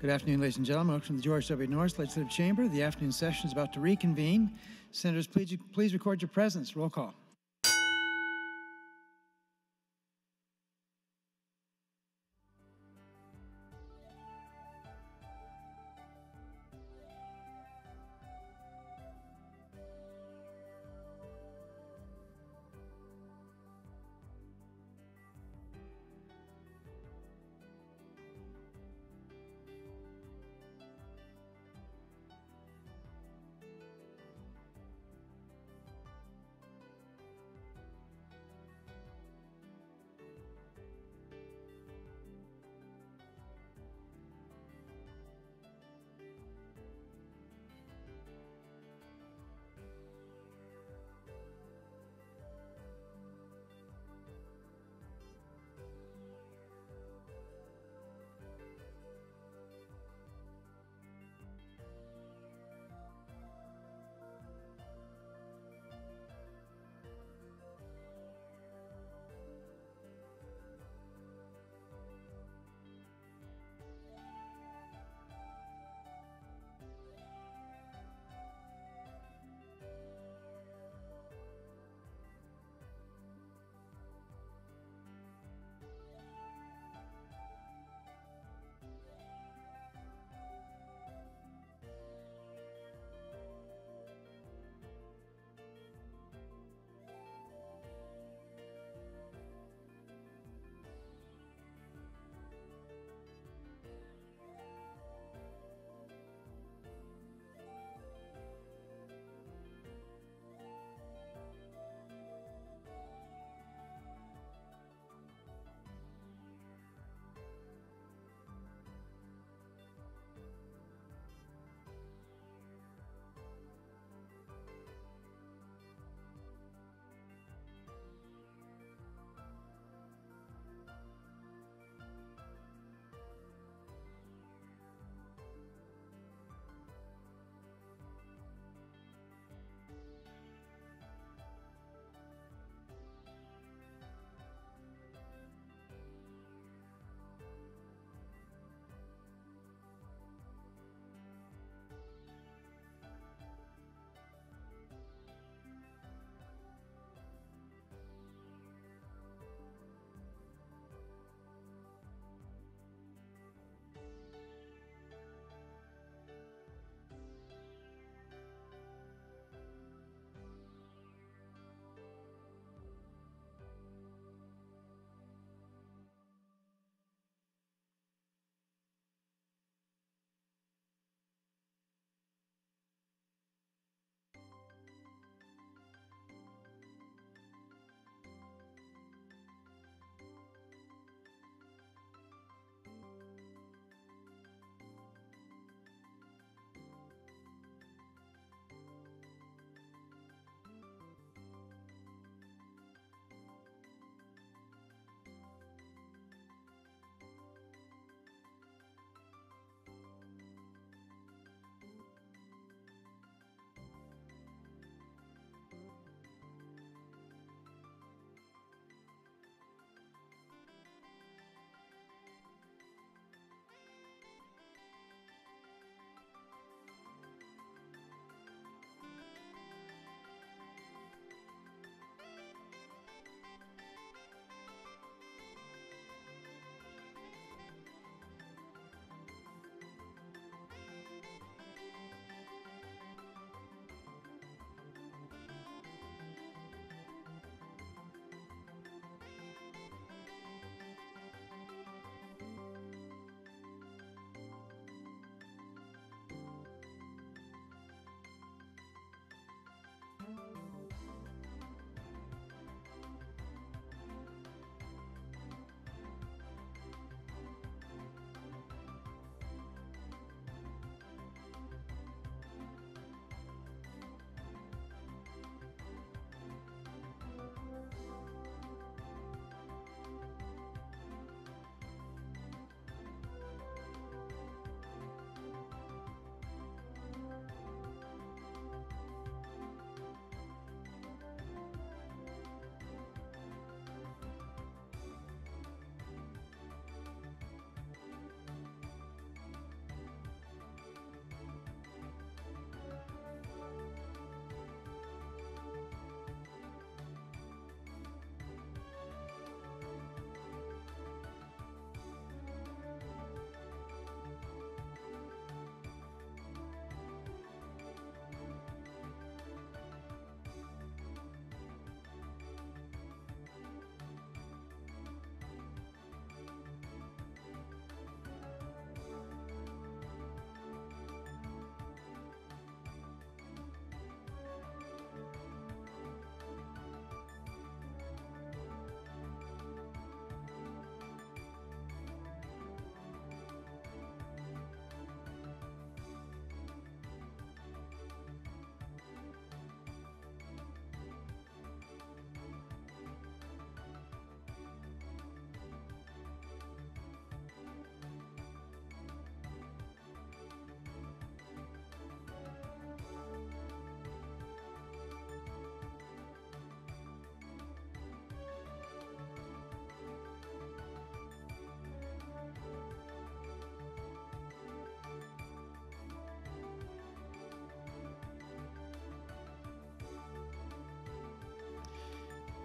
Good afternoon, ladies and gentlemen. Welcome to the George W. Norris Legislative Chamber. The afternoon session is about to reconvene. Senators, please record your presence. Roll call.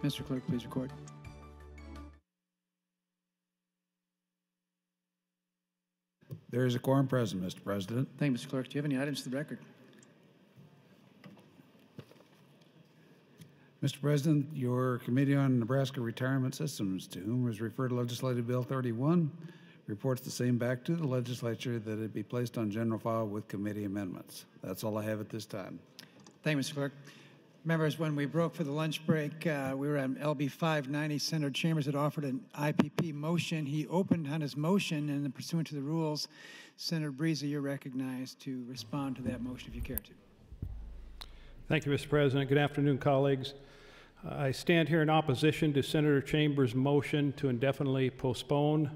Mr. Clerk, please record. There is a quorum present, Mr. President. Thank you, Mr. Clerk. Do you have any items to the record? Mr. President, your Committee on Nebraska Retirement Systems, to whom was referred Legislative Bill 31, reports the same back to the Legislature that it be placed on general file with committee amendments. That's all I have at this time. Thank you, Mr. Clerk. Members, when we broke for the lunch break, we were on LB 590. Senator Chambers had offered an IPP motion. He opened on his motion, and pursuant to the rules, Senator Breese, you're recognized to respond to that motion if you care to. Thank you, Mr. President. Good afternoon, colleagues. I stand here in opposition to Senator Chambers' motion to indefinitely postpone.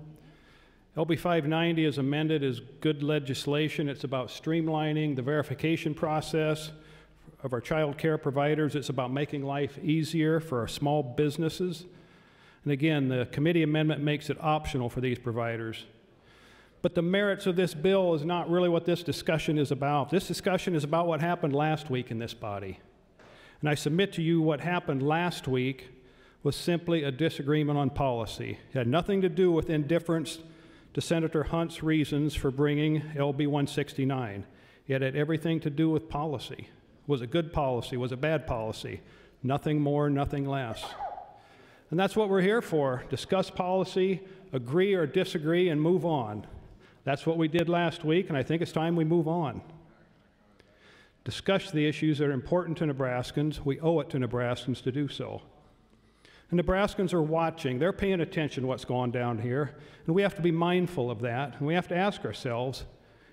LB 590 as amended is good legislation. It's about streamlining the verification process of our child care providers. It's about making life easier for our small businesses. And again, the committee amendment makes it optional for these providers. But the merits of this bill is not really what this discussion is about. This discussion is about what happened last week in this body. And I submit to you what happened last week was simply a disagreement on policy. It had nothing to do with indifference to Senator Hunt's reasons for bringing LB 169. It had everything to do with policy. Was it good policy? Was it bad policy? Nothing more, nothing less. And that's what we're here for. Discuss policy, agree or disagree, and move on. That's what we did last week, and I think it's time we move on. Discuss the issues that are important to Nebraskans. We owe it to Nebraskans to do so. And Nebraskans are watching. They're paying attention to what's going down here, and we have to be mindful of that. And we have to ask ourselves,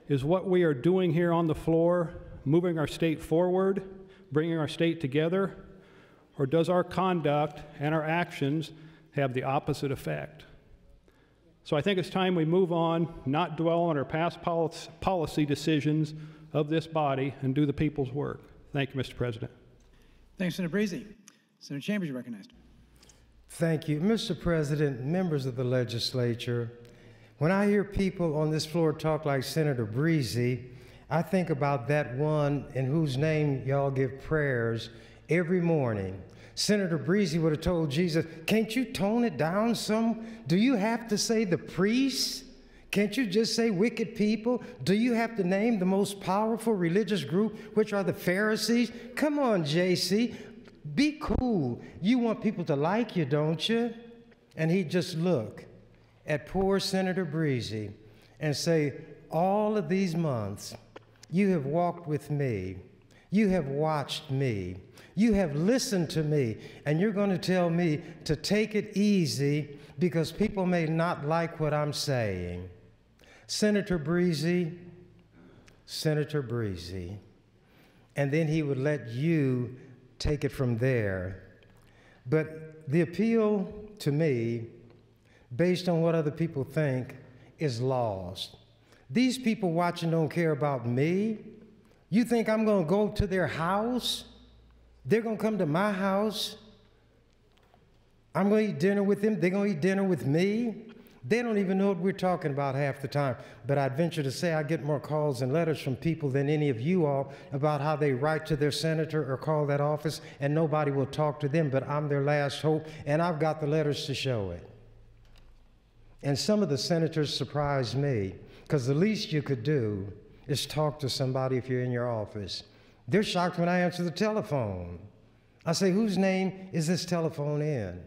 is what we are doing here on the floor moving our state forward, bringing our state together, or does our conduct and our actions have the opposite effect? So I think it's time we move on, not dwell on our past policy decisions of this body, and do the people's work. Thank you, Mr. President. Thanks, Senator Breese. Senator Chambers, you're recognized. Thank you. Mr. President, members of the legislature, when I hear people on this floor talk like Senator Breese, I think about that one in whose name y'all give prayers every morning. Senator Breese would have told Jesus, can't you tone it down some? Do you have to say the priests? Can't you just say wicked people? Do you have to name the most powerful religious group, which are the Pharisees? Come on, JC, be cool. You want people to like you, don't you? And he'd just look at poor Senator Breese and say, all of these months, you have walked with me. You have watched me. You have listened to me. And you're going to tell me to take it easy because people may not like what I'm saying. Senator Breese, Senator Breese. And then he would let you take it from there. But the appeal to me, based on what other people think, is lost. These people watching don't care about me. You think I'm going to go to their house? They're going to come to my house? I'm going to eat dinner with them. They're going to eat dinner with me? They don't even know what we're talking about half the time. But I'd venture to say I get more calls and letters from people than any of you all about how they write to their senator or call that office, and nobody will talk to them, but I'm their last hope, and I've got the letters to show it. And some of the senators surprised me, because the least you could do is talk to somebody if you're in your office. They're shocked when I answer the telephone. I say, whose name is this telephone in?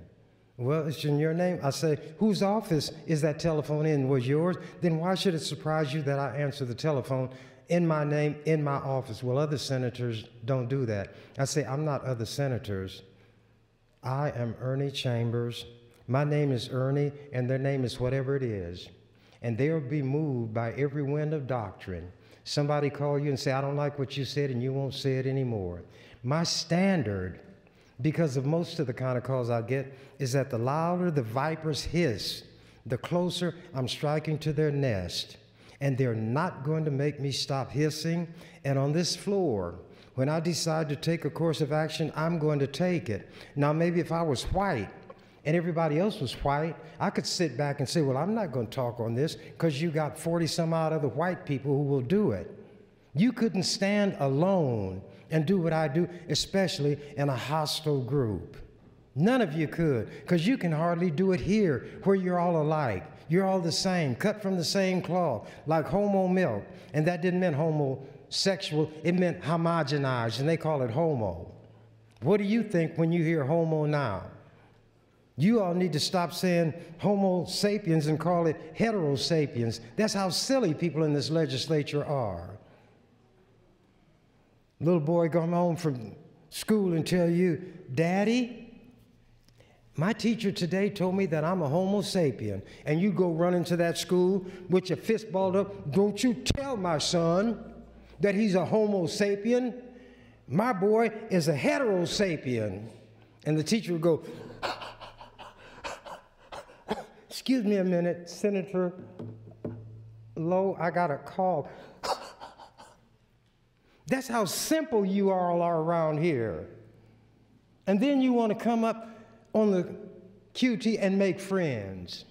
Well, it's in your name. I say, whose office is that telephone in? Was yours? Then why should it surprise you that I answer the telephone in my name, in my office? Well, other senators don't do that. I say, I'm not other senators. I am Ernie Chambers. My name is Ernie, and their name is whatever it is. And they'll be moved by every wind of doctrine. Somebody call you and say, I don't like what you said, and you won't say it anymore. My standard, because of most of the kind of calls I get, is that the louder the vipers hiss, the closer I'm striking to their nest. And they're not going to make me stop hissing. And on this floor, when I decide to take a course of action, I'm going to take it. Now, maybe if I was white and everybody else was white, I could sit back and say, well, I'm not going to talk on this because you got 40-some odd other white people who will do it. You couldn't stand alone and do what I do, especially in a hostile group. None of you could, because you can hardly do it here where you're all alike. You're all the same, cut from the same cloth, like homo milk. And that didn't mean homosexual, it meant homogenized, and they call it homo. What do you think when you hear homo now? You all need to stop saying homo sapiens and call it heterosapiens. That's how silly people in this legislature are. Little boy come home from school and tell you, Daddy, my teacher today told me that I'm a homo sapien. And you go run into that school with your fist balled up. Don't you tell my son that he's a homo sapien. My boy is a heterosapien. And the teacher would go, excuse me a minute, Senator Lowe, I got a call. That's how simple you all are around here. And then you want to come up on the QT and make friends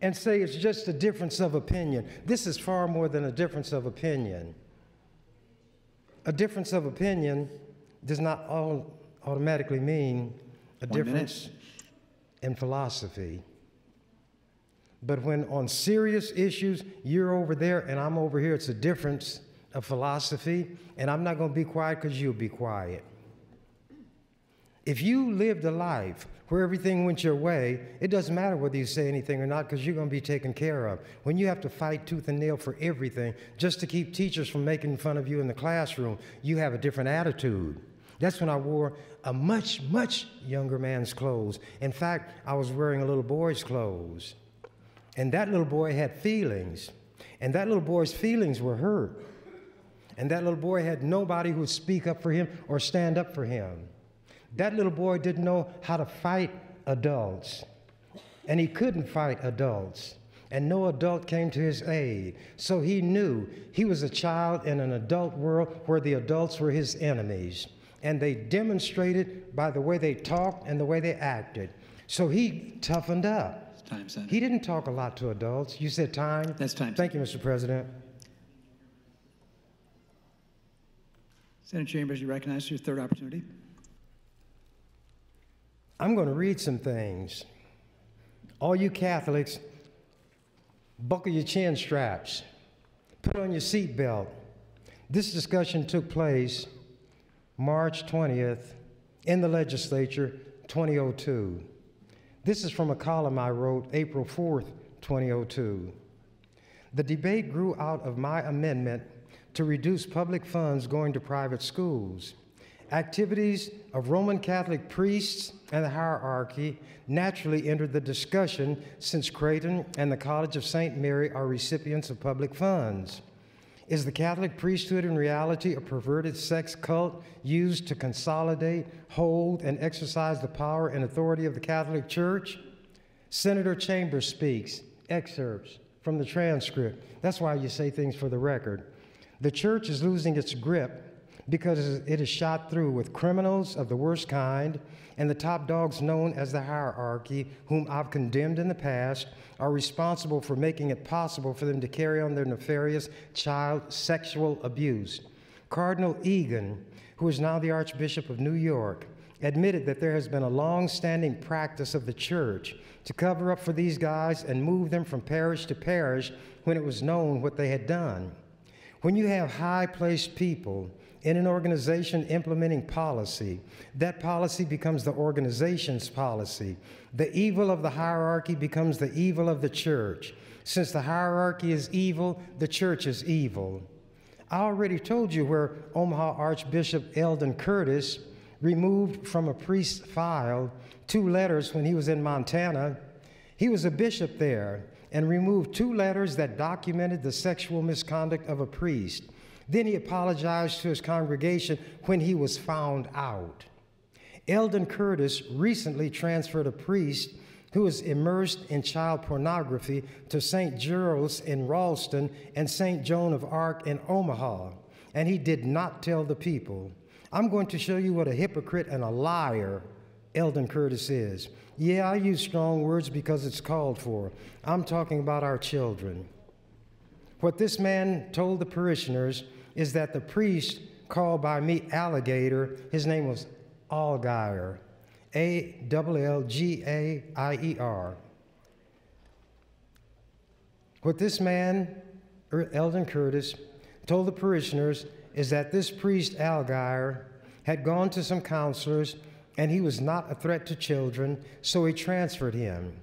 and say it's just a difference of opinion. This is far more than a difference of opinion. A difference of opinion does not automatically mean a difference in philosophy. But when on serious issues, you're over there and I'm over here, it's a difference of philosophy, and I'm not going to be quiet because you'll be quiet. If you lived a life where everything went your way, it doesn't matter whether you say anything or not because you're going to be taken care of. When you have to fight tooth and nail for everything just to keep teachers from making fun of you in the classroom, you have a different attitude. That's when I wore a much, much younger man's clothes. In fact, I was wearing a little boy's clothes. And that little boy had feelings. And that little boy's feelings were hurt. And that little boy had nobody who would speak up for him or stand up for him. That little boy didn't know how to fight adults, and he couldn't fight adults, and no adult came to his aid. So he knew he was a child in an adult world where the adults were his enemies, and they demonstrated by the way they talked and the way they acted. So he toughened up. It's time, Senator. He didn't talk a lot to adults. You said time? That's time. Thank you, Mr. President. Senator Chambers, you recognize your third opportunity. I'm going to read some things. All you Catholics, buckle your chin straps. Put on your seatbelt. This discussion took place March 20th in the legislature, 2002. This is from a column I wrote April 4th, 2002. The debate grew out of my amendment to reduce public funds going to private schools. Activities of Roman Catholic priests and the hierarchy naturally entered the discussion since Creighton and the College of St. Mary are recipients of public funds. Is the Catholic priesthood in reality a perverted sex cult used to consolidate, hold, and exercise the power and authority of the Catholic Church? Senator Chambers speaks, excerpts from the transcript. That's why you say things for the record. The church is losing its grip because it is shot through with criminals of the worst kind, and the top dogs known as the hierarchy, whom I've condemned in the past, are responsible for making it possible for them to carry on their nefarious child sexual abuse. Cardinal Egan, who is now the Archbishop of New York, admitted that there has been a long-standing practice of the church to cover up for these guys and move them from parish to parish when it was known what they had done. When you have high-placed people in an organization implementing policy, that policy becomes the organization's policy. The evil of the hierarchy becomes the evil of the church. Since the hierarchy is evil, the church is evil. I already told you where Omaha Archbishop Eldon Curtis removed from a priest's file 2 letters when he was in Montana. He was a bishop there and removed 2 letters that documented the sexual misconduct of a priest. Then he apologized to his congregation when he was found out. Eldon Curtis recently transferred a priest who was immersed in child pornography to St. Giles in Ralston and St. Joan of Arc in Omaha, and he did not tell the people. I'm going to show you what a hypocrite and a liar Eldon Curtis is. Yeah, I use strong words because it's called for. I'm talking about our children. What this man told the parishioners is that the priest called by me alligator, his name was Allgaier, Allgayer. What this man, Eldon Curtis, told the parishioners is that this priest, Allgayer, had gone to some counselors and he was not a threat to children, so he transferred him.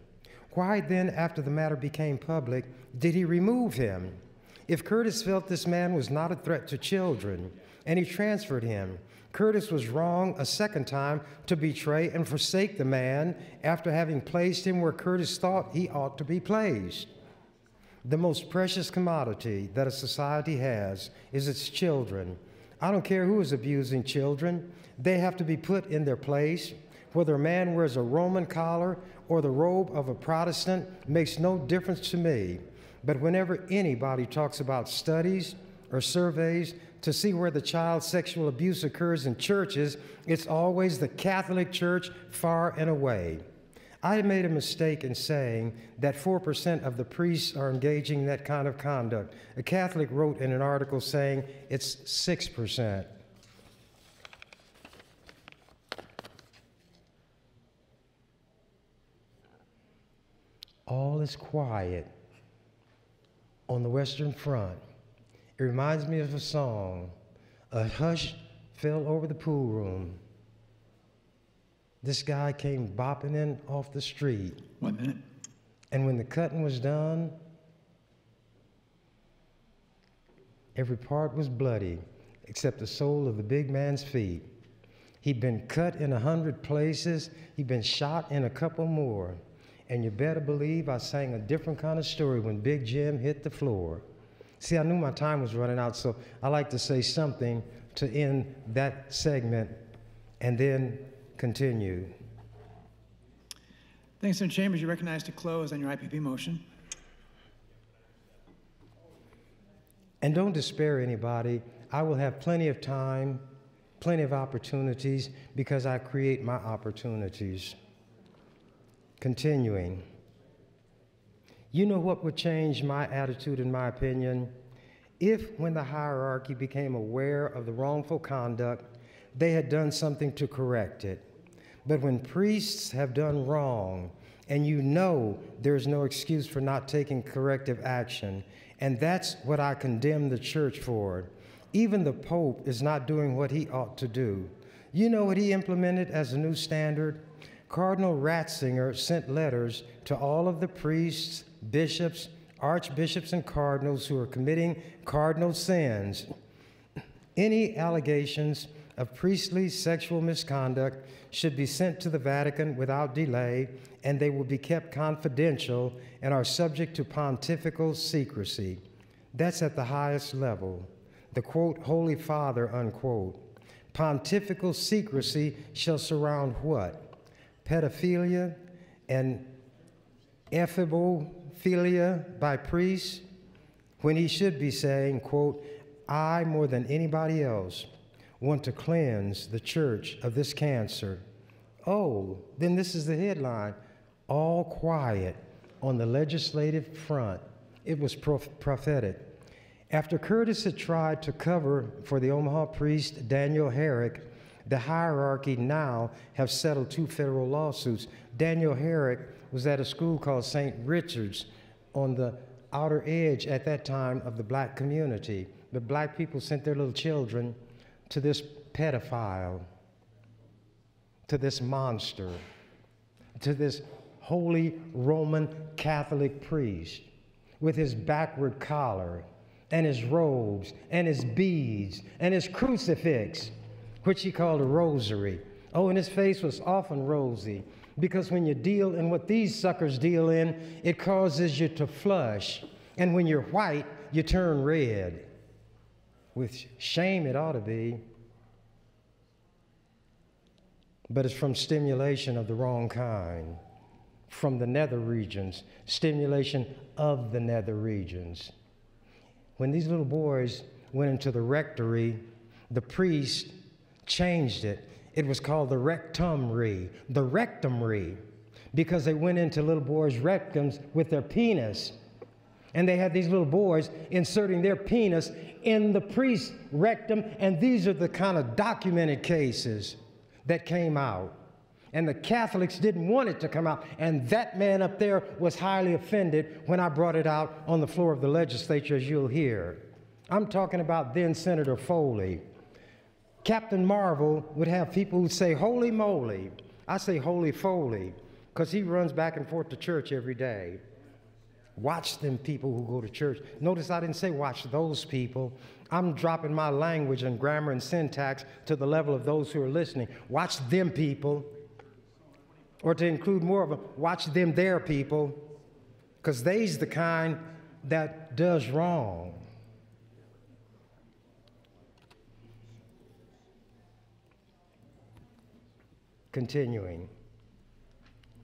Why then, after the matter became public, did he remove him? If Curtis felt this man was not a threat to children and he transferred him, Curtis was wrong a second time to betray and forsake the man after having placed him where Curtis thought he ought to be placed. The most precious commodity that a society has is its children. I don't care who is abusing children. They have to be put in their place. Whether a man wears a Roman collar or the robe of a Protestant makes no difference to me. But whenever anybody talks about studies or surveys to see where the child sexual abuse occurs in churches, it's always the Catholic Church far and away. I made a mistake in saying that 4% of the priests are engaging in that kind of conduct. A Catholic wrote in an article saying it's 6%. All is quiet on the Western Front. It reminds me of a song. A hush fell over the pool room. This guy came bopping in off the street. 1 minute. And when the cutting was done, every part was bloody except the sole of the big man's feet. He'd been cut in 100 places. He'd been shot in a couple more. And you better believe I sang a different kind of story when Big Jim hit the floor. See, I knew my time was running out, so I like to say something to end that segment and then continue. Thanks, Senator Chambers. You're recognized to close on your IPP motion. And don't despair, anybody. I will have plenty of time, plenty of opportunities, because I create my opportunities. Continuing. You know what would change my attitude, in my opinion? If, when the hierarchy became aware of the wrongful conduct, they had done something to correct it. But when priests have done wrong, and you know there's no excuse for not taking corrective action, and that's what I condemn the church for. Even the Pope is not doing what he ought to do. You know what he implemented as a new standard? Cardinal Ratzinger sent letters to all of the priests, bishops, archbishops, and cardinals who are committing cardinal sins. Any allegations of priestly sexual misconduct should be sent to the Vatican without delay, and they will be kept confidential and are subject to pontifical secrecy. That's at the highest level. The quote, Holy Father, unquote. Pontifical secrecy shall surround what? Pedophilia and ephebophilia by priests, when he should be saying, quote, I, more than anybody else, want to cleanse the church of this cancer. Oh, then this is the headline. All quiet on the legislative front. It was prophetic. After Curtis had tried to cover for the Omaha priest Daniel Herrick, the hierarchy now have settled 2 federal lawsuits. Daniel Herrick was at a school called St. Richard's on the outer edge at that time of the black community. The black people sent their little children to this pedophile, to this monster, to this holy Roman Catholic priest with his backward collar and his robes and his beads and his crucifix, which he called a rosary. Oh, and his face was often rosy, because when you deal in what these suckers deal in, it causes you to flush. And when you're white, you turn red. With shame, it ought to be. But it's from stimulation of the wrong kind. From the nether regions, stimulation of the nether regions. When these little boys went into the rectory, the priest changed it. It was called the rectumry, because they went into little boys' rectums with their penis. And they had these little boys inserting their penis in the priest's rectum, and these are the kind of documented cases that came out. And the Catholics didn't want it to come out. And that man up there was highly offended when I brought it out on the floor of the legislature, as you'll hear. I'm talking about then Senator Foley. Captain Marvel would have people who say, holy moly. I say holy Foley, because he runs back and forth to church every day. Watch them people who go to church. Notice I didn't say watch those people. I'm dropping my language and grammar and syntax to the level of those who are listening. Watch them people. Or to include more of them, watch them their people, because they's the kind that does wrong. Continuing.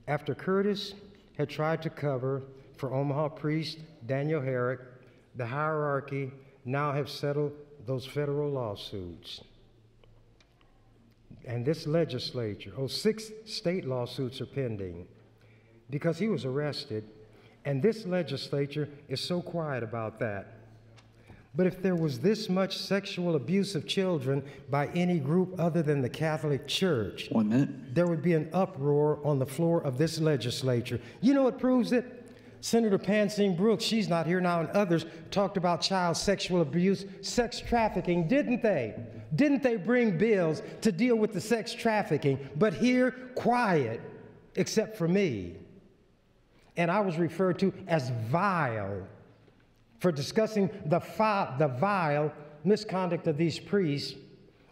After Curtis had tried to cover for Omaha priest Daniel Herrick, the hierarchy now have settled those federal lawsuits. And this legislature, 6 state lawsuits are pending because he was arrested, and this legislature is so quiet about that. But if there was this much sexual abuse of children by any group other than the Catholic Church, 1 minute. there would be an uproar on the floor of this legislature. You know what proves it? Senator Pansing Brooks, she's not here now, and others talked about child sexual abuse, sex trafficking, didn't they? Didn't they bring bills to deal with the sex trafficking? But here, quiet, except for me. And I was referred to as vile for discussing the vile misconduct of these priests,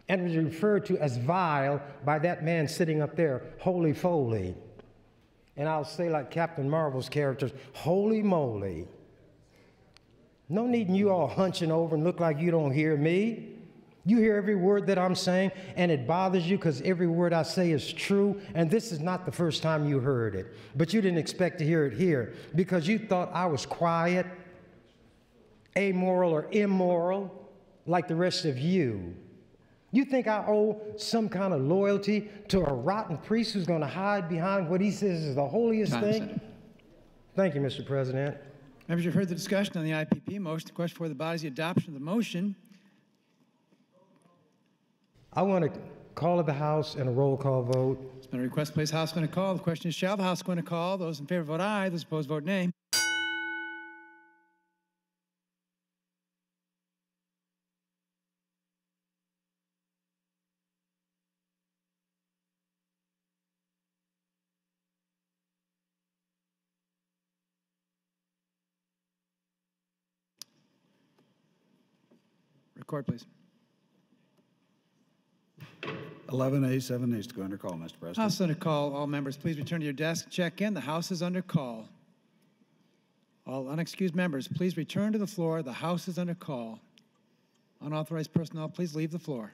and was referred to as vile by that man sitting up there, Holy Foley. And I'll say like Captain Marvel's characters, holy moly. No need in you all hunching over and look like you don't hear me. You hear every word that I'm saying, and it bothers you because every word I say is true, and this is not the first time you heard it. But you didn't expect to hear it here because you thought I was quiet, amoral, or immoral like the rest of you. You think I owe some kind of loyalty to a rotten priest who's going to hide behind what he says is the holiest thing? Thank you, Mr. President. Members, you've heard the discussion on the IPP motion. The question for the body is the adoption of the motion. I want to call of the House and a roll call vote. It's been a request to place House going to call. The question is, shall the House going to call? Those in favor vote aye. Those opposed vote nay. Record, please. 11 ayes, 7 nays to go under call, Mr. President. House is under call. All members, please return to your desk. Check in. The House is under call. All unexcused members, please return to the floor. The House is under call. Unauthorized personnel, please leave the floor.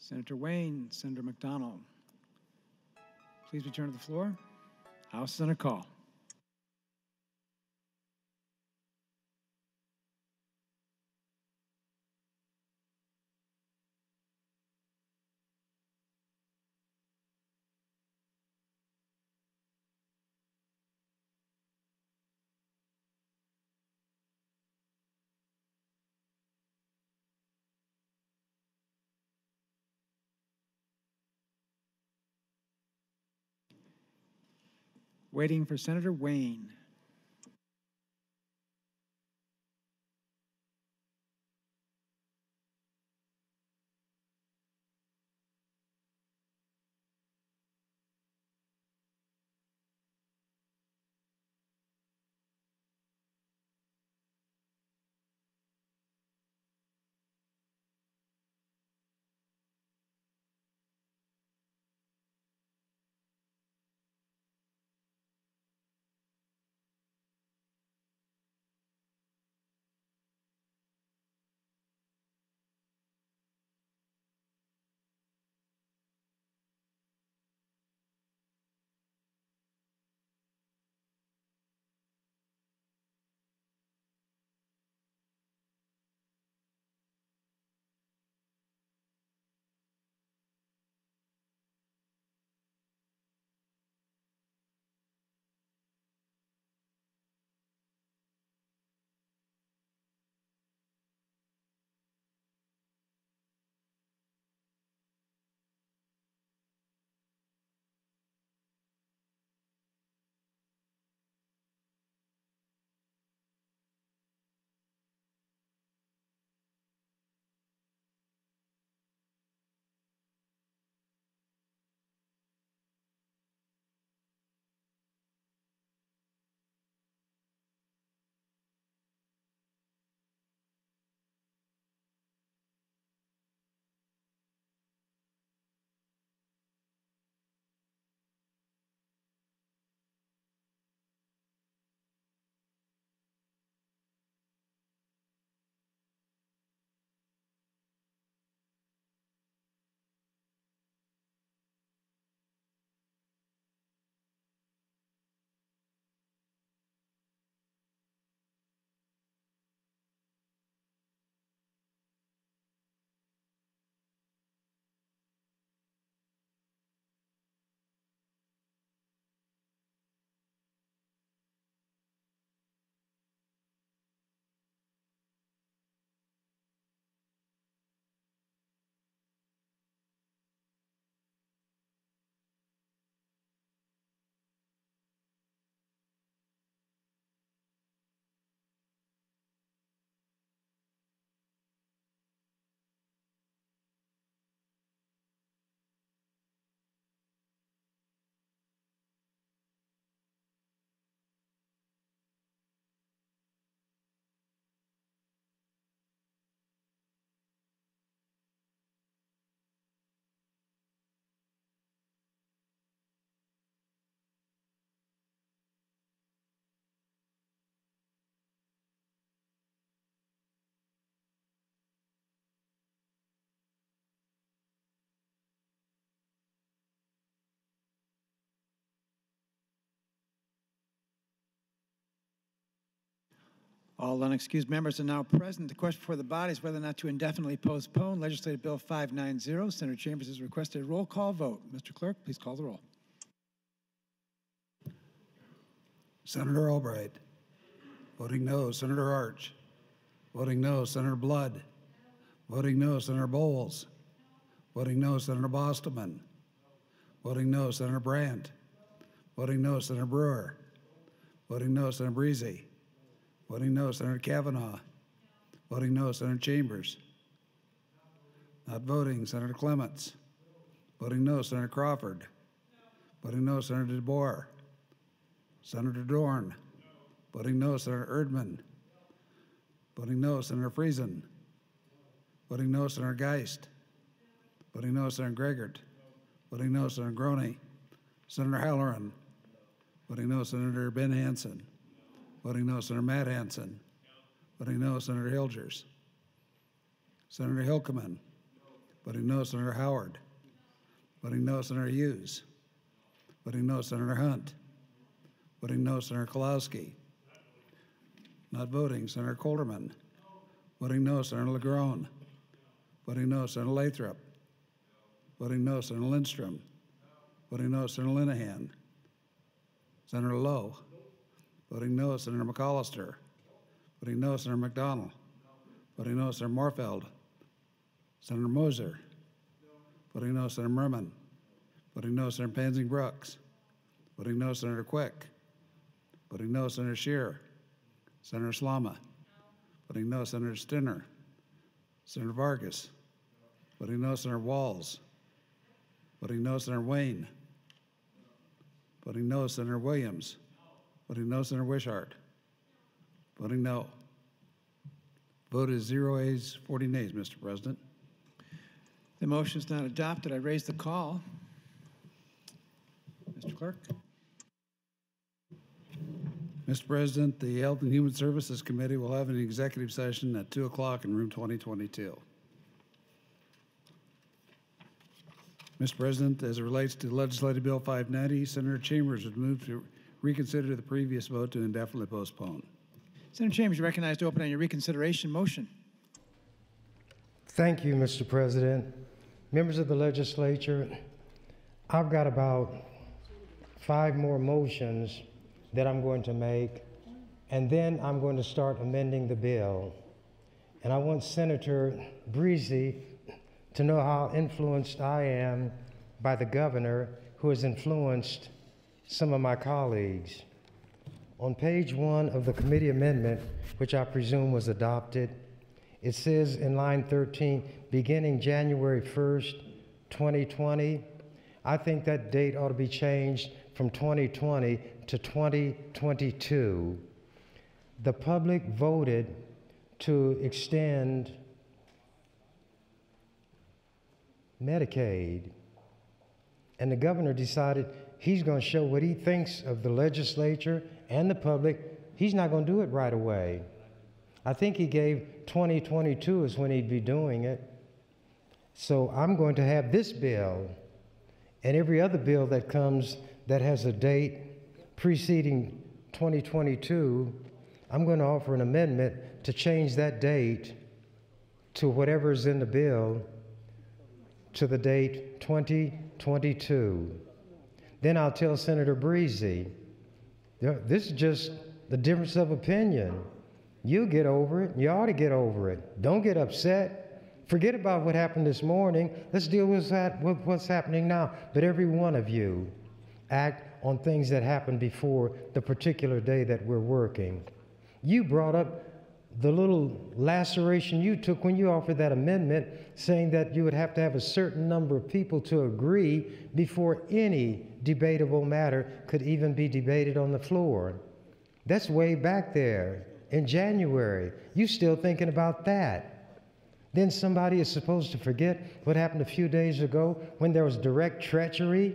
Senator Wayne, Senator McDonald, please return to the floor. House is under call. Waiting for Senator Wayne. All unexcused members are now present. The question before the body is whether or not to indefinitely postpone Legislative Bill 590. Senator Chambers has requested a roll call vote. Mr. Clerk, please call the roll. Senator Albright. Voting no, Senator Arch. Voting no, Senator Blood. Voting no, Senator Bowles. Voting no, Senator Bostman. Voting no, Senator Brandt. Voting no, Senator Brewer. Voting no, Senator Breezy. Voting no, Senator Kavanaugh. Voting no, Senator Chambers. Not voting, Senator Clements. Voting no, Senator Crawford. Voting no, Senator DeBoer. Senator Dorn. Voting no, Senator Erdman. Voting no, Senator Friesen. Voting no, Senator Geist. Voting no, Senator Gregert. Voting no, Senator Groney. Senator Halloran. Voting no, Senator Ben Hansen. Voting no, Senator Matt Hansen. Voting no, Senator Hilgers. Senator Hilkeman. Voting no, Senator Howard. Voting no, Senator Hughes. Voting no, Senator Hunt. Voting no, Senator Kolowski. Not voting, Senator Colderman. Voting no, Senator LeGrone. Voting no, Senator Lathrop. Voting no, Senator Lindstrom. Voting no, Senator Linehan. Senator Lowe. Voting no, Senator McAllister. Voting no, Senator McDonald. Voting no, Senator Morfeld. Senator Moser. Voting no, Senator Merman. Voting no, Senator Pansing Brooks. Voting no, Senator Quick. Voting no, Senator Scheer. Senator Slama. Voting no, Senator Stinner. Senator Vargas. Voting no, Senator Walls. Voting no, Senator Wayne. Voting no, Senator Williams. Voting no, Senator Wishart. Voting no. Vote is 0 ayes, 40 nays, Mr. President. The motion is not adopted. I raise the call. Mr. Clerk. Mr. President, the Health and Human Services Committee will have an executive session at 2 o'clock in room 2022. Mr. President, as it relates to Legislative Bill 590, Senator Chambers would move to reconsider the previous vote to indefinitely postpone. Senator Chambers, you're recognized to open on your reconsideration motion. Thank you, Mr. President. Members of the legislature, I've got about 5 more motions that I'm going to make, and then I'm going to start amending the bill. And I want Senator Breezy to know how influenced I am by the governor, who has influenced some of my colleagues. On page 1 of the committee amendment, which I presume was adopted, it says in line 13, beginning January 1st, 2020. I think that date ought to be changed from 2020 to 2022. The public voted to extend Medicaid, and the governor decided he's going to show what he thinks of the legislature and the public. He's not going to do it right away. I think he gave 2022 is when he'd be doing it. So I'm going to have this bill and every other bill that comes that has a date preceding 2022, I'm going to offer an amendment to change that date to whatever's in the bill to the date 2022. Then I'll tell Senator Breezy, this is just the difference of opinion. You get over it. You ought to get over it. Don't get upset. Forget about what happened this morning. Let's deal with what's happening now. But every one of you act on things that happened before the particular day that we're working. You brought up the little laceration you took when you offered that amendment, saying that you would have to have a certain number of people to agree before any debatable matter could even be debated on the floor. That's way back there in January. You still thinking about that. Then somebody is supposed to forget what happened a few days ago when there was direct treachery.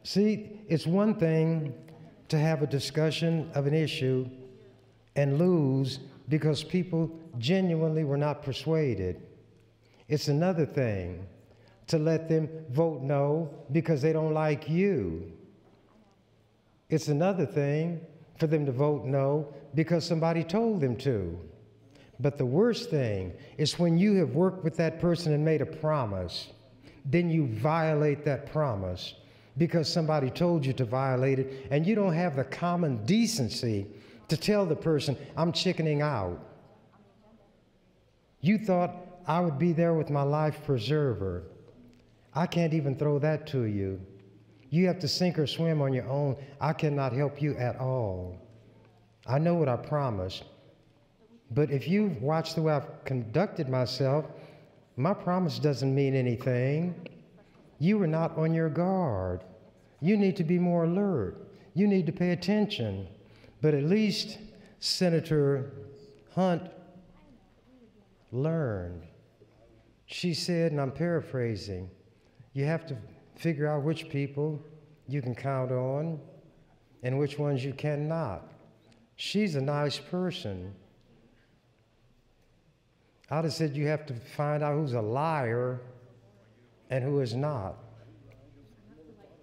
See, it's one thing to have a discussion of an issue and lose because people genuinely were not persuaded. It's another thing to let them vote no because they don't like you. It's another thing for them to vote no because somebody told them to. But the worst thing is when you have worked with that person and made a promise, then you violate that promise because somebody told you to violate it, and you don't have the common decency to tell the person, I'm chickening out. You thought I would be there with my life preserver. I can't even throw that to you. You have to sink or swim on your own. I cannot help you at all. I know what I promised, but if you've watched the way I've conducted myself, my promise doesn't mean anything. You were not on your guard. You need to be more alert. You need to pay attention. But at least Senator Hunt learned. She said, and I'm paraphrasing, you have to figure out which people you can count on and which ones you cannot. She's a nice person. I'd have said you have to find out who's a liar and who is not,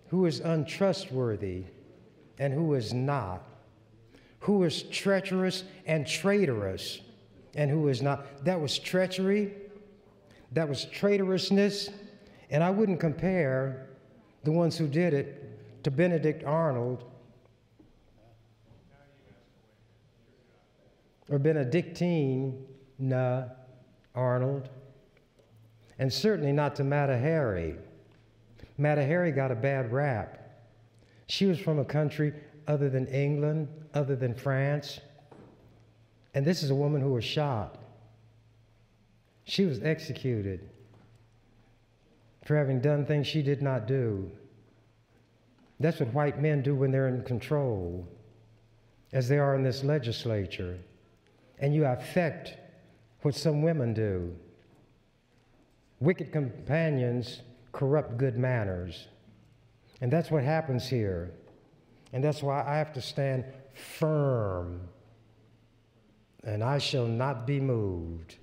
who is untrustworthy and who is not, who is treacherous and traitorous and who is not. That was treachery, that was traitorousness, and I wouldn't compare the ones who did it to Benedict Arnold or Benedictine Arnold, and certainly not to Mata Hari. Mata Hari got a bad rap. She was from a country other than England, other than France, and this is a woman who was shot. She was executed for having done things she did not do. That's what white men do when they're in control, as they are in this legislature. And you affect what some women do. Wicked companions corrupt good manners. And that's what happens here. And that's why I have to stand firm. And I shall not be moved.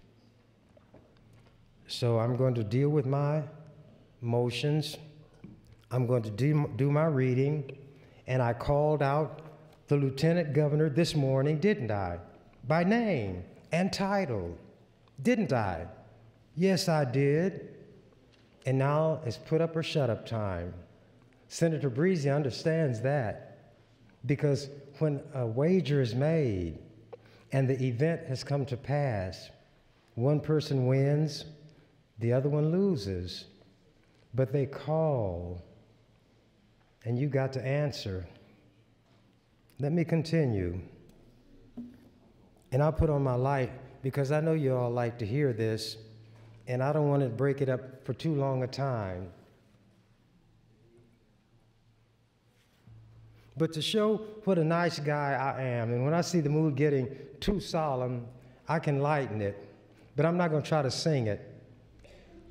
So I'm going to deal with my motions. I'm going to do my reading. And I called out the Lieutenant Governor this morning, didn't I? By name and title, didn't I? Yes, I did. And now it's put up or shut up time. Senator Breezy understands that, because when a wager is made and the event has come to pass, one person wins, the other one loses. But they call, and you got to answer. Let me continue. And I'll put on my light, because I know you all like to hear this, and I don't want to break it up for too long a time. But to show what a nice guy I am, and when I see the mood getting too solemn, I can lighten it, but I'm not going to try to sing it.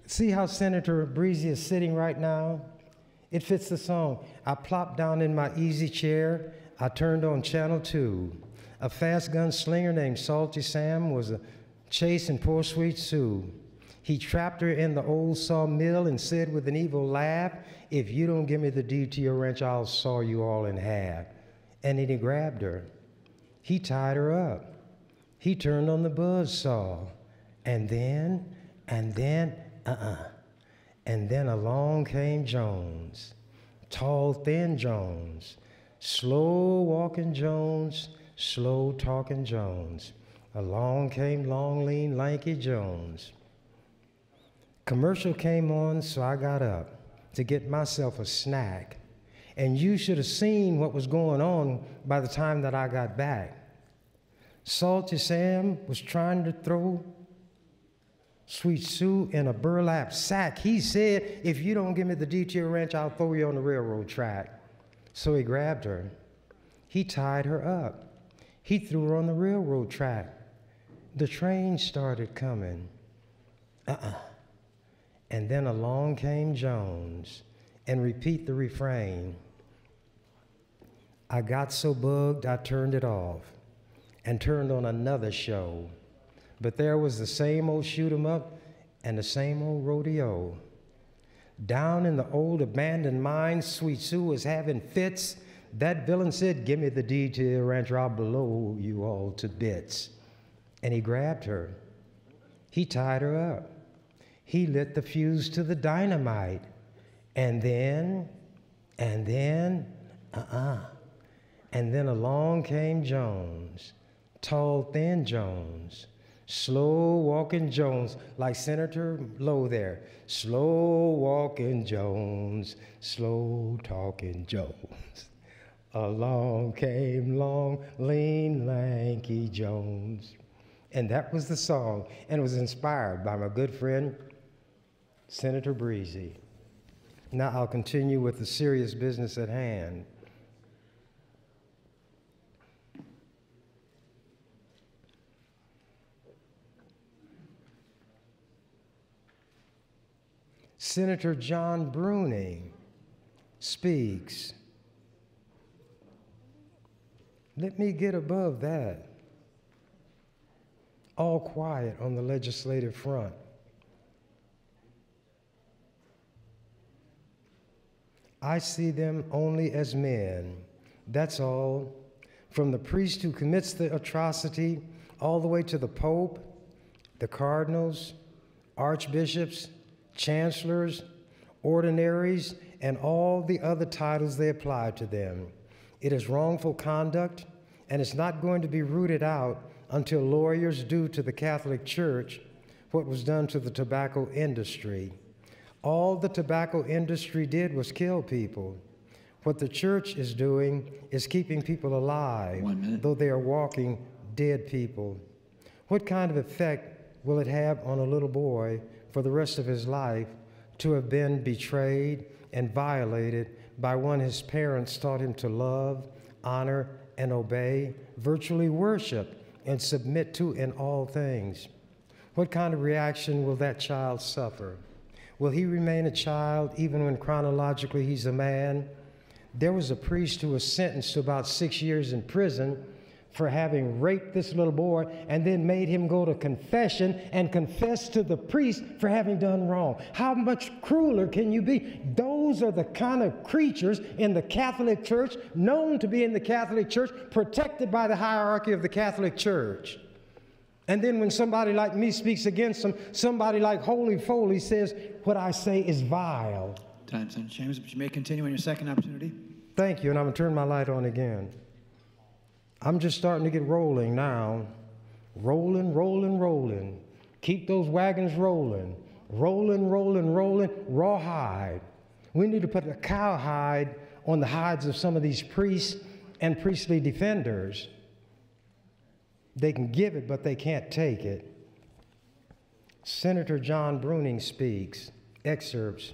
See how Senator Breezy is sitting right now? It fits the song. I plopped down in my easy chair. I turned on Channel 2. A fast gunslinger named Salty Sam was chasing poor sweet Sue. He trapped her in the old sawmill and said with an evil laugh, if you don't give me the deed to your ranch, I'll saw you all in half. And then he grabbed her. He tied her up. He turned on the buzz saw. And then along came Jones. Tall, thin Jones. Slow walking Jones. Slow talking Jones. Along came long, lean, lanky Jones. Commercial came on, so I got up to get myself a snack. And you should have seen what was going on by the time that I got back. Salty Sam was trying to throw Sweet Sue in a burlap sack. He said, if you don't give me the detail ranch, I'll throw you on the railroad track. So he grabbed her. He tied her up. He threw her on the railroad track. The train started coming. And then along came Jones, and repeat the refrain. I got so bugged, I turned it off and turned on another show. But there was the same old shoot 'em up and the same old rodeo. Down in the old abandoned mine, Sweet Sue was having fits. That villain said, give me the deed to the ranch or I'll blow you all to bits. And he grabbed her. He tied her up. He lit the fuse to the dynamite. And then along came Jones, tall, thin Jones, slow walking Jones, like Senator Lowe there. Slow walking Jones, slow talking Jones. Along came long, lean, lanky Jones. And that was the song, and it was inspired by my good friend, Senator Breezy. Now I'll continue with the serious business at hand. Senator John Bruni speaks. Let me get above that. All quiet on the legislative front. I see them only as men. That's all. From the priest who commits the atrocity, all the way to the Pope, the cardinals, archbishops, chancellors, ordinaries, and all the other titles they apply to them. It is wrongful conduct, and it's not going to be rooted out until lawyers do to the Catholic Church what was done to the tobacco industry. All the tobacco industry did was kill people. What the church is doing is keeping people alive, though they are walking dead people. What kind of effect will it have on a little boy for the rest of his life to have been betrayed and violated by one his parents taught him to love, honor, and obey, virtually worship, and submit to in all things? What kind of reaction will that child suffer? Will he remain a child even when chronologically he's a man? There was a priest who was sentenced to about 6 years in prison for having raped this little boy and then made him go to confession and confess to the priest for having done wrong. How much crueler can you be? Those are the kind of creatures in the Catholic Church, known to be in the Catholic Church, protected by the hierarchy of the Catholic Church. And then when somebody like me speaks against them, somebody like Holy Foley says, what I say is vile. Time, Senator Chambers, but you may continue on your second opportunity. Thank you, and I'm going to turn my light on again. I'm just starting to get rolling now. Rolling, rolling, rolling. Keep those wagons rolling. Rolling, rolling, rolling, rawhide. We need to put a cowhide on the hides of some of these priests and priestly defenders. They can give it, but they can't take it. Senator John Bruni speaks. Excerpts.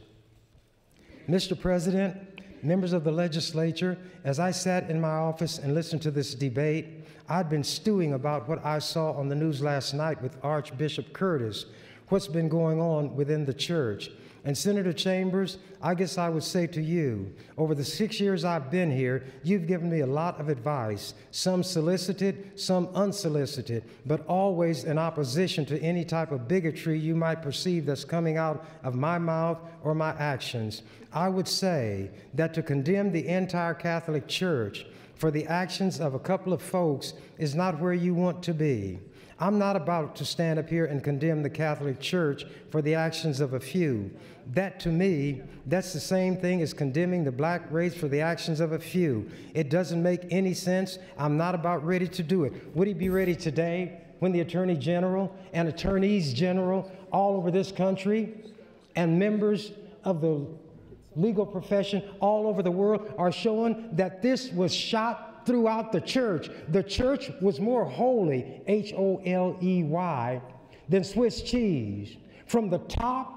Mr. President, members of the legislature, as I sat in my office and listened to this debate, I'd been stewing about what I saw on the news last night with Archbishop Curtis, what's been going on within the church. And Senator Chambers, I guess I would say to you, over the 6 years I've been here, you've given me a lot of advice, some solicited, some unsolicited, but always in opposition to any type of bigotry you might perceive that's coming out of my mouth or my actions. I would say that to condemn the entire Catholic Church for the actions of a couple of folks is not where you want to be. I'm not about to stand up here and condemn the Catholic Church for the actions of a few. That, to me, that's the same thing as condemning the black race for the actions of a few. It doesn't make any sense. I'm not about ready to do it. Would he be ready today when the Attorney General and Attorneys General all over this country and members of the legal profession all over the world are showing that this was shot throughout the church? The church was more holy, H-O-L-E-Y, than Swiss cheese. From the top,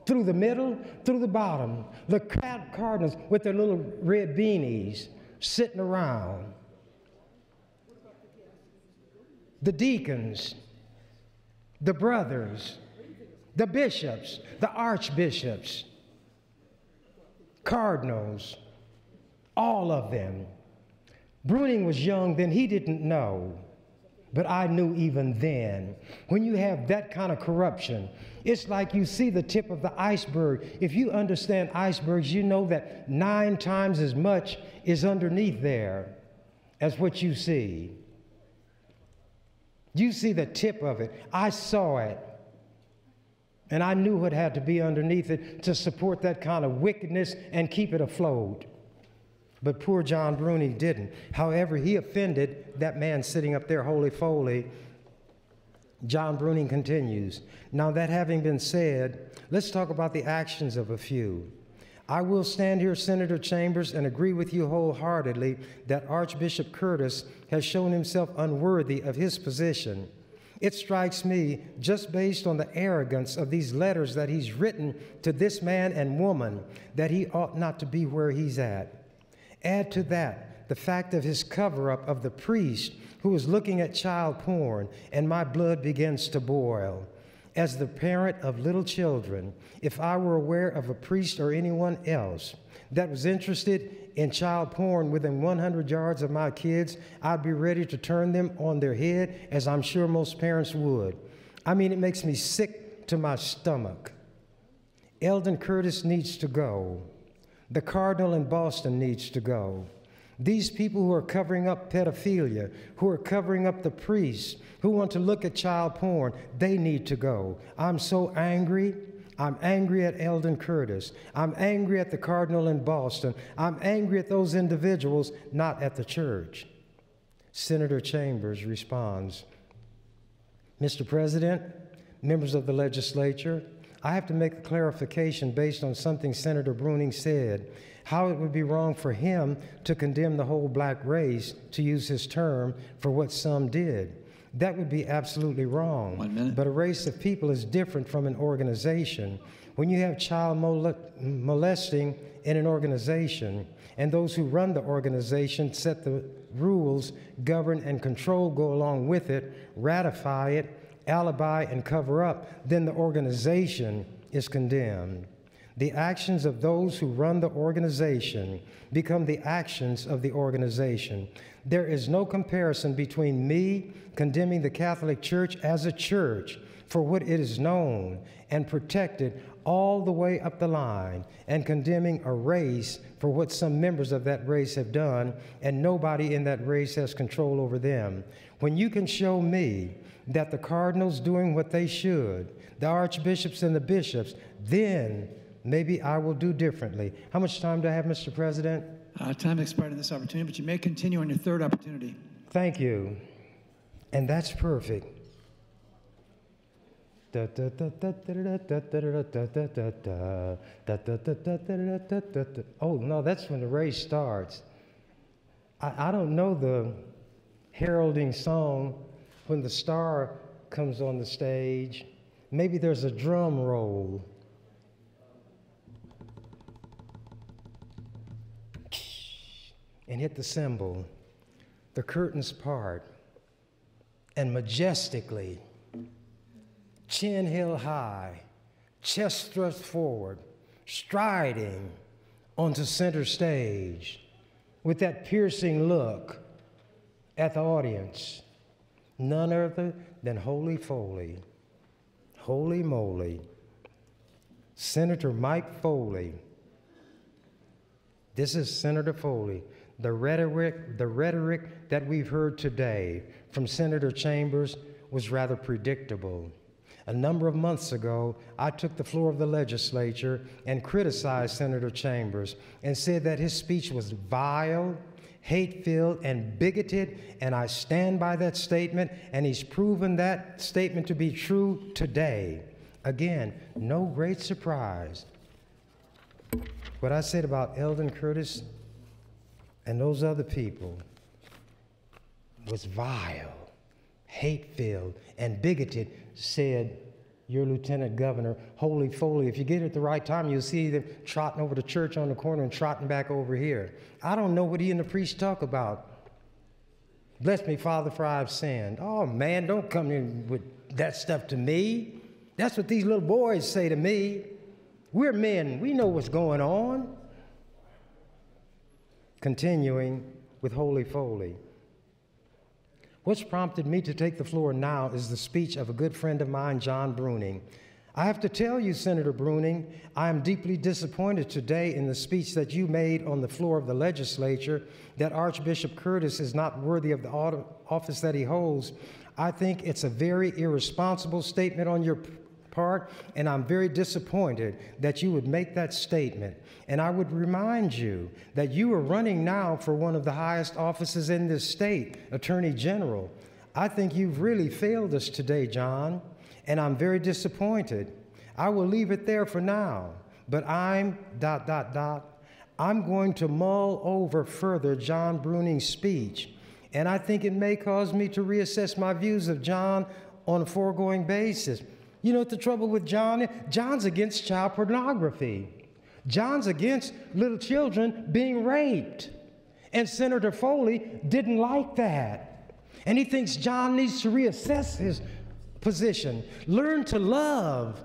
through the middle, through the bottom. The cardinals with their little red beanies sitting around. The deacons, the brothers, the bishops, the archbishops, cardinals, all of them. Bruning was young then, he didn't know. But I knew even then, when you have that kind of corruption, it's like you see the tip of the iceberg. If you understand icebergs, you know that 9 times as much is underneath there as what you see. You see the tip of it. I saw it. And I knew what had to be underneath it to support that kind of wickedness and keep it afloat. But poor John Bruni didn't. However, he offended that man sitting up there, holy foley. John Bruni continues. Now, that having been said, let's talk about the actions of a few. I will stand here, Senator Chambers, and agree with you wholeheartedly that Archbishop Curtis has shown himself unworthy of his position. It strikes me, just based on the arrogance of these letters that he's written to this man and woman, that he ought not to be where he's at. Add to that the fact of his cover-up of the priest who was looking at child porn, and my blood begins to boil. As the parent of little children, if I were aware of a priest or anyone else that was interested in child porn within 100 yards of my kids, I'd be ready to turn them on their head, as I'm sure most parents would. I mean, it makes me sick to my stomach. Eldon Curtis needs to go. The Cardinal in Boston needs to go. These people who are covering up pedophilia, who are covering up the priests, who want to look at child porn, they need to go. I'm so angry. I'm angry at Eldon Curtis. I'm angry at the Cardinal in Boston. I'm angry at those individuals, not at the church. Senator Chambers responds, Mr. President, members of the legislature, I have to make a clarification based on something Senator Bruning said, how it would be wrong for him to condemn the whole black race, to use his term, for what some did. That would be absolutely wrong. 1 minute. But a race of people is different from an organization. When you have child molesting in an organization, and those who run the organization set the rules, govern and control, go along with it, ratify it, alibi and cover up, then the organization is condemned. The actions of those who run the organization become the actions of the organization. There is no comparison between me condemning the Catholic Church as a church for what it is known and protected all the way up the line, and condemning a race for what some members of that race have done, and nobody in that race has control over them. When you can show me that the cardinals doing what they should, the archbishops and the bishops, then maybe I will do differently. How much time do I have, Mr. President? Time expired in this opportunity, but you may continue on your third opportunity. Thank you. And that's perfect. Oh, no, that's when the race starts. I don't know the heralding song when the star comes on the stage. Maybe there's a drum roll. And hit the cymbal. The curtains part. And majestically, chin held high, chest thrust forward, striding onto center stage with that piercing look at the audience. None other than Holy Foley. Holy moly. Senator Mike Foley. This is Senator Foley. The rhetoric that we've heard today from Senator Chambers was rather predictable. A number of months ago, I took the floor of the legislature and criticized Senator Chambers and said that his speech was vile, hate-filled, and bigoted, and I stand by that statement, and he's proven that statement to be true today. Again, no great surprise. What I said about Eldon Curtis and those other people was vile, hate-filled, and bigoted, said your Lieutenant Governor, Holy Foley. If you get it at the right time, you'll see them trotting over to church on the corner and trotting back over here. I don't know what he and the priest talk about. Bless me, Father, for I have sinned. Oh, man, don't come in with that stuff to me. That's what these little boys say to me. We're men. We know what's going on. Continuing with Holy Foley. What's prompted me to take the floor now is the speech of a good friend of mine, John Bruning. I have to tell you, Senator Bruning, I am deeply disappointed today in the speech that you made on the floor of the legislature that Archbishop Curtis is not worthy of the office that he holds. I think it's a very irresponsible statement on your part, and I'm very disappointed that you would make that statement. And I would remind you that you are running now for one of the highest offices in this state, Attorney General. I think you've really failed us today, John, and I'm very disappointed. I will leave it there for now, but I'm ... I'm going to mull over further John Bruning's speech, and I think it may cause me to reassess my views of John on a foregoing basis. You know what the trouble with John is? John's against child pornography. John's against little children being raped. And Senator Foley didn't like that. And he thinks John needs to reassess his position. Learn to love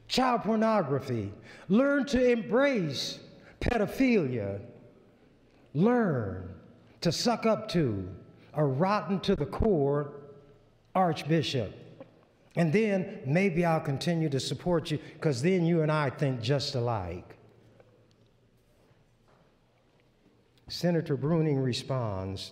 child pornography. Learn to embrace pedophilia. Learn to suck up to a rotten to the core archbishop. And then maybe I'll continue to support you, because then you and I think just alike. Senator Bruning responds,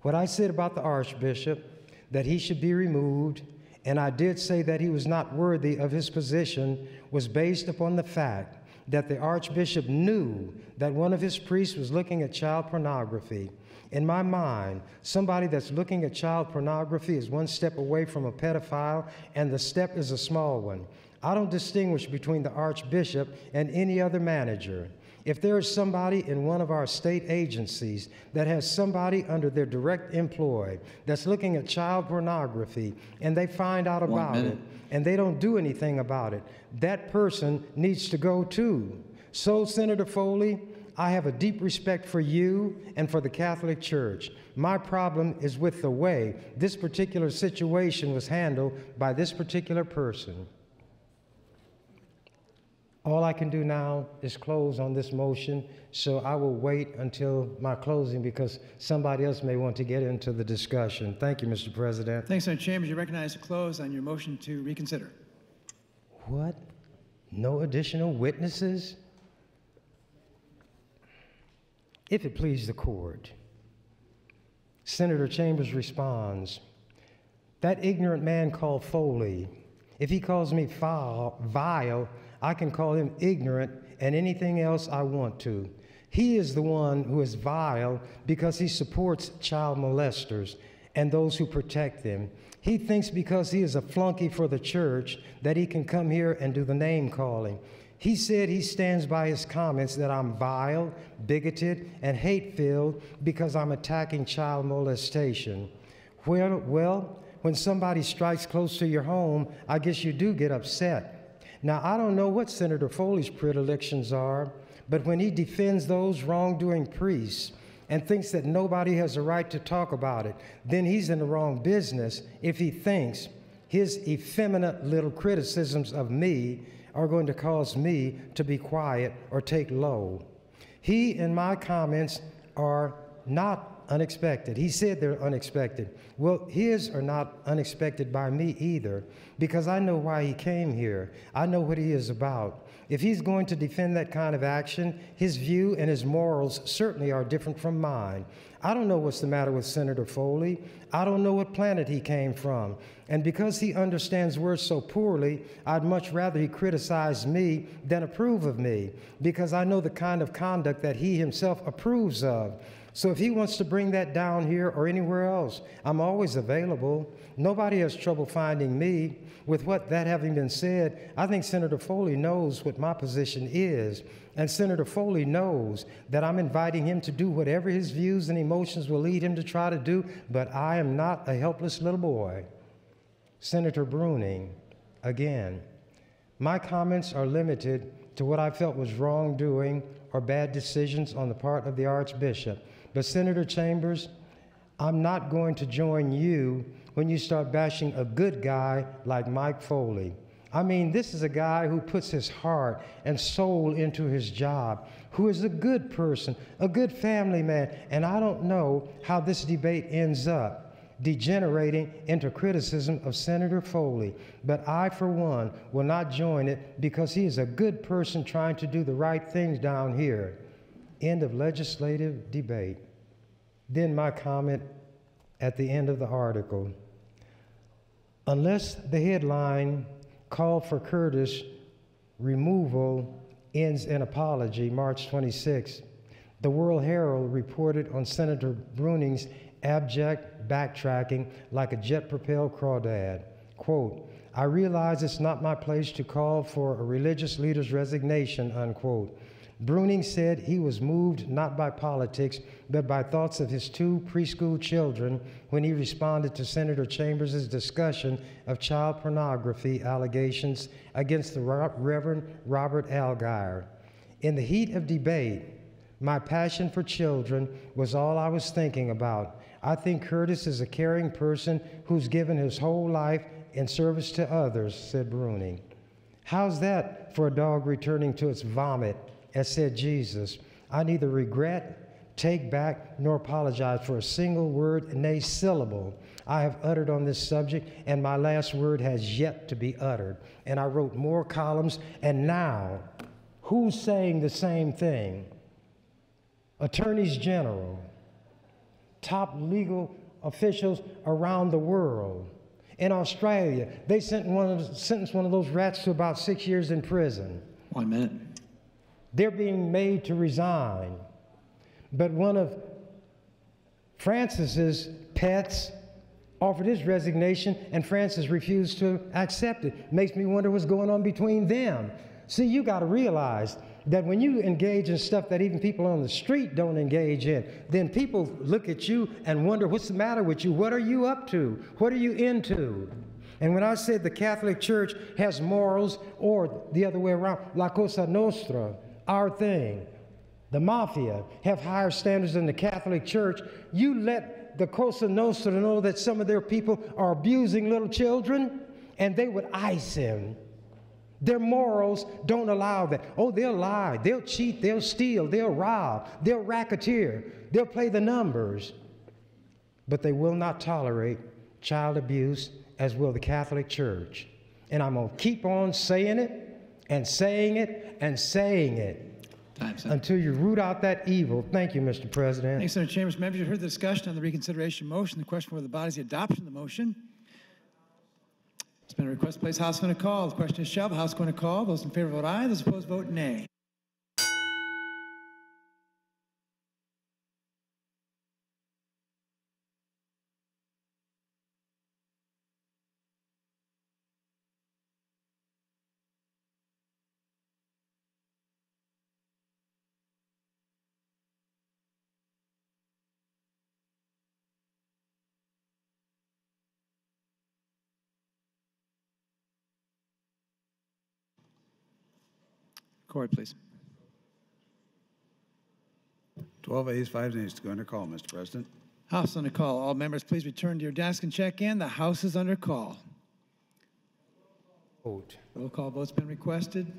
what I said about the archbishop, that he should be removed, and I did say that he was not worthy of his position, was based upon the fact that the archbishop knew that one of his priests was looking at child pornography. In my mind, somebody that's looking at child pornography is one step away from a pedophile, and the step is a small one. I don't distinguish between the archbishop and any other manager. If there is somebody in one of our state agencies that has somebody under their direct employ that's looking at child pornography, and they find out about it, and they don't do anything about it, that person needs to go too. So, Senator Foley, I have a deep respect for you and for the Catholic Church. My problem is with the way this particular situation was handled by this particular person. All I can do now is close on this motion, so I will wait until my closing because somebody else may want to get into the discussion. Thank you, Mr. President. Thanks, Senator Chambers. You recognize to close on your motion to reconsider. What? No additional witnesses? If it please the court. Senator Chambers responds, that ignorant man called Foley, if he calls me vile, I can call him ignorant and anything else I want to. He is the one who is vile because he supports child molesters and those who protect them. He thinks because he is a flunky for the church that he can come here and do the name calling. He said he stands by his comments that I'm vile, bigoted, and hate-filled because I'm attacking child molestation. Well, when somebody strikes close to your home, I guess you do get upset. Now, I don't know what Senator Foley's predilections are, but when he defends those wrongdoing priests and thinks that nobody has a right to talk about it, then he's in the wrong business if he thinks his effeminate little criticisms of me are going to cause me to be quiet or take low. He and my comments are not unexpected. He said they're unexpected. Well, his are not unexpected by me either, because I know why he came here. I know what he is about. If he's going to defend that kind of action, his view and his morals certainly are different from mine. I don't know what's the matter with Senator Foley. I don't know what planet he came from. And because he understands words so poorly, I'd much rather he criticize me than approve of me, because I know the kind of conduct that he himself approves of. So if he wants to bring that down here or anywhere else, I'm always available. Nobody has trouble finding me. With that having been said, I think Senator Foley knows what my position is. And Senator Foley knows that I'm inviting him to do whatever his views and emotions will lead him to try to do, but I am not a helpless little boy. Senator Bruning, again, my comments are limited to what I felt was wrongdoing or bad decisions on the part of the Archbishop. But Senator Chambers, I'm not going to join you when you start bashing a good guy like Mike Foley. I mean, this is a guy who puts his heart and soul into his job, who is a good person, a good family man, and I don't know how this debate ends up degenerating into criticism of Senator Foley. But I, for one, will not join it because he is a good person trying to do the right things down here. End of legislative debate. Then my comment at the end of the article. Unless the headline called for Curtis removal ends in apology, March 26, the World Herald reported on Senator Bruning's abject backtracking like a jet-propelled crawdad. Quote, I realize it's not my place to call for a religious leader's resignation, unquote. Bruning said he was moved not by politics, but by thoughts of his 2 preschool children when he responded to Senator Chambers' discussion of child pornography allegations against the Reverend Robert Allgaier. In the heat of debate, my passion for children was all I was thinking about. I think Curtis is a caring person who's given his whole life in service to others, said Bruning. How's that for a dog returning to its vomit, as said Jesus? I neither regret, take back, nor apologize for a single word, nay, syllable I have uttered on this subject, and my last word has yet to be uttered. And I wrote more columns, and now, who's saying the same thing? Attorneys general, top legal officials around the world. In Australia, they sentenced one of those rats to about 6 years in prison. 1 minute. They're being made to resign. But one of Francis's pets offered his resignation, and Francis refused to accept it. Makes me wonder what's going on between them. See, you got to realize that when you engage in stuff that even people on the street don't engage in, then people look at you and wonder, what's the matter with you? What are you up to? What are you into? And when I said the Catholic Church has morals, or the other way around, La Cosa Nostra, our thing, the mafia, have higher standards than the Catholic Church, you let the Cosa Nostra know that some of their people are abusing little children, and they would ice him. Their morals don't allow that. Oh, they'll lie, they'll cheat, they'll steal, they'll rob, they'll racketeer, they'll play the numbers. But they will not tolerate child abuse, as will the Catholic Church. And I'm going to keep on saying it and saying it and saying it until you root out that evil. Thank you, Mr. President. Thanks, Senator Chambers. Members, you heard the discussion on the reconsideration motion. The question before the body is the adoption of the motion. It's been a request to place House on a call. The question is, shall the House go on a call? Those in favor vote aye. Those opposed vote nay. Corey, please. 12 ayes, 5 nays to go under call, Mr. President. House under call. All members, please return to your desk and check in. The House is under call. Vote. Roll call vote's been requested.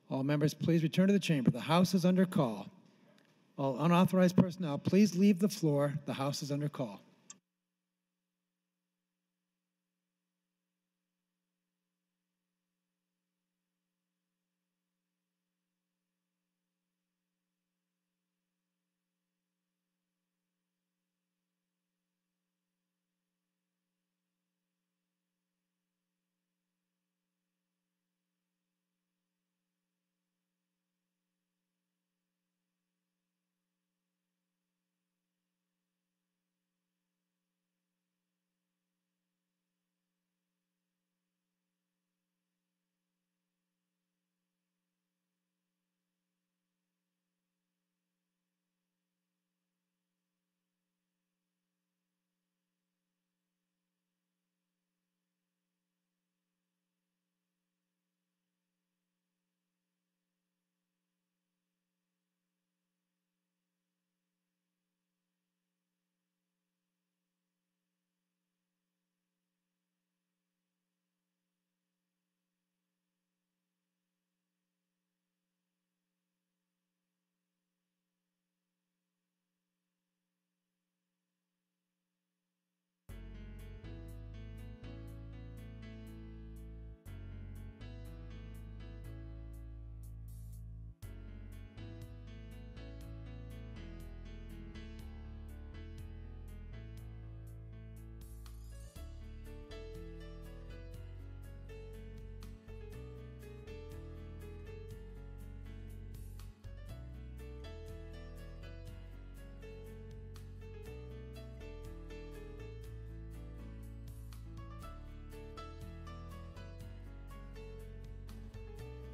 All members, please return to the chamber. The House is under call. All unauthorized personnel, please leave the floor. The House is under call.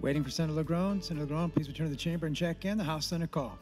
Waiting for Senator LeGrone. Senator LeGrone, please return to the chamber and check in. The House Senate call.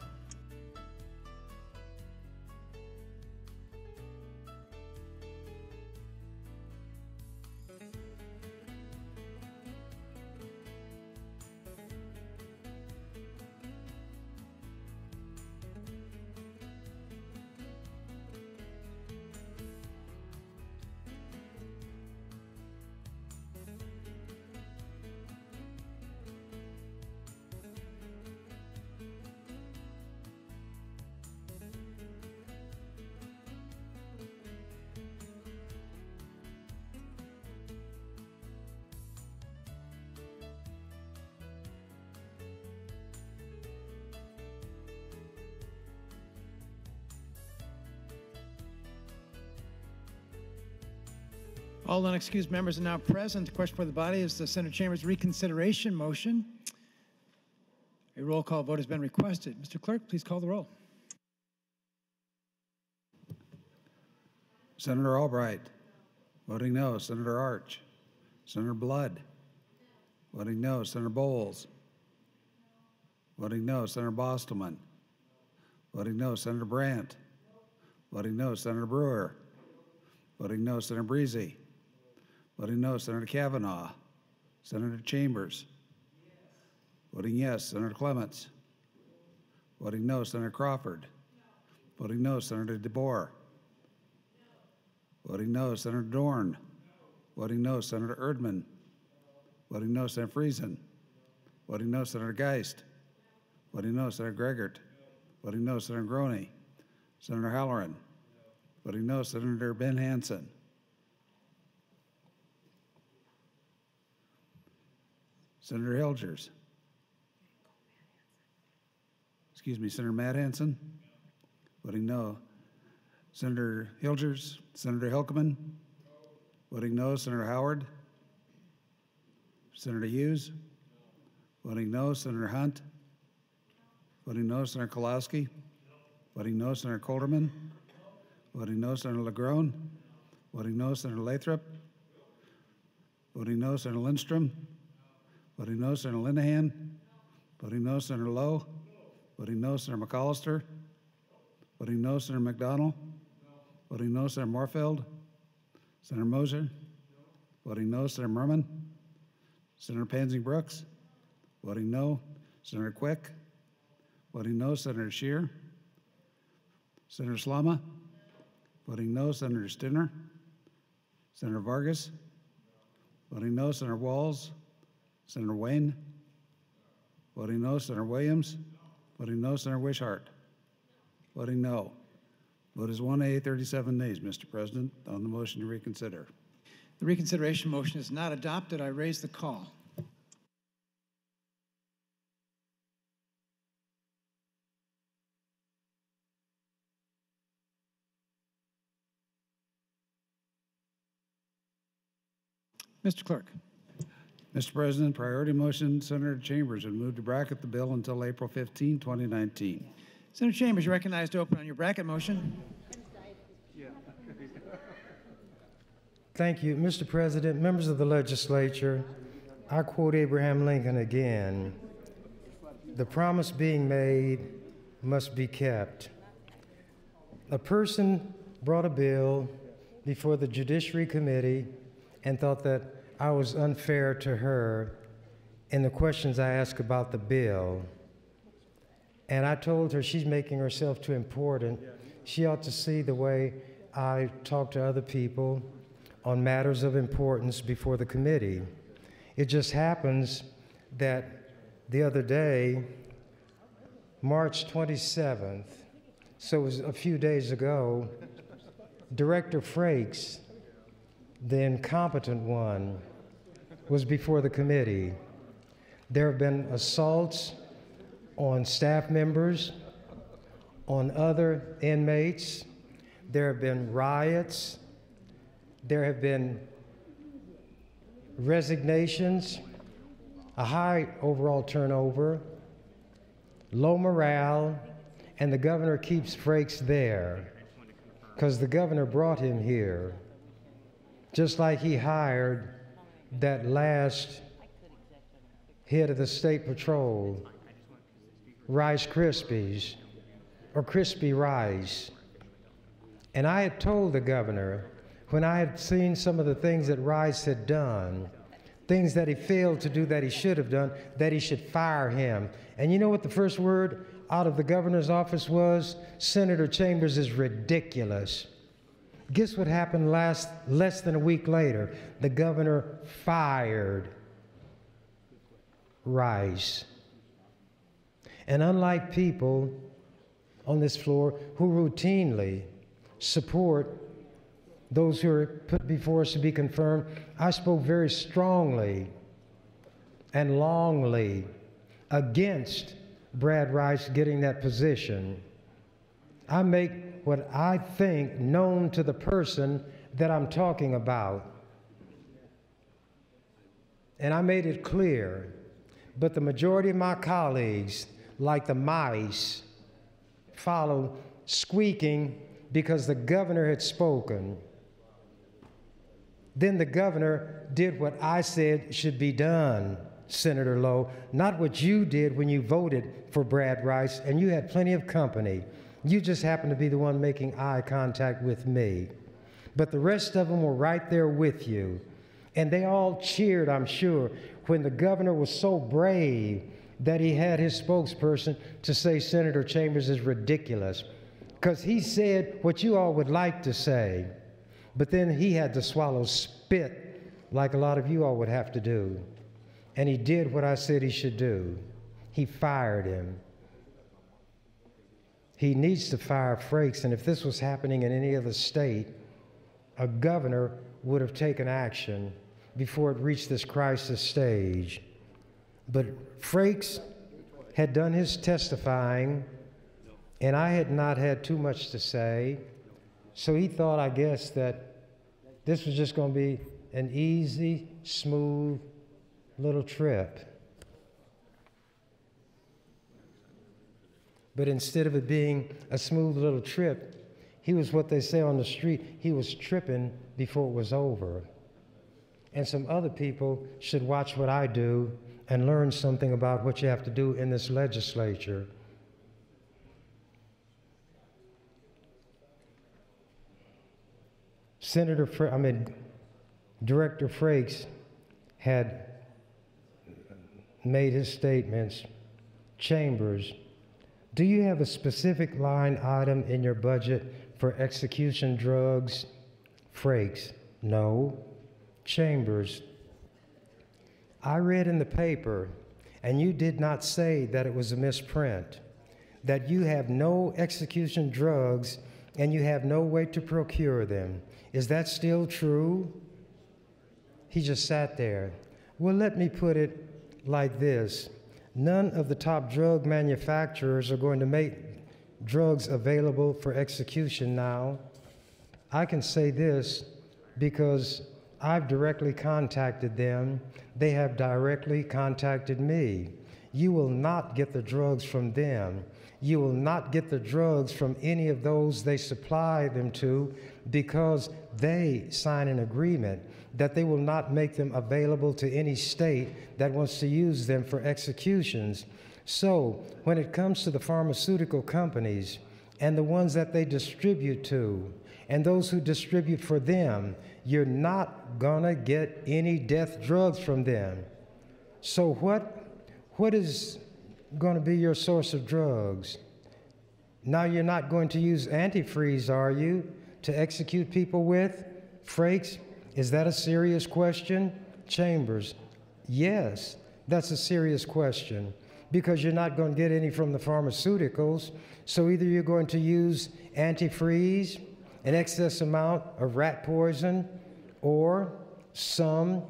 All unexcused members are now present. The question for the body is the Senate Chamber's reconsideration motion. A roll call vote has been requested. Mr. Clerk, please call the roll. Senator Albright. Voting no. Senator Arch. Senator Blood. Voting no. Senator Bowles. Voting no. Senator Bostelman. Voting no. Senator Brandt. Voting no. Senator Brewer. Voting no. Senator Breezy. Voting no. Senator Kavanaugh. Senator Chambers. Voting yes. Senator Clements. Voting no. Senator Crawford. Voting no. Senator DeBoer. Voting no. Senator Dorn. Voting no. Senator Erdman. Voting no. Senator Friesen. Voting no. Senator Geist. Voting no. Senator Gregert. Voting no. Senator Groney. Senator Halloran. Voting no. Senator Ben Hansen. Senator Hilgers. Senator Matt Hansen. Voting no. Senator Hilgers. Senator Hilkeman. Voting no. Senator Howard. Senator Hughes. Voting no. Senator Hunt. Voting no. Senator Kolowski. Voting no. Senator Colderman. Voting no. Senator LeGrone. Voting no. Senator Lathrop. Voting no. Senator Lindstrom. Voting no. Senator Linehan. Voting no. Senator Lowe. Voting no. Senator McAllister. Voting no. Senator McDonald. Voting no. Senator Moorfield. Senator Moser. Voting no. Senator Merman. Senator Pansy Brooks. Voting no. Senator Quick. Voting no. Senator Scheer. Senator Slama. Voting no. Senator Stinner. Senator Vargas. Voting no. Senator Walls. Senator Wayne. Voting no. Senator Williams. Voting no. Senator Wishart. Voting no. Vote is 1A, 37 nays, Mr. President, on the motion to reconsider. The reconsideration motion is not adopted. I raise the call. Mr. Clerk. Mr. President, priority motion, Senator Chambers would move to bracket the bill until April 15, 2019. Senator Chambers, you're recognized to open on your bracket motion. Thank you, Mr. President, members of the legislature. I quote Abraham Lincoln again. The promise being made must be kept. A person brought a bill before the Judiciary Committee and thought that I was unfair to her in the questions I asked about the bill. And I told her she's making herself too important. She ought to see the way I talk to other people on matters of importance before the committee. It just happens that the other day, March 27th, so it was a few days ago, Director Frakes, the incompetent one, was before the committee. There have been assaults on staff members, on other inmates. There have been riots. There have been resignations, a high overall turnover, low morale, and the governor keeps Frakes there because the governor brought him here, just like he hired that last head of the State Patrol, Rice Krispies, or Crispy Rice. And I had told the governor, when I had seen some of the things that Rice had done, things that he failed to do that he should have done, that he should fire him. And you know what the first word out of the governor's office was? Senator Chambers is ridiculous. Guess what happened less than a week later? The governor fired Rice. And unlike people on this floor who routinely support those who are put before us to be confirmed, I spoke very strongly and longly against Brad Rice getting that position. I make what I think known to the person that I'm talking about. And I made it clear, but the majority of my colleagues, like the mice, followed, squeaking because the governor had spoken. Then the governor did what I said should be done, Senator Lowe, not what you did when you voted for Brad Rice, and you had plenty of company. You just happened to be the one making eye contact with me. But the rest of them were right there with you. And they all cheered, I'm sure, when the governor was so brave that he had his spokesperson to say Senator Chambers is ridiculous. Because he said what you all would like to say, but then he had to swallow spit like a lot of you all would have to do. And he did what I said he should do. He fired him. He needs to fire Frakes, and if this was happening in any other state, a governor would have taken action before it reached this crisis stage. But Frakes had done his testifying, and I had not had too much to say, so he thought, I guess, that this was just going to be an easy, smooth little trip. But instead of it being a smooth little trip, he was what they say on the street, he was tripping before it was over. And some other people should watch what I do and learn something about what you have to do in this legislature. Director Frakes had made his statements. Chambers, do you have a specific line item in your budget for execution drugs? Frakes, no. Chambers, I read in the paper, and you did not say that it was a misprint, that you have no execution drugs and you have no way to procure them. Is that still true? He just sat there. Well, let me put it like this. None of the top drug manufacturers are going to make drugs available for execution now. I can say this because I've directly contacted them. They have directly contacted me. You will not get the drugs from them. You will not get the drugs from any of those they supply them to because they sign an agreement that they will not make them available to any state that wants to use them for executions. So when it comes to the pharmaceutical companies and the ones that they distribute to and those who distribute for them, you're not gonna get any death drugs from them. So what is gonna be your source of drugs? Now you're not going to use antifreeze, are you, to execute people with? Frakes, is that a serious question? Chambers, yes, that's a serious question because you're not going to get any from the pharmaceuticals. So either you're going to use antifreeze, an excess amount of rat poison, or some.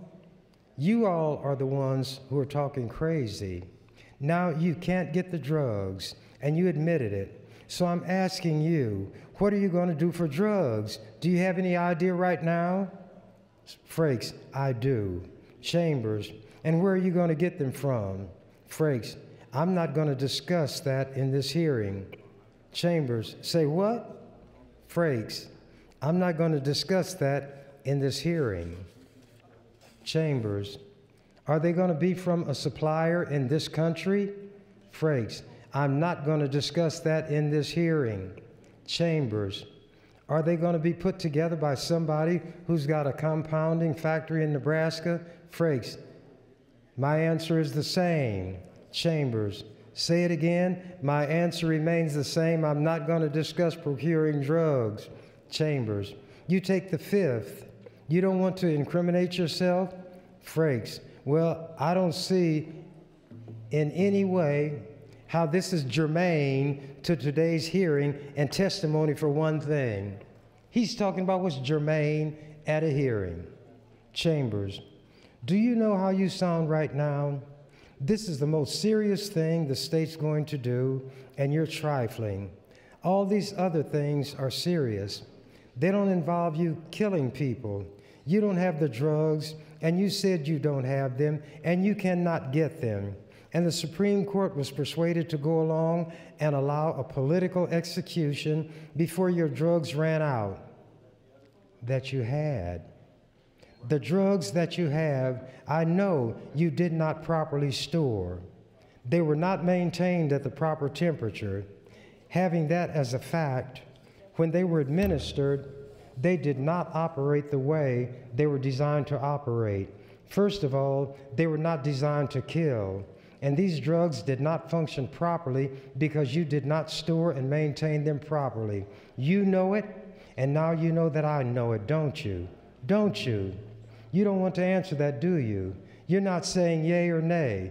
You all are the ones who are talking crazy. Now you can't get the drugs, and you admitted it. So I'm asking you, what are you going to do for drugs? Do you have any idea right now? Frakes, I do. Chambers, and where are you going to get them from? Frakes, I'm not going to discuss that in this hearing. Chambers, say what? Frakes, I'm not going to discuss that in this hearing. Chambers, Are they going to be from a supplier in this country? Frakes, I'm not going to discuss that in this hearing. Chambers, are they going to be put together by somebody who's got a compounding factory in Nebraska? Frakes, my answer is the same. Chambers, say it again. My answer remains the same. I'm not going to discuss procuring drugs. Chambers, you take the fifth. You don't want to incriminate yourself? Frakes, well, I don't see in any way how this is germane to today's hearing and testimony for one thing. He's talking about what's germane at a hearing. Chambers, do you know how you sound right now? This is the most serious thing the state's going to do, and you're trifling. All these other things are serious. They don't involve you killing people. You don't have the drugs, and you said you don't have them, and you cannot get them. And the Supreme Court was persuaded to go along and allow a political execution before your drugs ran out that you had. The drugs that you have, I know you did not properly store. They were not maintained at the proper temperature. Having that as a fact, when they were administered, they did not operate the way they were designed to operate. First of all, they were not designed to kill. And these drugs did not function properly because you did not store and maintain them properly. You know it, and now you know that I know it, don't you? Don't you? You don't want to answer that, do you? You're not saying yay or nay.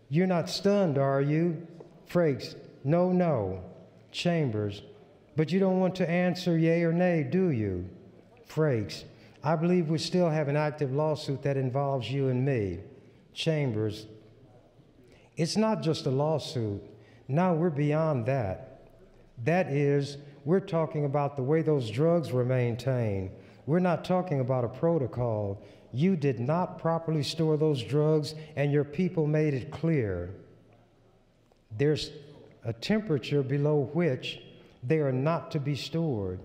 You're not stunned, are you? Frakes, no, no. Chambers, but you don't want to answer yay or nay, do you? Frakes, I believe we still have an active lawsuit that involves you and me. Chambers, it's not just a lawsuit. Now we're beyond that. That is, we're talking about the way those drugs were maintained. We're not talking about a protocol. You did not properly store those drugs, and your people made it clear. There's a temperature below which they are not to be stored,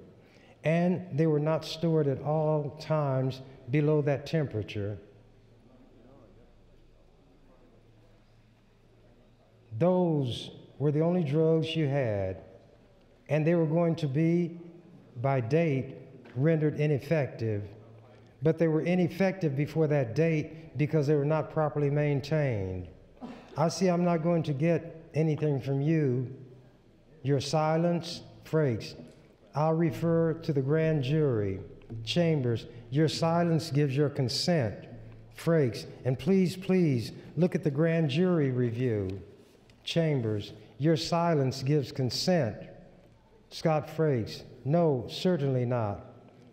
and they were not stored at all times below that temperature. Those were the only drugs you had, and they were going to be, by date, rendered ineffective. But they were ineffective before that date because they were not properly maintained. I see I'm not going to get anything from you. Your silence, Frakes, I'll refer to the grand jury. Chambers, your silence gives your consent. Frakes, and please, please, look at the grand jury review. Chambers, your silence gives consent. Scott Frakes, no, certainly not.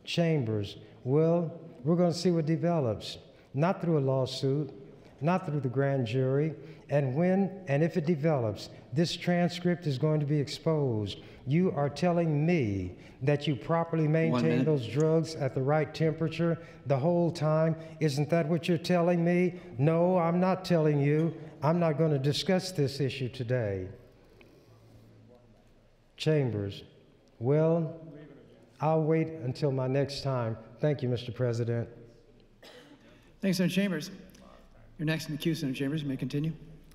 Chambers, well, we're going to see what develops. Not through a lawsuit, not through the grand jury, and when and if it develops, this transcript is going to be exposed. You are telling me that you properly maintain those drugs at the right temperature the whole time. Isn't that what you're telling me? No, I'm not telling you. I'm not going to discuss this issue today. Chambers, well, I'll wait until my next time. Thank you, Mr. President. Thanks, Senator Chambers. You're next in the queue, Senator Chambers. You may continue.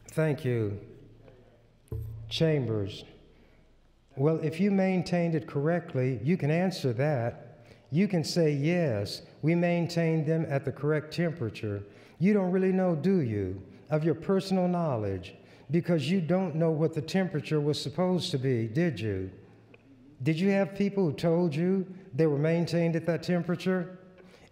Thank you. Chambers, well, if you maintained it correctly, you can answer that. You can say, yes, we maintained them at the correct temperature. You don't really know, do you, of your personal knowledge, because you don't know what the temperature was supposed to be, did you? Did you have people who told you they were maintained at that temperature?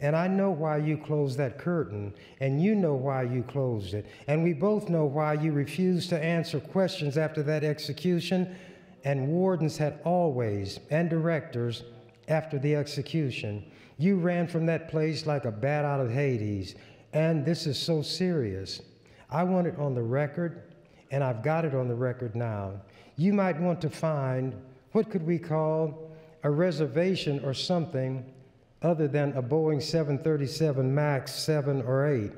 And I know why you closed that curtain, and you know why you closed it, and we both know why you refused to answer questions after that execution, and wardens had always, and directors after the execution. You ran from that place like a bat out of Hades, and this is so serious. I want it on the record, and I've got it on the record now. You might want to find, what could we call, a reservation or something other than a Boeing 737 MAX 7 or 8.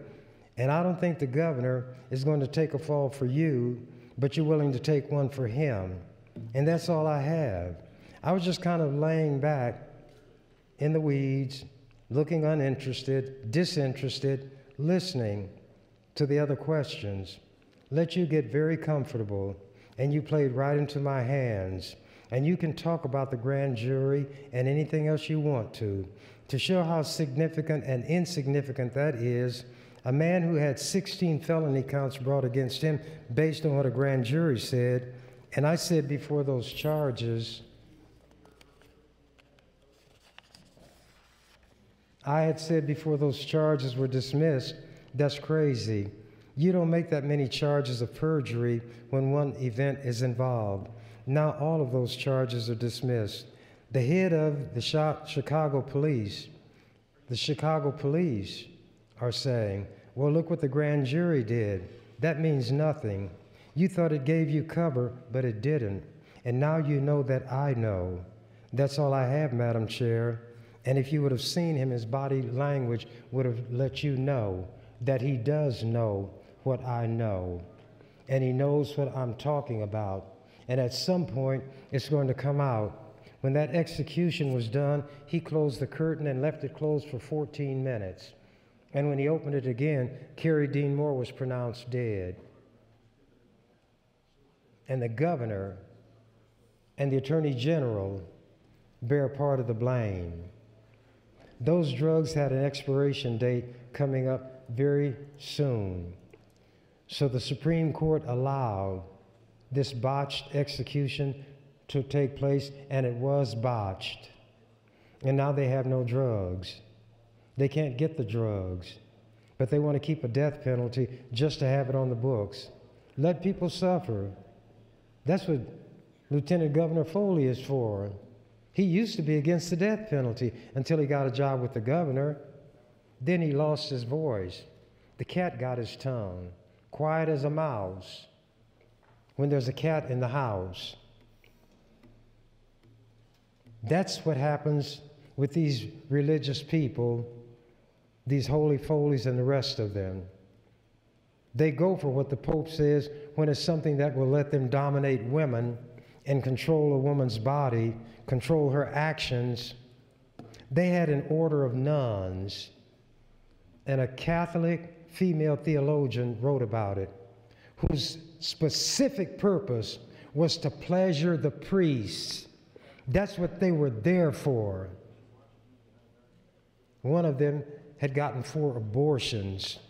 And I don't think the governor is going to take a fall for you, but you're willing to take one for him. And that's all I have. I was just kind of laying back in the weeds, looking uninterested, disinterested, listening. to the other questions, let you get very comfortable, and you played right into my hands. And you can talk about the grand jury and anything else you want to show how significant and insignificant that is. A man who had 16 felony counts brought against him based on what a grand jury said. And I said before those charges, were dismissed, that's crazy. You don't make that many charges of perjury when one event is involved. Now all of those charges are dismissed. The head of the Chicago police are saying, well, look what the grand jury did. That means nothing. You thought it gave you cover, but it didn't. And now you know that I know. That's all I have, Madam Chair. And if you would have seen him, his body language would have let you know that he does know what I know. And he knows what I'm talking about. And at some point, it's going to come out. When that execution was done, he closed the curtain and left it closed for 14 minutes. And when he opened it again, Carrie Dean Moore was pronounced dead. And the governor and the attorney general bear part of the blame. Those drugs had an expiration date coming up very soon. So the Supreme Court allowed this botched execution to take place, and it was botched. And now they have no drugs. They can't get the drugs, but they want to keep a death penalty just to have it on the books. Let people suffer. That's what Lieutenant Governor Foley is for. He used to be against the death penalty until he got a job with the governor. Then he lost his voice. The cat got his tongue, quiet as a mouse when there's a cat in the house. That's what happens with these religious people, these holy folies and the rest of them. They go for what the Pope says when it's something that will let them dominate women and control a woman's body, control her actions. They had an order of nuns, and a Catholic female theologian wrote about it, whose specific purpose was to pleasure the priests. That's what they were there for. One of them had gotten 4 abortions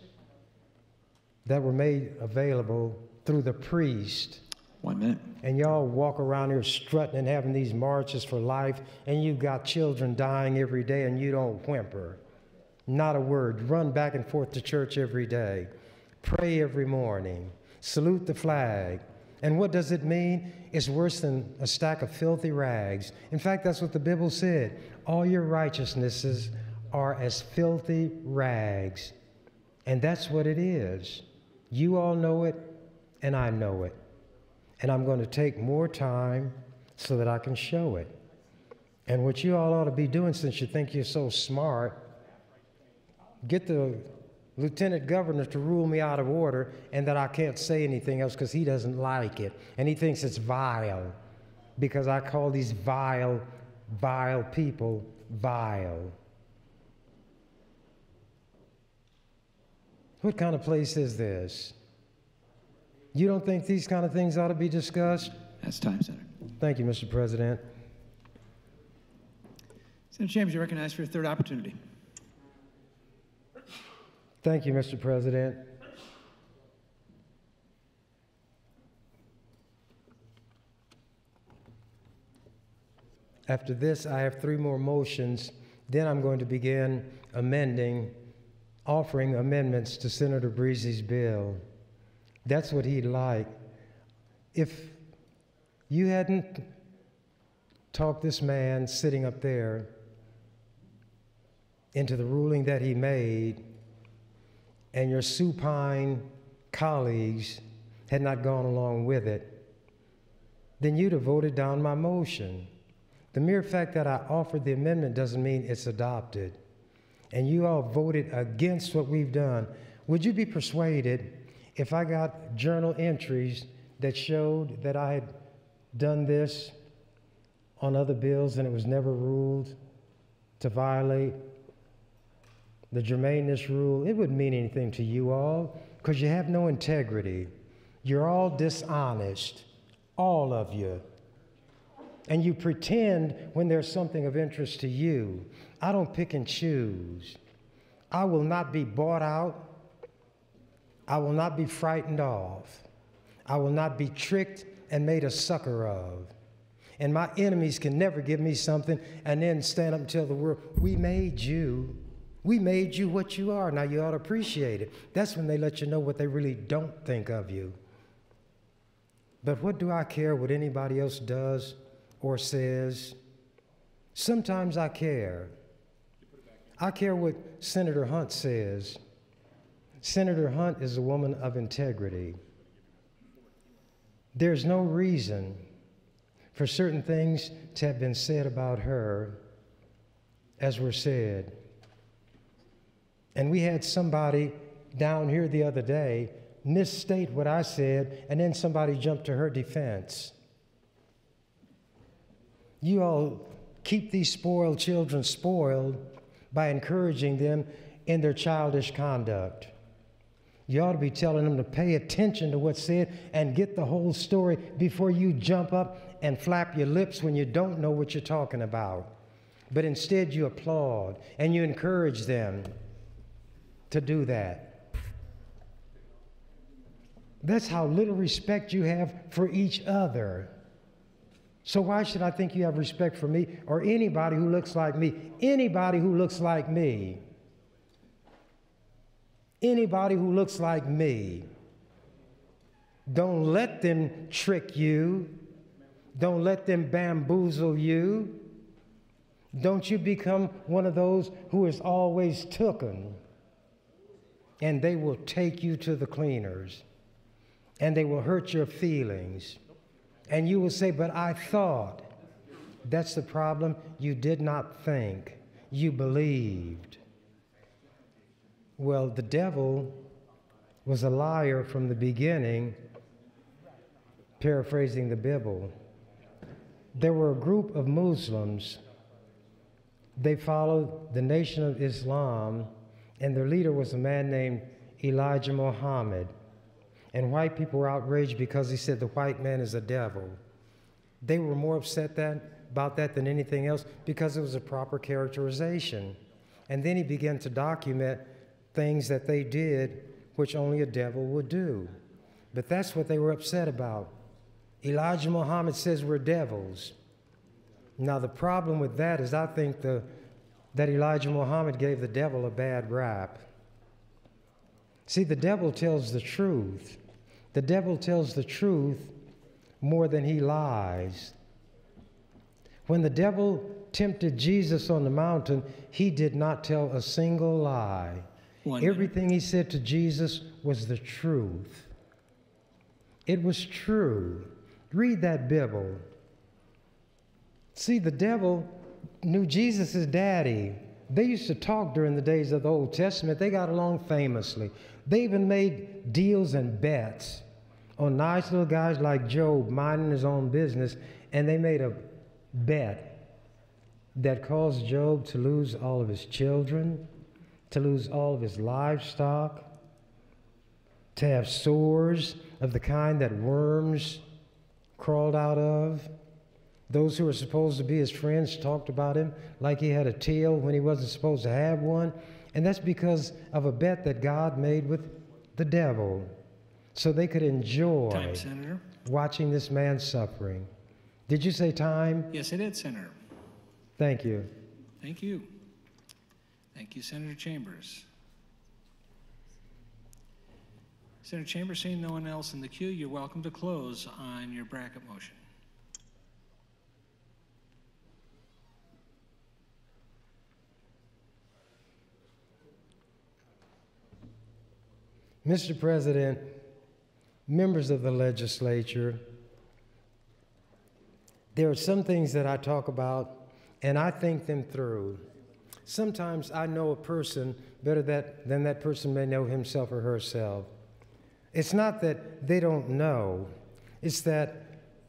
that were made available through the priest. 1 minute. And y'all walk around here strutting and having these marches for life, and you've got children dying every day, and you don't whimper. Not a word. Run back and forth to church every day. Pray every morning. Salute the flag. And what does it mean? It's worse than a stack of filthy rags. In fact, that's what the Bible said. All your righteousnesses are as filthy rags. And that's what it is. You all know it, and I know it. And I'm going to take more time so that I can show it. And what you all ought to be doing, since you think you're so smart, get the lieutenant governor to rule me out of order and that I can't say anything else because he doesn't like it. And he thinks it's vile because I call these vile people vile. What kind of place is this? You don't think these kind of things ought to be discussed? That's time, Senator. Thank you, Mr. President. Senator Chambers, you're recognized for your third opportunity. Thank you, Mr. President. After this, I have 3 more motions. Then I'm going to begin offering amendments to Senator Breezy's bill. That's what he'd like. If you hadn't talked this man sitting up there into the ruling that he made, and your supine colleagues had not gone along with it, then you'd have voted down my motion. The mere fact that I offered the amendment doesn't mean it's adopted. And you all voted against what we've done. Would you be persuaded if I got journal entries that showed that I had done this on other bills and it was never ruled to violate the germaneness rule? It wouldn't mean anything to you all. because you have no integrity. You're all dishonest, all of you. And you pretend when there's something of interest to you. I don't pick and choose. I will not be bought out. I will not be frightened off. I will not be tricked and made a sucker of. And my enemies can never give me something and then stand up and tell the world, we made you. We made you what you are. Now you ought to appreciate it. That's when they let you know what they really don't think of you. But what do I care what anybody else does or says? Sometimes I care. I care what Senator Hunt says. Senator Hunt is a woman of integrity. There's no reason for certain things to have been said about her as were said. And we had somebody down here the other day misstate what I said, and then somebody jumped to her defense. You all keep these spoiled children spoiled by encouraging them in their childish conduct. You ought to be telling them to pay attention to what's said and get the whole story before you jump up and flap your lips when you don't know what you're talking about. But instead you applaud and you encourage them to do that. That's how little respect you have for each other. So why should I think you have respect for me or anybody who looks like me? Anybody who looks like me. Anybody who looks like me. Don't let them trick you. Don't let them bamboozle you. Don't you become one of those who is always tooken. And they will take you to the cleaners. And they will hurt your feelings. And you will say, but I thought. That's the problem. You did not think. You believed. Well, the devil was a liar from the beginning, paraphrasing the Bible. There were a group of Muslims. They followed the Nation of Islam, and their leader was a man named Elijah Muhammad. And white people were outraged because he said the white man is a devil. They were more upset about that than anything else because it was a proper characterization. And then he began to document things that they did which only a devil would do. But that's what they were upset about. Elijah Muhammad says we're devils. Now the problem with that is I think that Elijah Muhammad gave the devil a bad rap. See, the devil tells the truth. The devil tells the truth more than he lies. When the devil tempted Jesus on the mountain, he did not tell a single lie. Everything he said to Jesus was the truth. It was true. Read that Bible. See, the devil knew Jesus' daddy. They used to talk during the days of the Old Testament. They got along famously. They even made deals and bets on nice little guys like Job minding his own business, and they made a bet that caused Job to lose all of his children, to lose all of his livestock, to have sores of the kind that worms crawled out of. Those who were supposed to be his friends talked about him like he had a tail when he wasn't supposed to have one. And that's because of a bet that God made with the devil so they could enjoy Time, Senator. watching this man suffering. Did you say time? Yes, I did, Senator. Thank you. Thank you. Thank you, Senator Chambers. Senator Chambers, seeing no one else in the queue, you're welcome to close on your bracket motion. Mr. President, members of the legislature, there are some things that I talk about and I think them through. Sometimes I know a person better than that person may know himself or herself. It's not that they don't know, it's that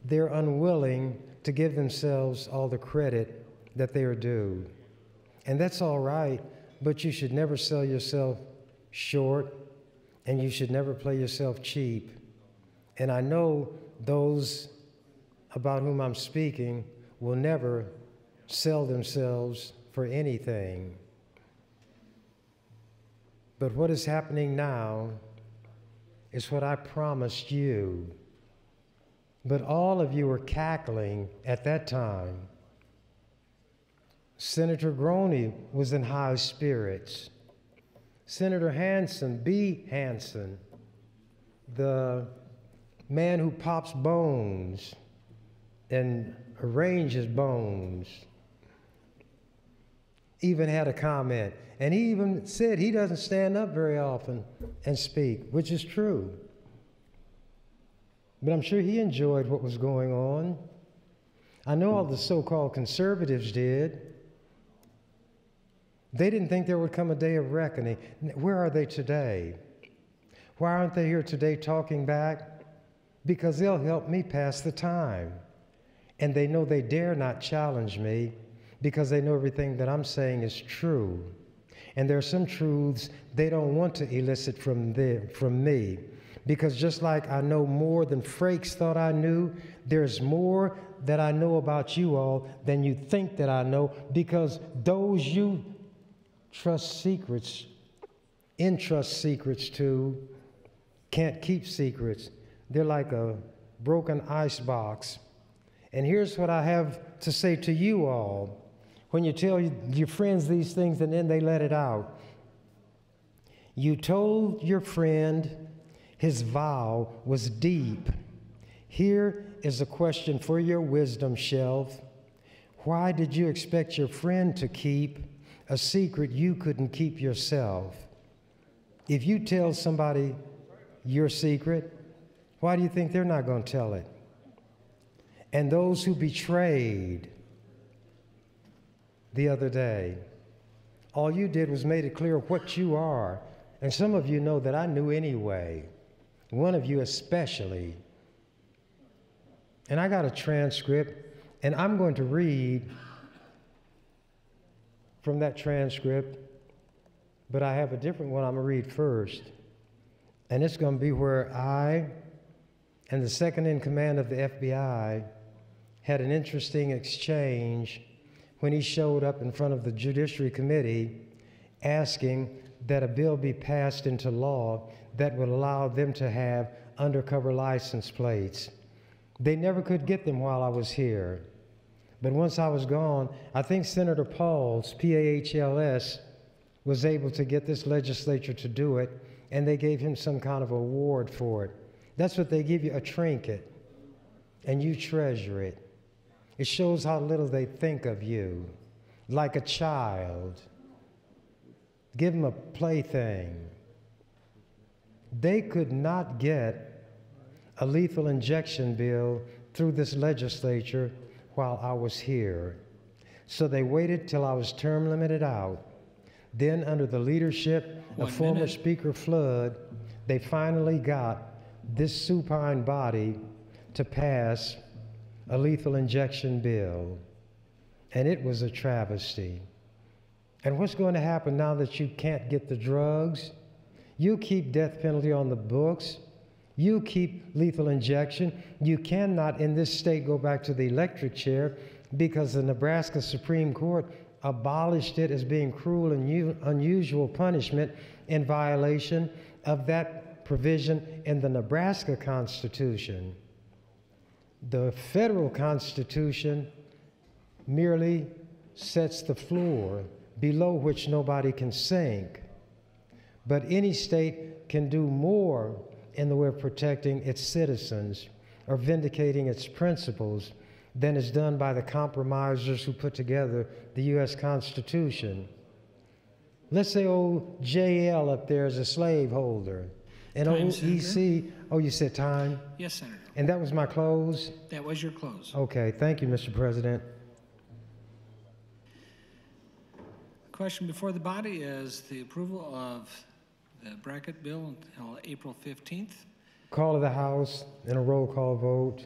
they're unwilling to give themselves all the credit that they are due. And that's all right, but you should never sell yourself short and you should never play yourself cheap. And I know those about whom I'm speaking will never sell themselves for anything. But what is happening now is what I promised you. But all of you were cackling at that time. Senator Groney was in high spirits. Senator Hansen, B. Hansen, the man who pops bones and arranges bones, even had a comment. And he even said he doesn't stand up very often and speak, which is true. But I'm sure he enjoyed what was going on. I know all the so-called conservatives did. They didn't think there would come a day of reckoning. Where are they today? Why aren't they here today talking back? Because they'll help me pass the time. And they know they dare not challenge me because they know everything that I'm saying is true. And there are some truths they don't want to elicit from me. Because just like I know more than Frakes thought I knew, there's more that I know about you all than you think that I know, because those you trust secrets, entrust secrets to, can't keep secrets. They're like a broken ice box. And here's what I have to say to you all. When you tell your friends these things and then they let it out. You told your friend his vow was deep. Here is a question for your wisdom shelf. Why did you expect your friend to keep a secret you couldn't keep yourself? If you tell somebody your secret, why do you think they're not going to tell it? And those who betrayed the other day, all you did was made it clear what you are. And some of you know that I knew anyway. One of you especially. And I got a transcript, and I'm going to read from that transcript, but I have a different one I'm going to read first. And it's going to be where I and the second in command of the FBI had an interesting exchange when he showed up in front of the Judiciary Committee asking that a bill be passed into law that would allow them to have undercover license plates. They never could get them while I was here. But once I was gone, I think Senator Pauls, P-A-H-L-S, was able to get this legislature to do it, and they gave him some kind of award for it. That's what they give you, a trinket, and you treasure it. It shows how little they think of you, like a child. Give them a plaything. They could not get a lethal injection bill through this legislature while I was here. So they waited till I was term limited out. Then, under the leadership of former Speaker Flood, they finally got this supine body to pass a lethal injection bill. And it was a travesty. And what's going to happen now that you can't get the drugs? You keep death penalty on the books. You keep lethal injection. You cannot in this state go back to the electric chair because the Nebraska Supreme Court abolished it as being cruel and unusual punishment in violation of that provision in the Nebraska Constitution. The federal Constitution merely sets the floor below which nobody can sink. But any state can do more in the way of protecting its citizens or vindicating its principles than is done by the compromisers who put together the U.S. Constitution. Let's say old J.L. up there is a slaveholder. And old E.C., oh, you said time? Yes, Senator. And that was my close? That was your close. Okay, thank you, Mr. President. The question before the body is the approval of the bracket bill until April 15th. Call of the House and a roll call vote.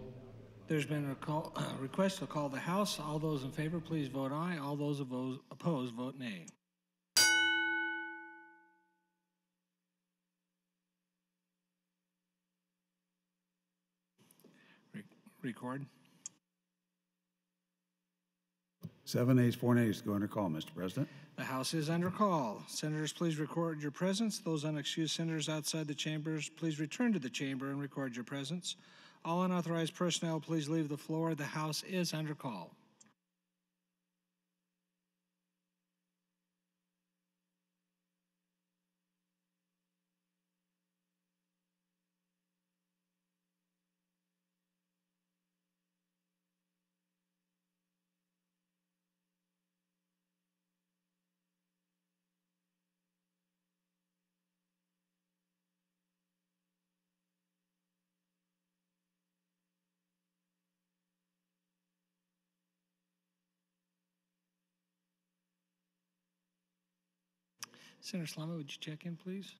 There's been a request to call the House. All those in favor, please vote aye. All those opposed, vote nay. record. 7 ayes, 4 nays go under call, Mr. President. The House is under call. Senators, please record your presence. Those unexcused senators outside the chambers, please return to the chamber and record your presence. All unauthorized personnel, please leave the floor. The House is under call. Senator Slama, would you check in, please?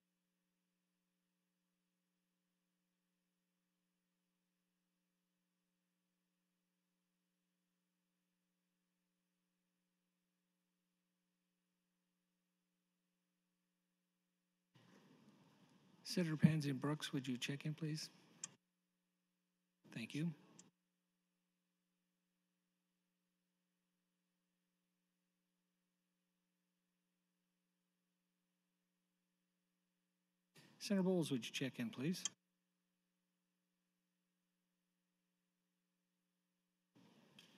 Senator Pansy Brooks, would you check in, please? Thank you. Senator Bowles, would you check in, please?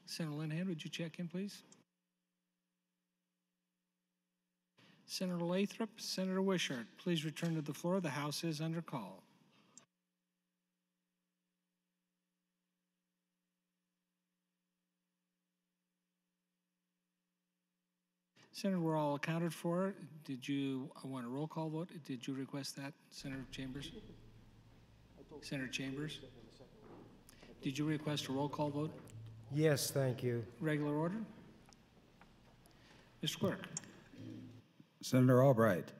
Senator Linehan, would you check in, please? Senator Lathrop, Senator Wishart, please return to the floor. The House is under call. Senator, we're all accounted for. Did you want a roll call vote? Did you request that, Senator Chambers? Senator Chambers? Did you request a roll call vote? Yes, thank you. Regular order? Mr. Clerk? Senator Albright.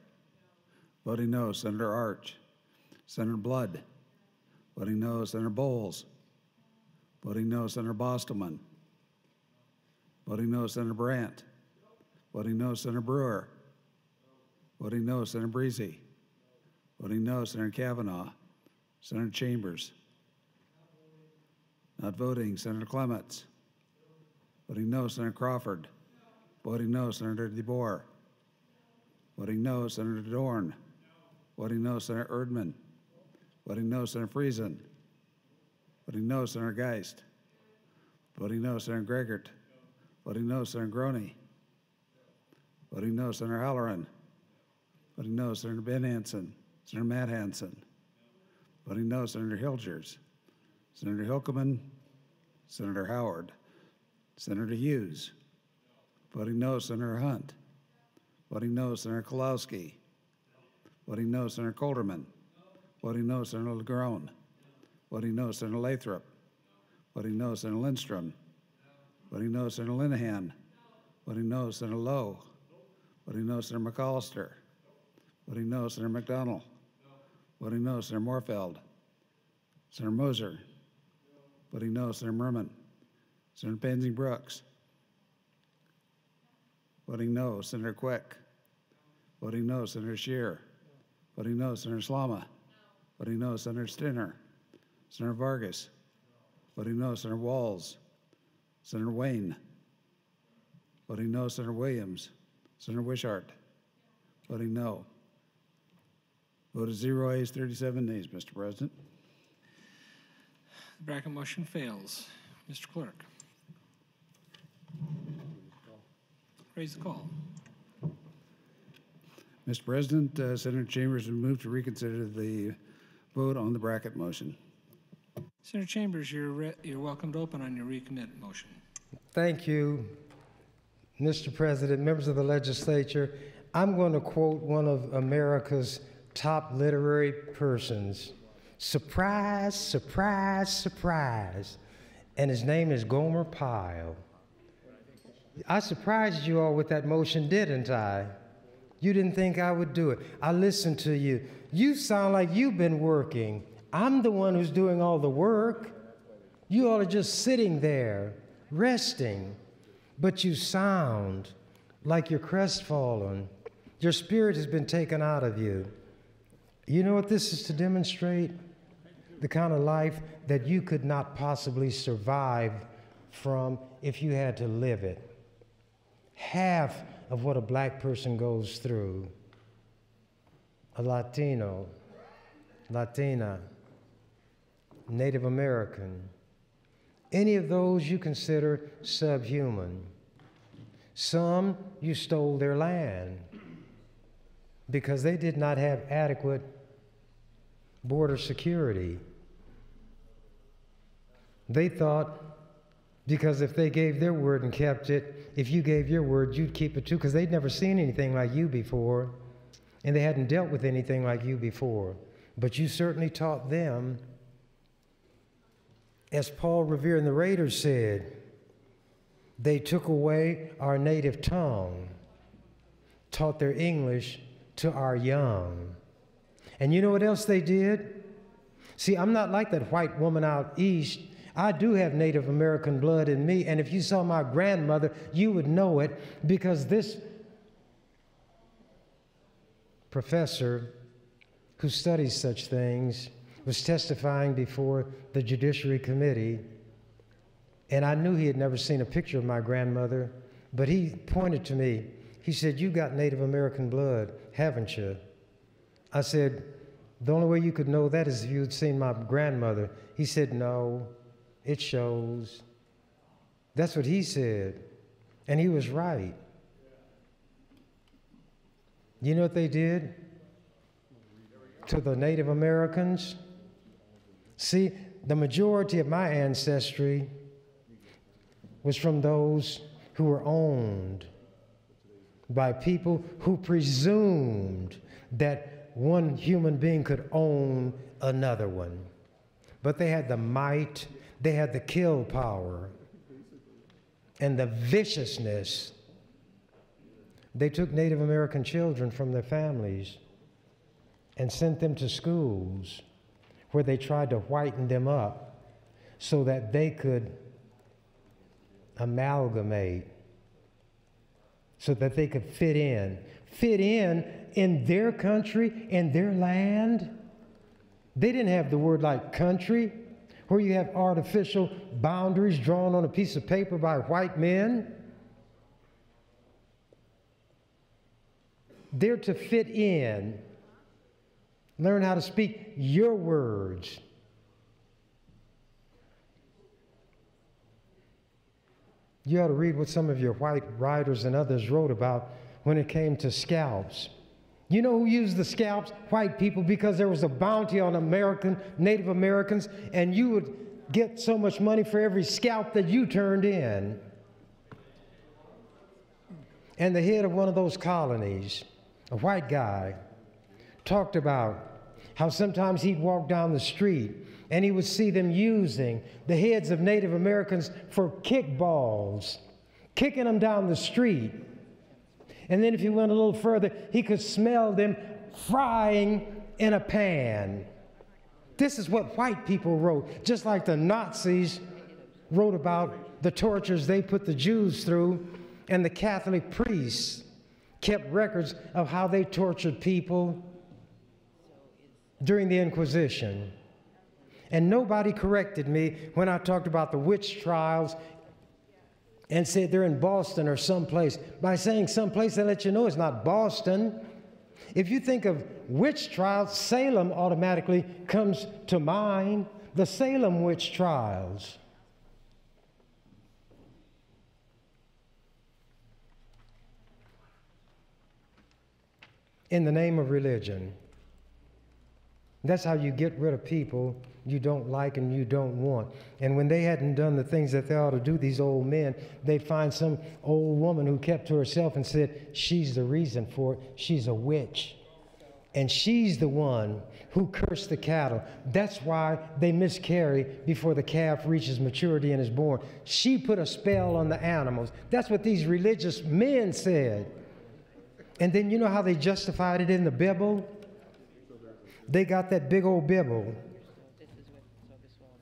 Voting no, Senator Arch. Senator Blood. Voting no, Senator Bowles. Voting no, Senator Bostelman. Voting no, Senator Brandt. Voting no, Senator Brewer. Voting no, Senator Breezy. Voting no, Senator Kavanaugh. Senator Chambers. Not voting, Senator Clements. Voting no, Senator Crawford. Voting no, Senator DeBoer. Voting no, Senator Dorn. Voting no, Senator Erdman. Voting no, Senator Friesen. Voting no, Senator Geist. Voting no, Senator Gregert. Voting no, Senator Groney. Voting no, Senator Halloran. Voting no, Senator Ben Hansen. Senator Matt Hansen. Voting no, Senator Hilgers. Senator Hilkeman. Senator Howard. Senator Hughes. Voting no, Senator Hunt. Voting no, Senator Kolowski. Voting no, Senator Colderman. Voting no, Senator LeGrone. Voting no, Senator Lathrop. Voting no, Senator Lindstrom. Voting no, Senator Linehan. Voting no, Senator Lowe. Voting no, Senator McAllister. Voting no, Senator McDonald. Voting no, Senator Moorfeld. Senator Moser. Voting no, Senator Merman. Senator Pansy Brooks. Voting no, Senator Quick. Voting no, Senator Scheer. Voting no, Senator Slama. Voting no, Senator Stinner. Senator Vargas. Voting no, Senator Walls. Senator Wayne. Voting no, Senator Williams. Senator Wishart. Voting no. Vote is 0 ayes, 37 nays, Mr. President. The bracket motion fails. Mr. Clerk. Raise the call. Mr. President, Senator Chambers would move to reconsider the vote on the bracket motion. Senator Chambers, you're welcome to open on your recommit motion. Thank you, Mr. President, members of the legislature. I'm going to quote one of America's top literary persons. Surprise, surprise, surprise. And his name is Gomer Pyle. I surprised you all with that motion, didn't I? You didn't think I would do it. I listened to you. You sound like you've been working. I'm the one who's doing all the work. You all are just sitting there, resting. But you sound like you're crestfallen. Your spirit has been taken out of you. You know what this is to demonstrate? the kind of life that you could not possibly survive from if you had to live it. Half of what a black person goes through, a Latino, Latina, Native American, any of those you consider subhuman. Some, you stole their land because they did not have adequate border security. They thought because if they gave their word and kept it, if you gave your word, you'd keep it too, because they'd never seen anything like you before, and they hadn't dealt with anything like you before. But you certainly taught them. As Paul Revere and the Raiders said, they took away our native tongue, taught their English to our young. And you know what else they did? See, I'm not like that white woman out east. I do have Native American blood in me, and if you saw my grandmother, you would know it, because this professor who studies such things was testifying before the Judiciary Committee, and I knew he had never seen a picture of my grandmother, but he pointed to me. He said, "You've got Native American blood, haven't you?" I said, "The only way you could know that is if you had seen my grandmother." He said, "No, it shows." That's what he said, and he was right. You know what they did to the Native Americans? See, the majority of my ancestry was from those who were owned by people who presumed that one human being could own another one. But they had the might, they had the kill power, and the viciousness. They took Native American children from their families and sent them to schools where they tried to whiten them up so that they could amalgamate, so that they could fit in their country, in their land. They didn't have the word like country, where you have artificial boundaries drawn on a piece of paper by white men. They're to fit in, learn how to speak your words. You ought to read what some of your white writers and others wrote about when it came to scalps. You know who used the scalps? White people, because there was a bounty on Native Americans, and you would get so much money for every scalp that you turned in. And the head of one of those colonies, a white guy, talked about how sometimes he'd walk down the street and he would see them using the heads of Native Americans for kickballs, kicking them down the street. And then if he went a little further, he could smell them frying in a pan. This is what white people wrote, just like the Nazis wrote about the tortures they put the Jews through, and the Catholic priests kept records of how they tortured people during the Inquisition. And nobody corrected me when I talked about the witch trials and said they're in Boston or someplace. By saying someplace, they let you know it's not Boston. If you think of witch trials, Salem automatically comes to mind. The Salem witch trials. In the name of religion. That's how you get rid of people you don't like and you don't want. And when they hadn't done the things that they ought to do, these old men, they'd find some old woman who kept to herself and said, she's the reason for it. She's a witch. And she's the one who cursed the cattle. That's why they miscarry before the calf reaches maturity and is born. She put a spell on the animals. That's what these religious men said. And then you know how they justified it in the Bible? They got that big old Bible,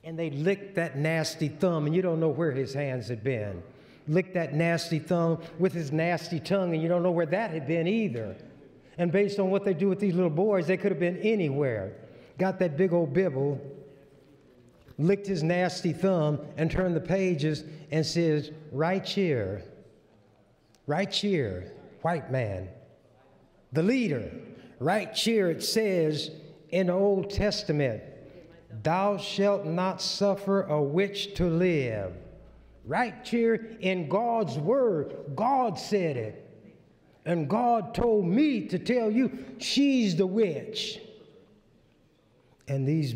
and they licked that nasty thumb, and you don't know where his hands had been. Licked that nasty thumb with his nasty tongue, and you don't know where that had been either. And based on what they do with these little boys, they could have been anywhere. Got that big old Bible licked his nasty thumb and turned the pages and says, right here, white man, the leader. Right here it says in the Old Testament, thou shalt not suffer a witch to live. Right here in God's word, God said it. And God told me to tell you, she's the witch. And these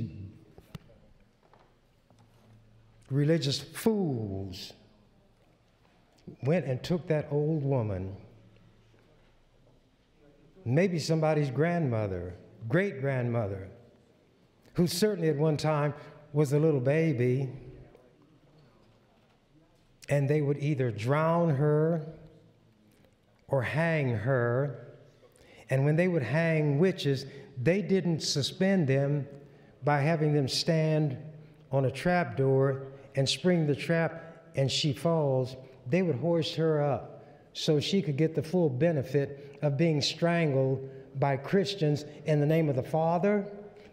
religious fools went and took that old woman, maybe somebody's grandmother, great-grandmother, who certainly at one time was a little baby, and they would either drown her or hang her. And when they would hang witches, they didn't suspend them by having them stand on a trap door and spring the trap and she falls. They would hoist her up so she could get the full benefit of being strangled by Christians in the name of the Father,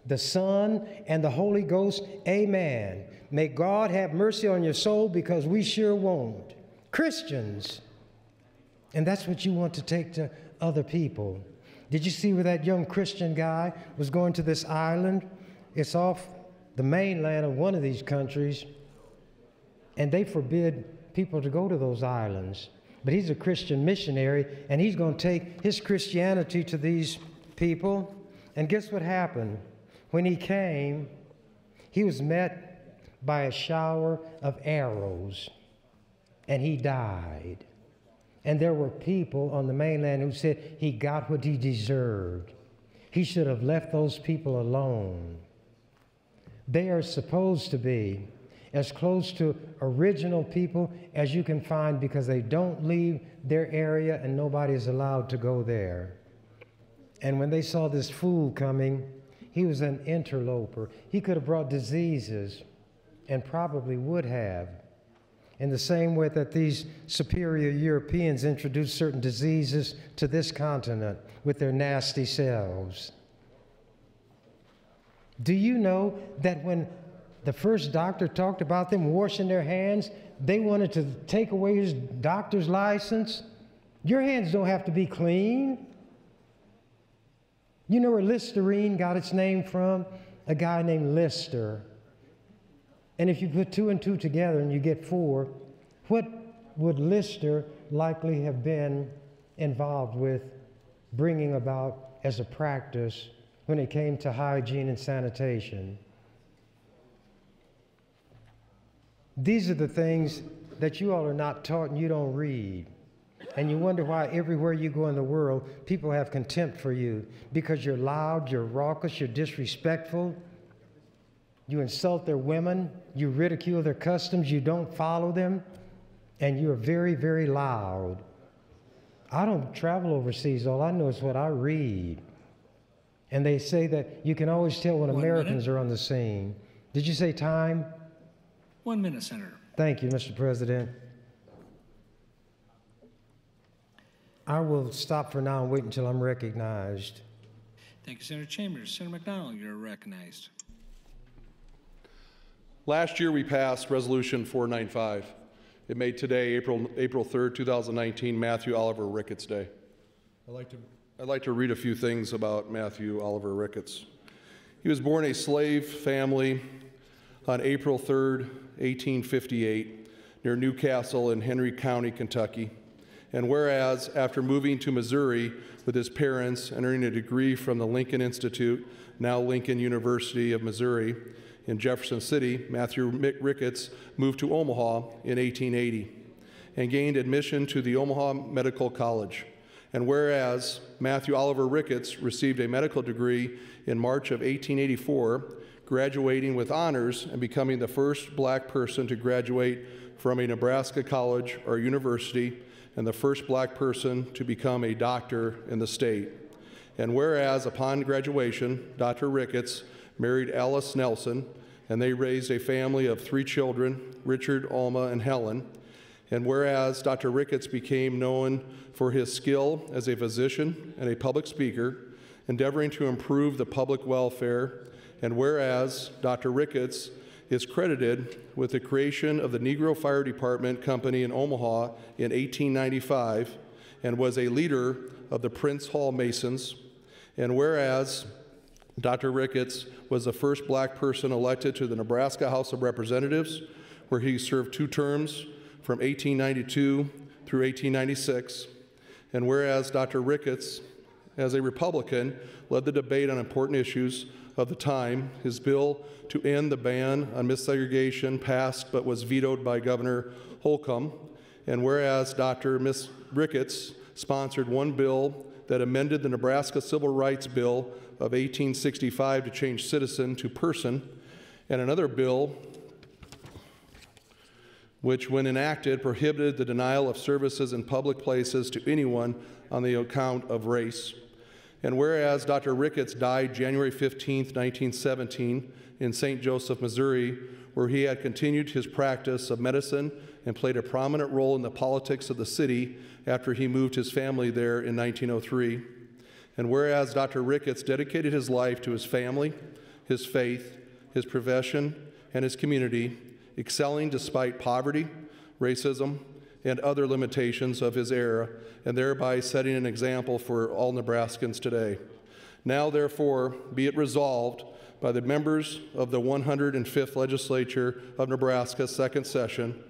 the Son, and the Holy Ghost. Amen. May God have mercy on your soul, because we sure won't. Christians. And that's what you want to take to other people. Did you see where that young Christian guy was going to this island? It's off the mainland of one of these countries, and they forbid people to go to those islands. But he's a Christian missionary, and he's going to take his Christianity to these people. And guess what happened? When he came, he was met by a shower of arrows, and he died. And there were people on the mainland who said he got what he deserved. He should have left those people alone. They are supposed to be as close to original people as you can find, because they don't leave their area and nobody is allowed to go there. And when they saw this fool coming, he was an interloper. He could have brought diseases, and probably would have. In the same way that these superior Europeans introduced certain diseases to this continent with their nasty selves. Do you know that when the first doctor talked about them washing their hands, they wanted to take away his doctor's license? Your hands don't have to be clean. You know where Listerine got its name from? A guy named Lister. And if you put 2 and 2 together and you get 4, what would Lister likely have been involved with bringing about as a practice when it came to hygiene and sanitation? These are the things that you all are not taught and you don't read. And you wonder why everywhere you go in the world, people have contempt for you, because you're loud, you're raucous, you're disrespectful. You insult their women, you ridicule their customs, you don't follow them, and you're very, very loud. I don't travel overseas. All I know is what I read. And they say that you can always tell when Americans are on the scene. Did you say time? 1 minute, Senator. Thank you, Mr. President. I will stop for now and wait until I'm recognized. Thank you, Senator Chambers. Senator McDonald, you're recognized. Last year, we passed Resolution 495. It made today, April 3rd, 2019, Matthew Oliver Ricketts Day. I'd like to read a few things about Matthew Oliver Ricketts. He was born a slave family on April 3rd, 1858, near Newcastle in Henry County, Kentucky. And whereas, after moving to Missouri with his parents and earning a degree from the Lincoln Institute, now Lincoln University of Missouri, in Jefferson City, Matthew Ricketts moved to Omaha in 1880 and gained admission to the Omaha Medical College. And whereas Matthew Oliver Ricketts received a medical degree in March of 1884, graduating with honors and becoming the first black person to graduate from a Nebraska college or university, and the first black person to become a doctor in the state. And whereas upon graduation, Dr. Ricketts married Alice Nelson, and they raised a family of 3 children, Richard, Alma, and Helen. And whereas Dr. Ricketts became known for his skill as a physician and a public speaker, endeavoring to improve the public welfare, and whereas Dr. Ricketts is credited with the creation of the Negro Fire Department Company in Omaha in 1895 and was a leader of the Prince Hall Masons. And whereas Dr. Ricketts was the first black person elected to the Nebraska House of Representatives, where he served 2 terms from 1892 through 1896. And whereas Dr. Ricketts, as a Republican, led the debate on important issues of the time, his bill to end the ban on missegregation passed but was vetoed by Governor Holcomb. And whereas Dr. Ricketts sponsored one bill that amended the Nebraska Civil Rights Bill of 1865 to change citizen to person, and another bill which, when enacted, prohibited the denial of services in public places to anyone on the account of race. And whereas Dr. Ricketts died January 15, 1917 in St. Joseph, Missouri, where he had continued his practice of medicine and played a prominent role in the politics of the city after he moved his family there in 1903. And whereas Dr. Ricketts dedicated his life to his family, his faith, his profession, and his community, excelling despite poverty, racism, and other limitations of his era, and thereby setting an example for all Nebraskans today. Now, therefore, be it resolved by the members of the 105th Legislature of Nebraska, second session,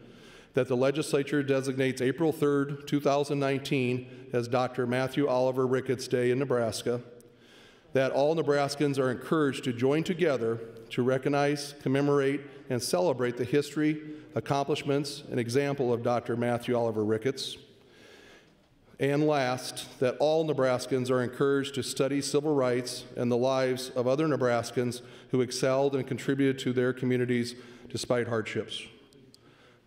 that the Legislature designates April 3rd, 2019 as Dr. Matthew Oliver Ricketts Day in Nebraska, that all Nebraskans are encouraged to join together to recognize, commemorate, and celebrate the history, accomplishments, and example of Dr. Matthew Oliver Ricketts. And last, that all Nebraskans are encouraged to study civil rights and the lives of other Nebraskans who excelled and contributed to their communities despite hardships.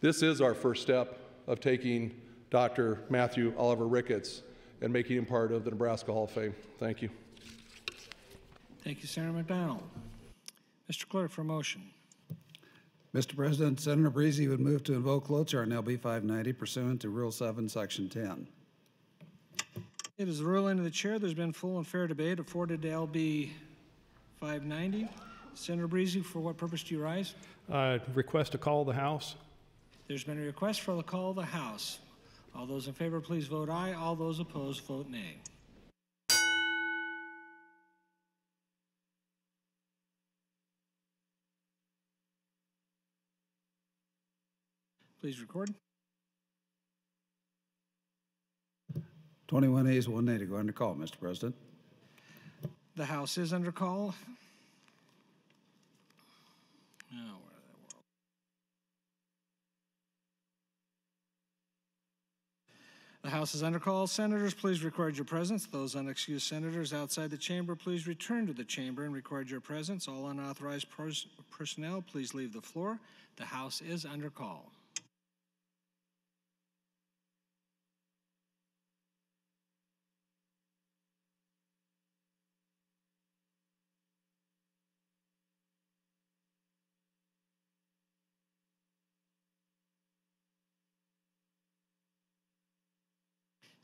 This is our first step of taking Dr. Matthew Oliver Ricketts and making him part of the Nebraska Hall of Fame. Thank you. Thank you, Senator McDonald. Mr. Clerk, for motion. Mr. President, Senator Breezy would move to invoke cloture on LB 590 pursuant to Rule 7, Section 10. It is the ruling of the chair. There's been full and fair debate afforded to LB 590. Senator Breezy, for what purpose do you rise? Request to call the House. There's been a request for the call of the House. All those in favor, please vote aye. All those opposed, vote nay. Please record. 21 ayes, 1 nay to go under call, Mr. President. The House is under call. Oh, where the world? The House is under call. Senators, please record your presence. Those unexcused senators outside the chamber, please return to the chamber and record your presence. All unauthorized personnel, please leave the floor. The House is under call.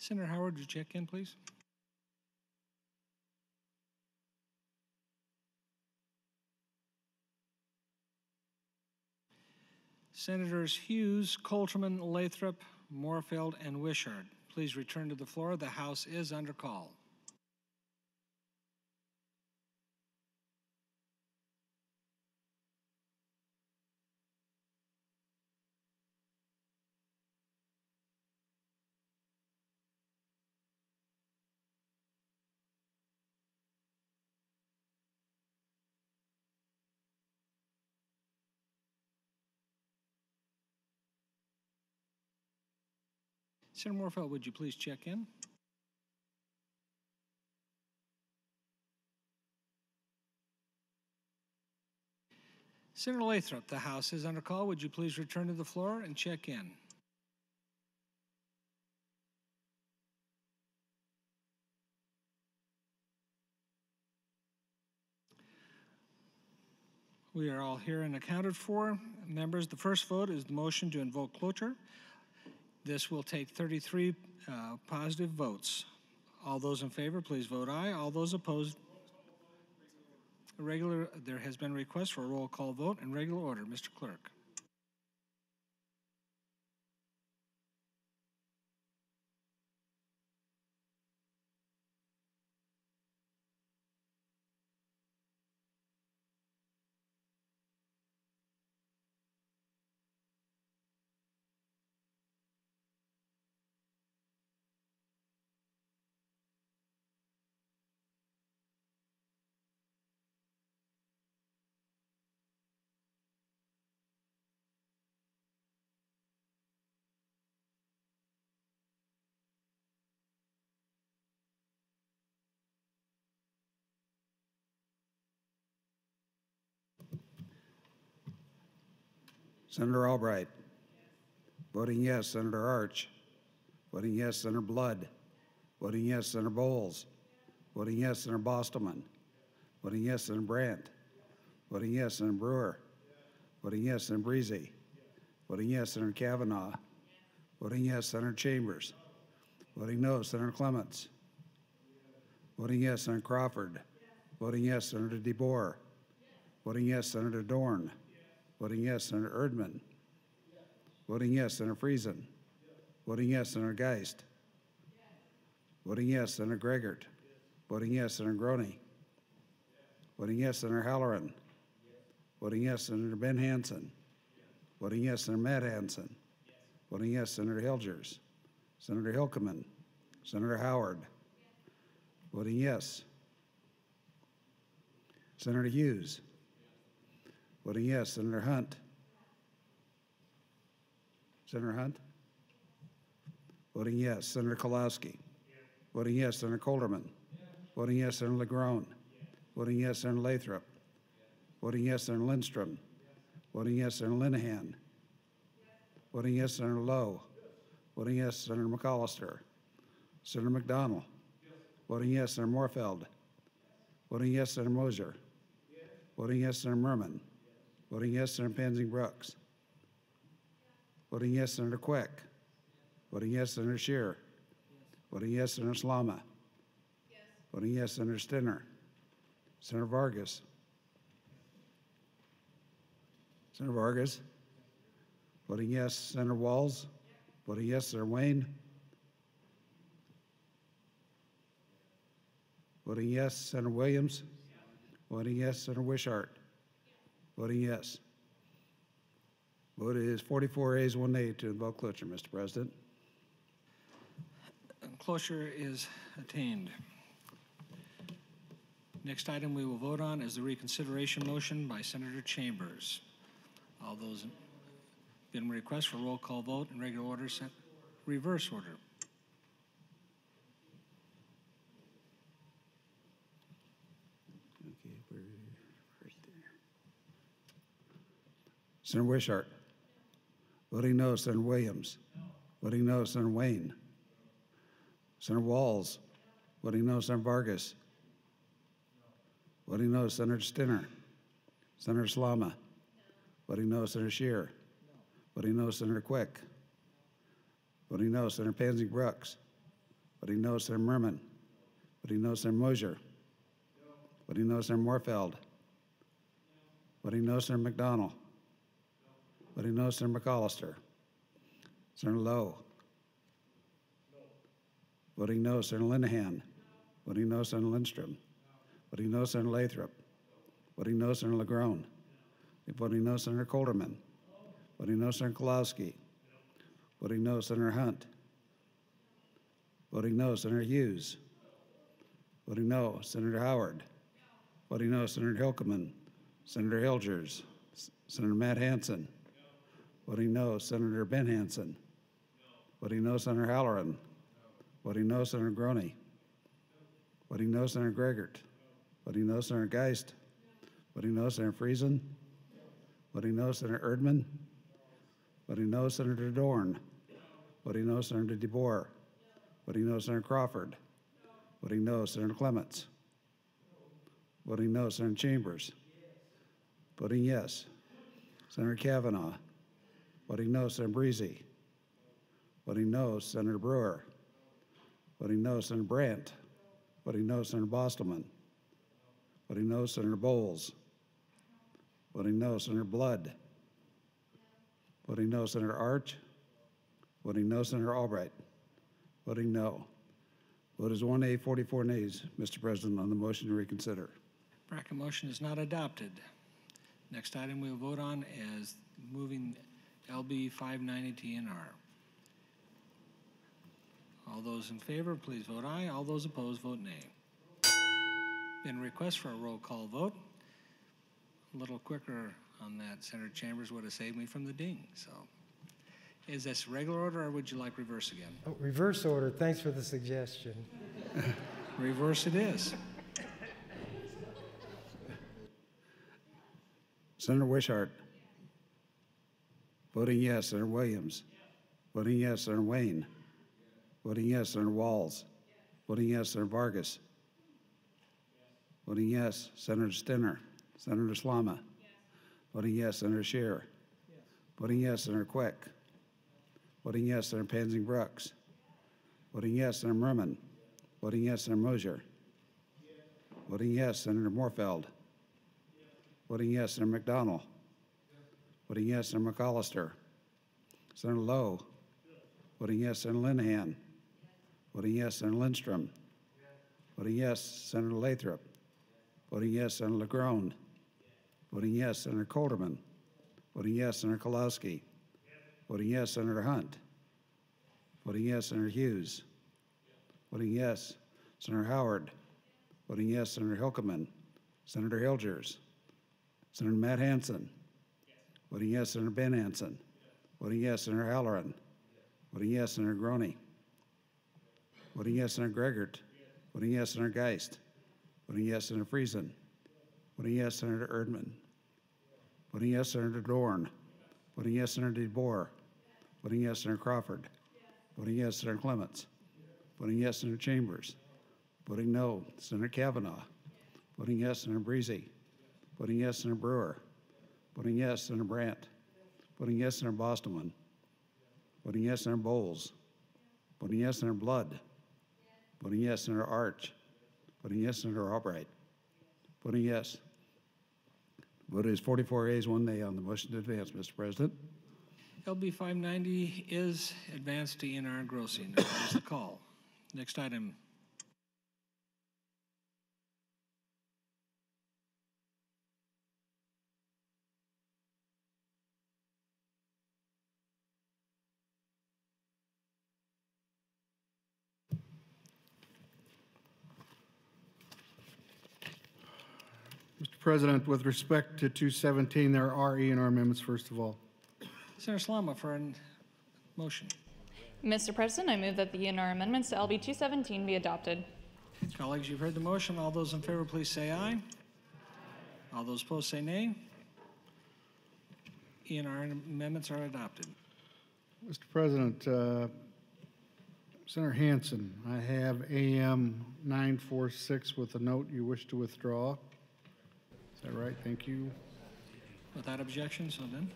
Senator Howard, would you check in, please? Senators Hughes, Colterman, Lathrop, Moorfield, and Wishart, please return to the floor. The House is under call. Senator Moorfield, would you please check in? Senator Lathrop, the House is under call. Would you please return to the floor and check in? We are all here and accounted for. Members, the first vote is the motion to invoke cloture. This will take 33 positive votes. All those in favor, please vote aye. All those opposed, There has been a request for a roll call vote in regular order. Mr. Clerk. Senator Albright. Voting yes, Senator Arch. Voting yes, Senator Blood. Voting yes, Senator Bowles. Voting yes, Senator Bostelman. Voting yes, Senator Brandt. Voting yes, Senator Brewer. Voting yes, Senator Breezy. Voting yes, Senator Kavanaugh. Voting yes, Senator Chambers. Voting no, Senator Clements. Voting yes, Senator Crawford. Voting yes, Senator DeBoer. Voting yes, Senator Dorn. Voting yes, Senator Erdman. Voting yes, Senator Friesen. Voting yes, Senator Geist. Voting yes, Senator Gregert. Voting yes, Senator Groney. Voting yes, Senator Halloran. Voting yes, Senator Ben Hansen. Voting yes, Senator Matt Hansen. Voting yes, Senator Hilgers. Senator Hilkeman. Senator Howard. Voting yes. Senator Hughes. Voting yes, Senator Hunt. Senator Hunt? Voting yes, Senator Kolowski. Voting yes, Senator Colderman. Voting yes, Senator LeGrone. Voting yes, Senator Lathrop. Voting yes, Senator Lindstrom. Voting yes, Senator Linehan. Voting yes, Senator Lowe. Voting yes, Senator McAllister. Senator McDonald. Voting yes, Senator Morfeld. Voting yes, Senator Mosier. Voting yes, Senator Merman. Voting yes, Senator Pansing Brooks. Voting yes, Senator Quick. Voting yes, Senator Scheer. Voting yes, Senator Slama. Voting yes, Senator Stinner. Senator Vargas. Senator Vargas. Voting yes, Senator Walls. Voting yes, Senator Wayne. Voting yes, Senator Williams. Voting yes, Senator Wishart. Voting yes. Vote is 44 ayes, 1 nay to invoke cloture, Mr. President. Closure is attained. Next item we will vote on is the reconsideration motion by Senator Chambers. All those been request for roll call vote in regular order, reverse order. Okay, we're right there. Senator Wishart. Voting no, Senator Williams. Voting no, Senator Wayne. Senator Walls. Voting no, Senator Vargas. Voting no, Senator Stinner. Senator Slama. Voting no, Senator Scheer. Voting no, Senator Quick. Voting no, Senator Pansing Brooks. Voting no, Senator Merman. Voting no, Senator Mosier. Voting no, Senator Morfeld. Voting no, Senator McDonald. Voting no, Senator McAllister. Senator Lowe. Voting no, Senator Linehan. Voting no, Senator Lindstrom. Voting no, Senator Lathrop. Voting no, Senator LeGrone. Voting no, Senator Colderman. Voting no, Senator Kolowski. Voting no, Senator Hunt. Voting no, Senator Hughes. Voting no, Senator Howard. Voting no, Senator Hilkeman. Senator Hilgers. Senator Matt Hansen. Voting no, Senator Ben Hansen. Voting no, Senator Halloran. Voting no, Senator Groney. Voting no, Senator Gregert. Voting no, Senator Geist. Voting no, Senator Friesen. Voting no, Senator Erdman. Voting no, Senator Dorn. Voting no, Senator DeBoer. Voting no, Senator Crawford. Voting no, Senator Clements. Voting no, Senator Chambers. Voting yes, Senator Kavanaugh. Voting no, Senator Breezy. Voting no, Senator Brewer. Voting no, Senator Brandt. Voting no, Senator Bostelman. Voting no, Senator Bowles. Voting no, Senator Blood. Voting no, Senator Arch. Voting no, Senator Albright. Voting no. Vote is 1A, 44 nays, Mr. President, on the motion to reconsider. Bracket motion is not adopted. Next item we'll vote on is moving LB 590 TNR. All those in favor, please vote aye. All those opposed, vote nay. Been a request for a roll call vote. A little quicker on that, Senator Chambers would have saved me from the ding. So, is this regular order or would you like reverse again? Oh, reverse order. Thanks for the suggestion. Reverse it is. Senator Wishart. Voting yes, Senator Williams. Voting yes, Senator Wayne. Voting yes, Senator Walls. Voting yes, Senator Vargas. Voting yes, Senator Stinner. Senator Slama. Voting yes, Senator Scheer. Voting yes, Senator Quick. Voting yes, Senator Pansing Brooks. Voting yes, Senator Merman. Voting yes, Senator Mosier. Voting yes, Senator Moorfeld. Voting yes, Senator McDonald. Voting yes, Senator McAllister. Senator Lowe. Voting yes, Senator Linehan. Voting yes, Senator Lindstrom. Voting yes, Senator Lathrop. Voting yes, Senator LeGrone. Voting yes, Senator Colderman. Voting yes, Senator Kolowski. Voting yes, Senator Hunt. Voting yes, Senator Hughes. Voting yes, Senator Howard. Voting yes, Senator Hilkeman. Senator Hilgers. Senator Matt Hansen. Voting yes, Senator Ben Hansen. Voting yes, Senator Halloran. Voting yes, Senator Groney. Voting yes, Senator Gregert. Voting yes, Senator Geist. Voting yes, Senator Friesen. Voting yes, Senator Erdman. Voting yes, Senator Dorn. Voting yes, Senator DeBoer. Voting yes, Senator Crawford. Voting yes, Senator Clements. Voting yes, Senator Chambers. Voting no, Senator Kavanaugh. Voting yes, Senator Breezy. Voting yes, Senator Brewer. Voting yes, Senator Brandt. Voting yes, Senator Bostelman. Voting yes, Senator Bowles. Voting yes, Senator Blood. Voting yes, Senator Arch. Voting yes, Senator Albright. Voting yes. Vote is 44 ayes, 1 nay on the motion to advance, Mr. President. LB 590 is advanced to ENR engrossing. That is the call. Next item. Mr. President, with respect to 217, there are E&R amendments, first of all. Senator Slama for a motion. Mr. President, I move that the ENR amendments to LB 217 be adopted. Colleagues, you've heard the motion. All those in favor, please say aye. All those opposed, say nay. ENR amendments are adopted. Mr. President, Senator Hansen, I have AM 946 with a note you wish to withdraw. Is that right? Thank you. Without objection, so then.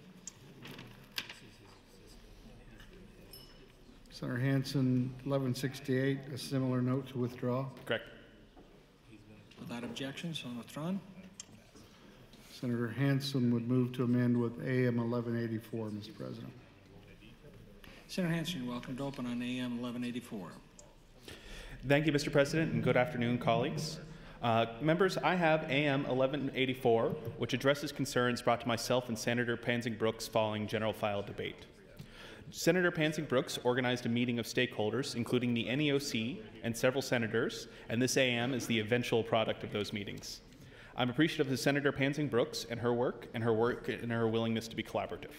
Senator Hansen, 1168, a similar note to withdraw. Correct. Without objection, so withdrawn. Senator Hansen would move to amend with AM 1184, Mr. President. Senator Hansen, you're welcome to open on AM 1184. Thank you, Mr. President, and good afternoon, colleagues. Members, I have AM 1184, which addresses concerns brought to myself and Senator Pansing Brooks following general file debate. Senator Pansing Brooks organized a meeting of stakeholders, including the NEOC and several senators, and this AM is the eventual product of those meetings. I'm appreciative of Senator Pansing Brooks and her work and her willingness to be collaborative.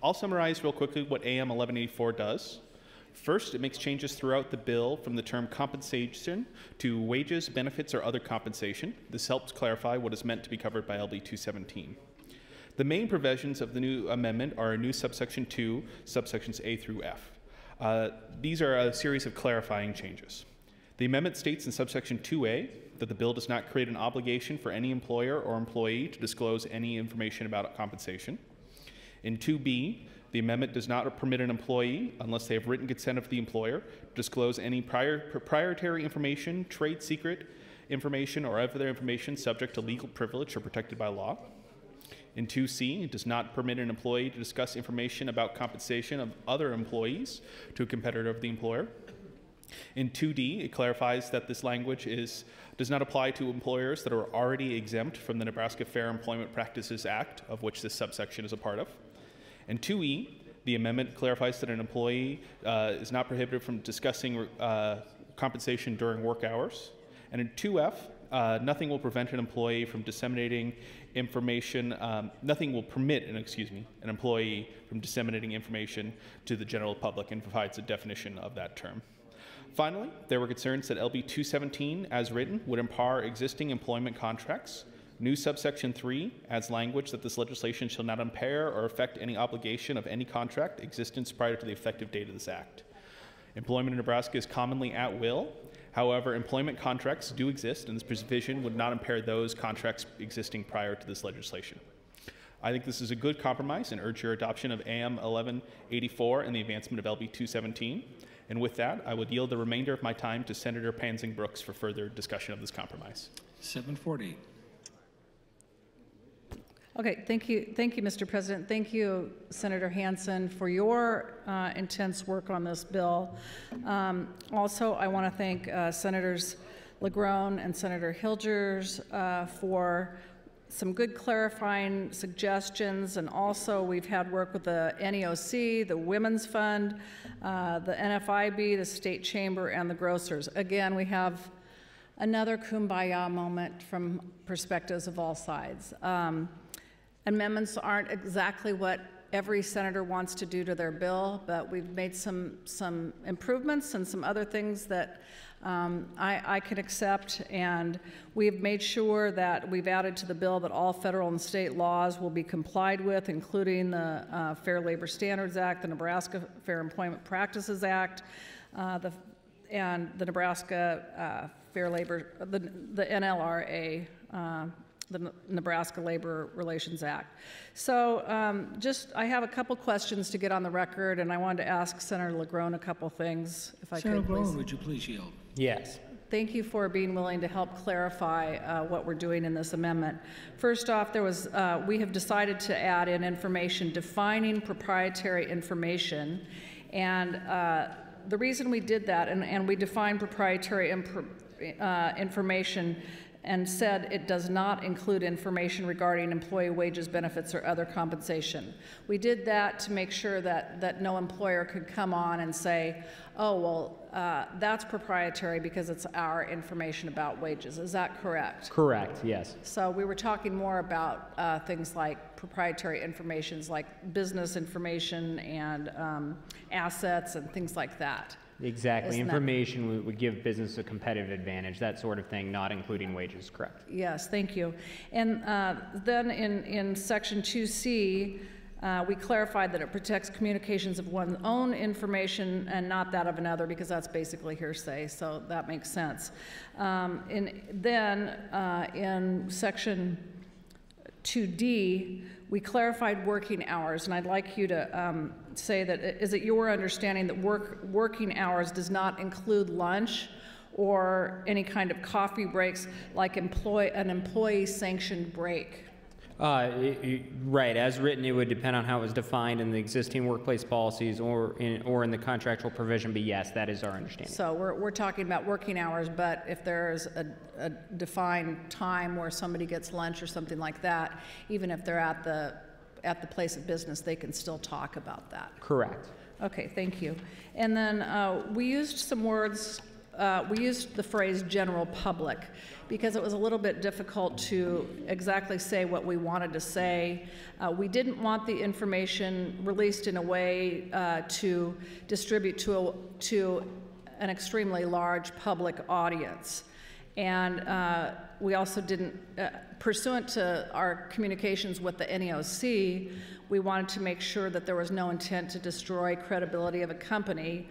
I'll summarize real quickly what AM 1184 does. First, it makes changes throughout the bill from the term compensation to wages, benefits, or other compensation. This helps clarify what is meant to be covered by LB 217. The main provisions of the new amendment are a new subsection 2, subsections A through F. These are a series of clarifying changes. The amendment states in subsection 2A that the bill does not create an obligation for any employer or employee to disclose any information about compensation. In 2B, the amendment does not permit an employee, unless they have written consent of the employer, to disclose any proprietary information, trade secret, information or other information subject to legal privilege or protected by law. In 2C, it does not permit an employee to discuss information about compensation of other employees to a competitor of the employer. In 2D, it clarifies that this language does not apply to employers that are already exempt from the Nebraska Fair Employment Practices Act, of which this subsection is a part of. In 2E, the amendment clarifies that an employee is not prohibited from discussing compensation during work hours. And in 2F, nothing will prevent an employee from disseminating information, nothing will permit, an employee from disseminating information to the general public, and provides a definition of that term. Finally, there were concerns that LB 217, as written, would empower existing employment contracts. New subsection 3 adds language that this legislation shall not impair or affect any obligation of any contract existence prior to the effective date of this act. Employment in Nebraska is commonly at will. However, employment contracts do exist, and this provision would not impair those contracts existing prior to this legislation. I think this is a good compromise and urge your adoption of AM 1184 and the advancement of LB 217. And with that, I would yield the remainder of my time to Senator Pansing Brooks for further discussion of this compromise. 740. Okay, thank you, Mr. President. Thank you, Senator Hansen, for your intense work on this bill. Also, I want to thank Senators LaGrone and Senator Hilgers for some good clarifying suggestions, and also we've had work with the NEOC, the Women's Fund, the NFIB, the State Chamber, and the grocers. Again, we have another kumbaya moment from perspectives of all sides. Amendments aren't exactly what every senator wants to do to their bill, but we've made some improvements and some other things that I can accept, and we've made sure that we've added to the bill that all federal and state laws will be complied with, including the Fair Labor Standards Act, the Nebraska Fair Employment Practices Act, and the Nebraska Fair Labor, the NLRA, the Nebraska Labor Relations Act. So I have a couple questions to get on the record, and I wanted to ask Senator LaGrone a couple things, if I could, please. Senator LaGrone, would you please yield? Yes. Thank you for being willing to help clarify what we're doing in this amendment. First off, we have decided to add in information defining proprietary information, and the reason we did that, and we defined proprietary information and said it does not include information regarding employee wages, benefits, or other compensation. We did that to make sure that no employer could come on and say, oh, well, that's proprietary because it's our information about wages. Is that correct? Correct, yes. So we were talking more about things like proprietary information, like business information and assets and things like that. Exactly. Information would give business a competitive advantage, that sort of thing, not including wages, correct? Yes, thank you. And then in Section 2C, we clarified that it protects communications of one's own information and not that of another, because that's basically hearsay, so that makes sense. In Section 2D, we clarified working hours, and I'd like you to say that, is it your understanding that working hours does not include lunch or any kind of coffee breaks, like an employee-sanctioned break? Right. As written, it would depend on how it was defined in the existing workplace policies or in the contractual provision, but yes, that is our understanding. So we're talking about working hours, but if there's a defined time where somebody gets lunch or something like that, even if they're at the place of business, they can still talk about that. Correct. Okay, thank you. And then we used some words, we used the phrase general public because it was a little bit difficult to exactly say what we wanted to say. We didn't want the information released in a way to distribute to an extremely large public audience. And we also didn't, pursuant to our communications with the NEOC, we wanted to make sure that there was no intent to destroy credibility of a company,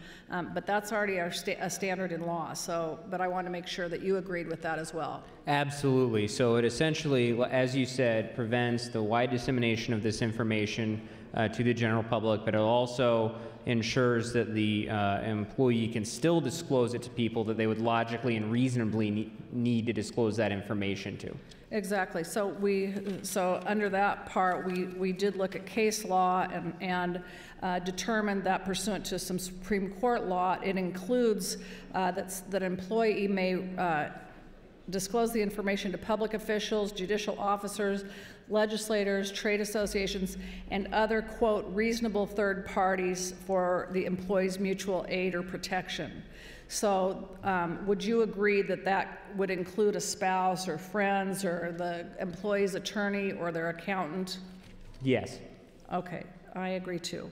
but that's already a standard in law. So, but I want to make sure that you agreed with that as well. Absolutely. So it essentially, as you said, prevents the wide dissemination of this information to the general public, but it also ensures that the employee can still disclose it to people that they would logically and reasonably need to disclose that information to. Exactly. So under that part, we did look at case law and determined that pursuant to some Supreme Court law, it includes that an employee may disclose the information to public officials, judicial officers, legislators, trade associations, and other, quote, reasonable third parties for the employee's mutual aid or protection. So would you agree that that would include a spouse or friends or the employee's attorney or their accountant? Yes. Okay, I agree too.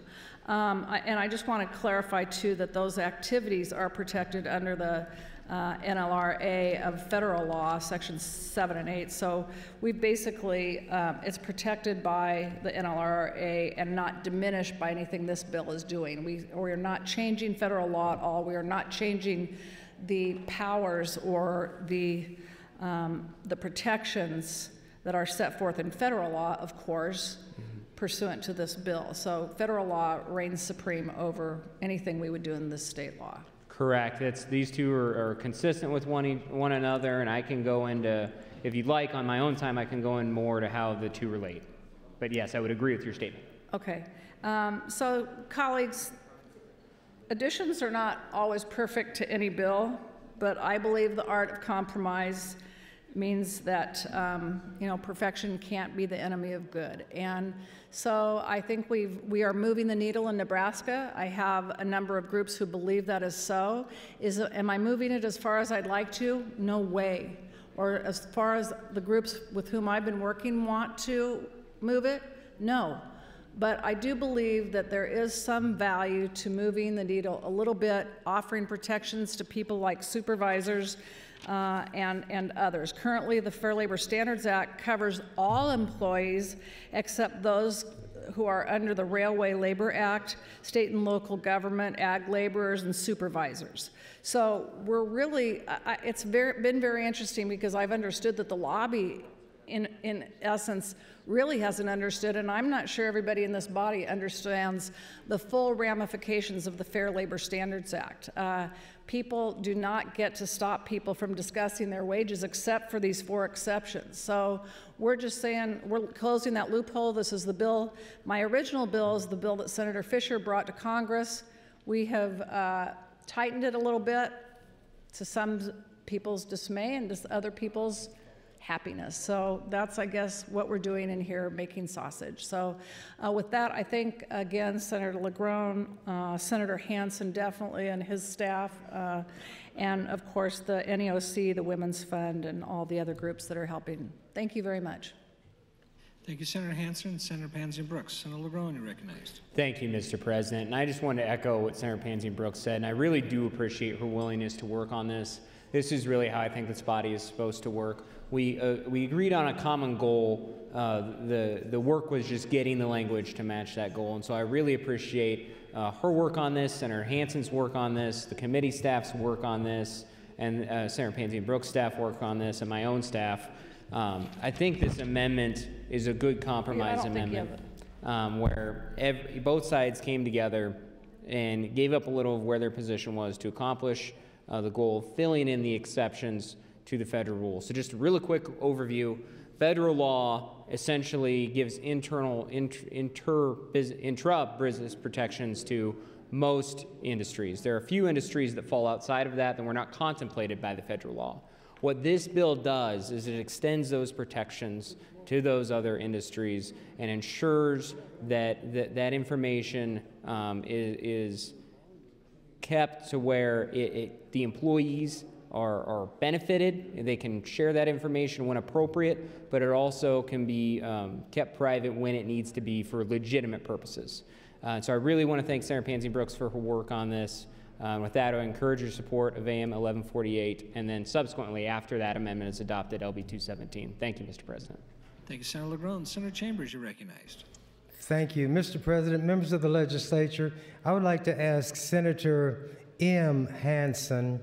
And I just want to clarify too that those activities are protected under the NLRA of federal law, sections 7 and 8. So we basically, it's protected by the NLRA and not diminished by anything this bill is doing. We're not changing federal law at all. We are not changing the powers or the protections that are set forth in federal law, of course, pursuant to this bill. So federal law reigns supreme over anything we would do in this state law. Correct. These two are consistent with one another, and I can go into, if you'd like, on my own time, I can go in more to how the two relate. But yes, I would agree with your statement. Okay. So, colleagues, additions are not always perfect to any bill, but I believe the art of compromise means that perfection can't be the enemy of good. And so I think we are moving the needle in Nebraska. I have a number of groups who believe that is so. Am I moving it as far as I'd like to? No way. Or as far as the groups with whom I've been working want to move it? No. But I do believe that there is some value to moving the needle a little bit, offering protections to people like supervisors, and others. Currently, the Fair Labor Standards Act covers all employees except those who are under the Railway Labor Act, state and local government, ag laborers, and supervisors. So we're really, it's been very interesting because I've understood that the lobby, in essence, really hasn't understood, and I'm not sure everybody in this body understands the full ramifications of the Fair Labor Standards Act. People do not get to stop people from discussing their wages except for these 4 exceptions. So we're just saying we're closing that loophole. This is the bill. My original bill is the bill that Senator Fisher brought to Congress. We have tightened it a little bit to some people's dismay and to other people's happiness. So that's, I guess, what we're doing in here, making sausage. So with that, I thank, again, Senator LaGrone, Senator Hansen definitely, and his staff, and, of course, the NEOC, the Women's Fund, and all the other groups that are helping. Thank you very much. Thank you, Senator Hansen. Senator Pansy Brooks. Senator LaGrone, you're recognized. Thank you, Mr. President. And I just wanted to echo what Senator Pansy Brooks said, and I really do appreciate her willingness to work on this. This is really how I think this body is supposed to work. We agreed on a common goal. The work was just getting the language to match that goal. And so I really appreciate her work on this, Senator Hansen's work on this, the committee staff's work on this, and Senator Pansy Brooks' staff work on this, and my own staff. I think this amendment is a good compromise amendment where both sides came together and gave up a little of where their position was to accomplish the goal of filling in the exceptions to the federal rule. So just a really quick overview. Federal law essentially gives intra-business protections to most industries. There are a few industries that fall outside of that were not contemplated by the federal law. What this bill does is it extends those protections to those other industries and ensures that that information is kept to where the employees are benefited. They can share that information when appropriate, but it also can be kept private when it needs to be for legitimate purposes. So I really want to thank Senator Pansy Brooks for her work on this. With that, I encourage your support of AM 1148, and then subsequently, after that amendment is adopted, LB 217. Thank you, Mr. President. Thank you, Senator LaGrone. Senator Chambers, you're recognized. Thank you. Mr. President, members of the legislature, I would like to ask Senator M. Hansen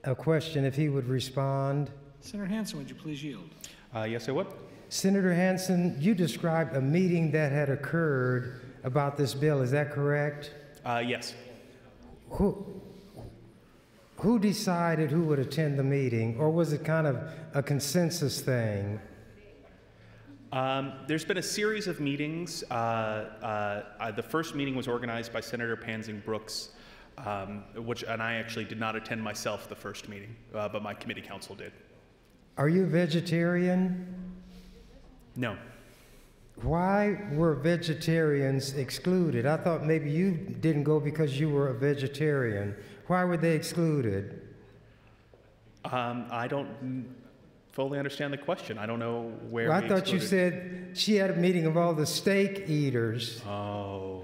a question, if he would respond. Senator Hansen, would you please yield? Yes, I would. Senator Hansen, you described a meeting that had occurred about this bill. Is that correct? Yes. Who decided who would attend the meeting, or was it kind of a consensus thing? There's been a series of meetings. The first meeting was organized by Senator Pansing Brooks, and I actually did not attend myself the first meeting, but my committee council did. Are you a vegetarian? No. Why were vegetarians excluded? I thought maybe you didn't go because you were a vegetarian. Why were they excluded? I don't fully understand the question. I don't know where. Well, I thought you said she had a meeting of all the steak eaters. Oh.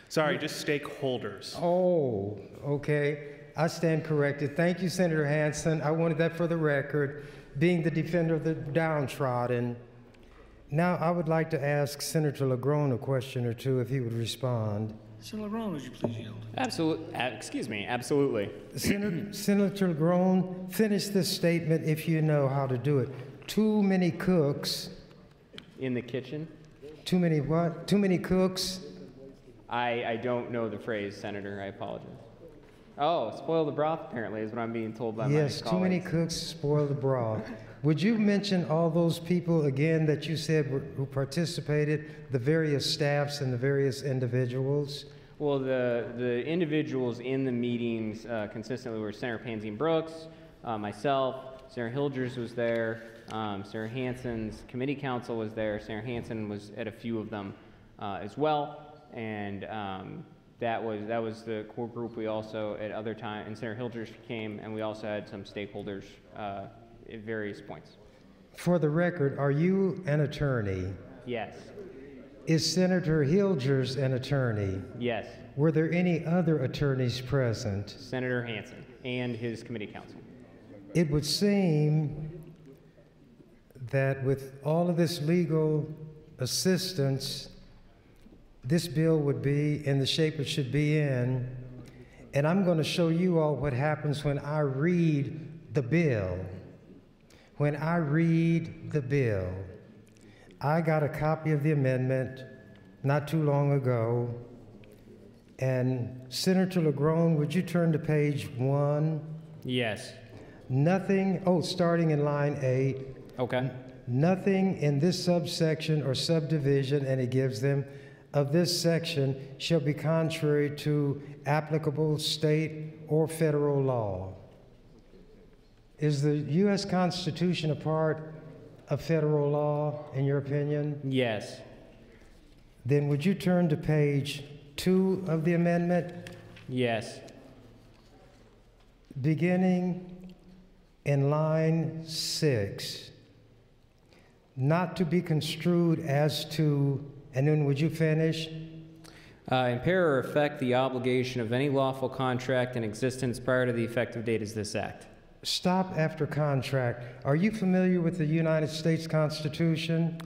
Sorry, just stakeholders. Oh, okay. I stand corrected. Thank you, Senator Hansen. I wanted that for the record, being the defender of the downtrodden. Now, I would like to ask Senator LaGrone a question or two if he would respond. Senator LaGrone, would you please yield? Absolutely. Senator LaGrone, finish this statement if you know how to do it. Too many cooks. In the kitchen? Too many what? Too many cooks? I don't know the phrase, Senator. I apologize. Oh, spoil the broth, apparently, is what I'm being told by my colleagues. Yes, too many cooks spoil the broth. Would you mention all those people again that you said who participated, the various staffs and the various individuals? Well, the individuals in the meetings consistently were Senator Pansing Brooks, myself, Senator Hilgers was there, Senator Hansen's committee council was there. Senator Hansen was at a few of them as well, and that was the core group. We also at other times, and Senator Hilgers came, and we also had some stakeholders at various points. For the record, are you an attorney? Yes. Is Senator Hilgers an attorney? Yes. Were there any other attorneys present? Senator Hansen and his committee council. It would seem that with all of this legal assistance, this bill would be in the shape it should be in. And I'm going to show you all what happens when I read the bill. When I read the bill, I got a copy of the amendment not too long ago. And Senator LaGrone, would you turn to page 1? Yes. Nothing, starting in line 8. Okay. Nothing in this subsection or subdivision, and it gives them, of this section shall be contrary to applicable state or federal law. Is the U.S. Constitution a part of federal law, in your opinion? Yes. Then would you turn to page 2 of the amendment? Yes. Beginning in line 6. Not to be construed as to, and then would you finish? Impair or affect the obligation of any lawful contract in existence prior to the effective date of this act. Stop after contract. Are you familiar with the United States Constitution?